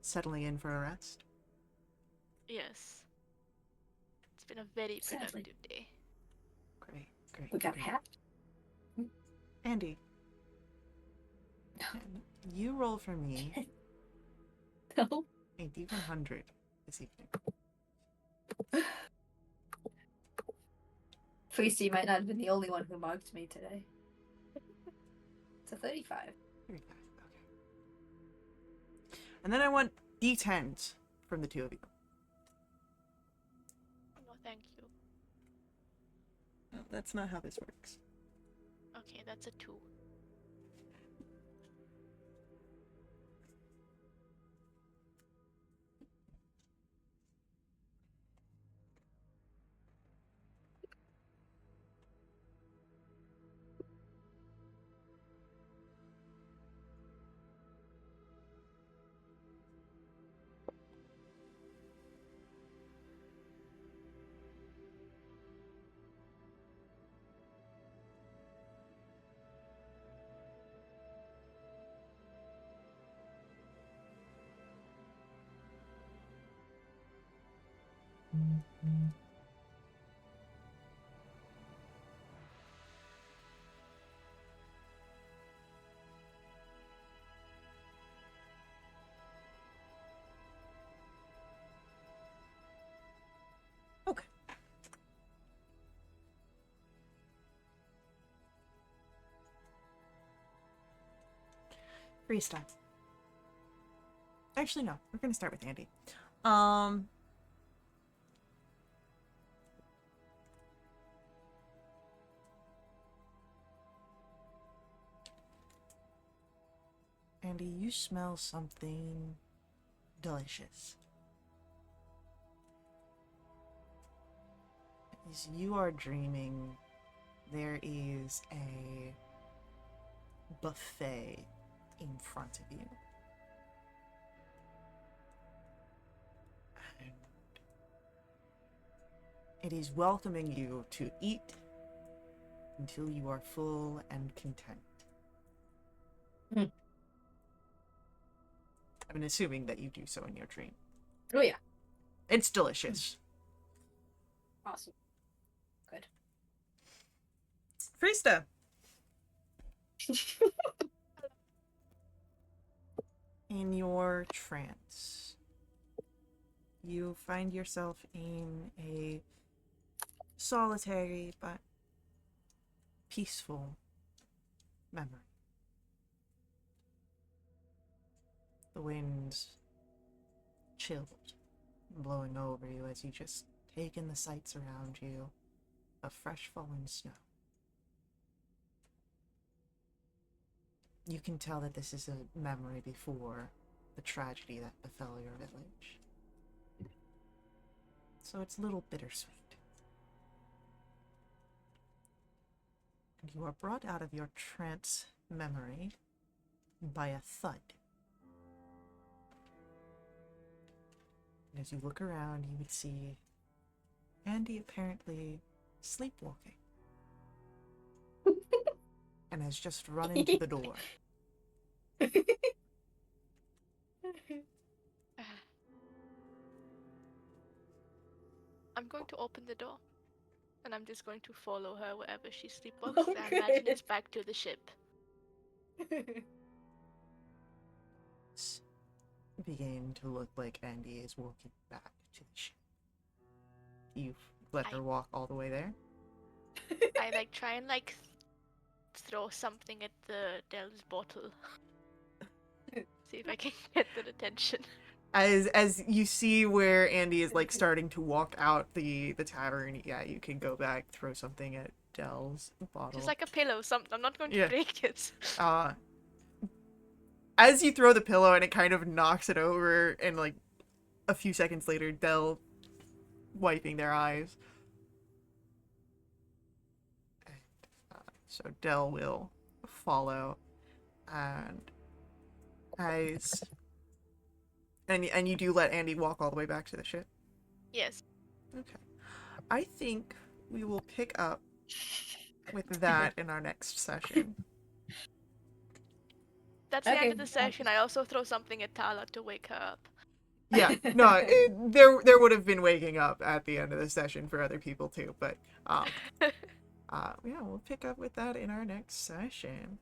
settling in for a rest? Yes. It's been a very Sadly. productive day. Great. We got a hat. Andy, you roll for me No. a D100 this evening. Feisty might not have been the only one who marked me today. It's a 35. 35, okay. And then I want D10s from the two of you. No, thank you. No, that's not how this works. Okay, that's a 2. Okay. Freestyle. Actually, no. We're gonna start with Andy. Andy, you smell something delicious. As you are dreaming, there is a buffet in front of you. And it is welcoming you to eat until you are full and content. Hmm. I'm assuming that you do so in your dream. Oh yeah, It's delicious. awesome. Good. Freesta, in your trance, you find yourself in a solitary but peaceful memory. The wind's chilled, blowing over you as you just take in the sights around you of fresh fallen snow. You can tell that this is a memory before the tragedy that befell your village. So it's a little bittersweet. And you are brought out of your trance memory by a thud. And as you look around, you would see Andy apparently sleepwalking. And has just run into the door. I'm going to open the door, and I'm just going to follow her wherever she sleepwalks. I imagine it's back to the ship. It's beginning to look like Andy is walking back to the ship. You've let her walk all the way there? I try and throw something at the Dell's bottle. See if I can get their attention. As you see where Andy is starting to walk out the tavern, yeah, you can go back, throw something at Dell's bottle. Just like a pillow, something. I'm not going to break it. As you throw the pillow and it kind of knocks it over, and a few seconds later, Dell wiping their eyes. And, so Dell will follow, and and you do let Andy walk all the way back to the ship? Yes. Okay. I think we will pick up with that in our next session. That's the end of the session. I also throw something at Tala to wake her up. Yeah, no, there would have been waking up at the end of the session for other people too, but yeah, we'll pick up with that in our next session.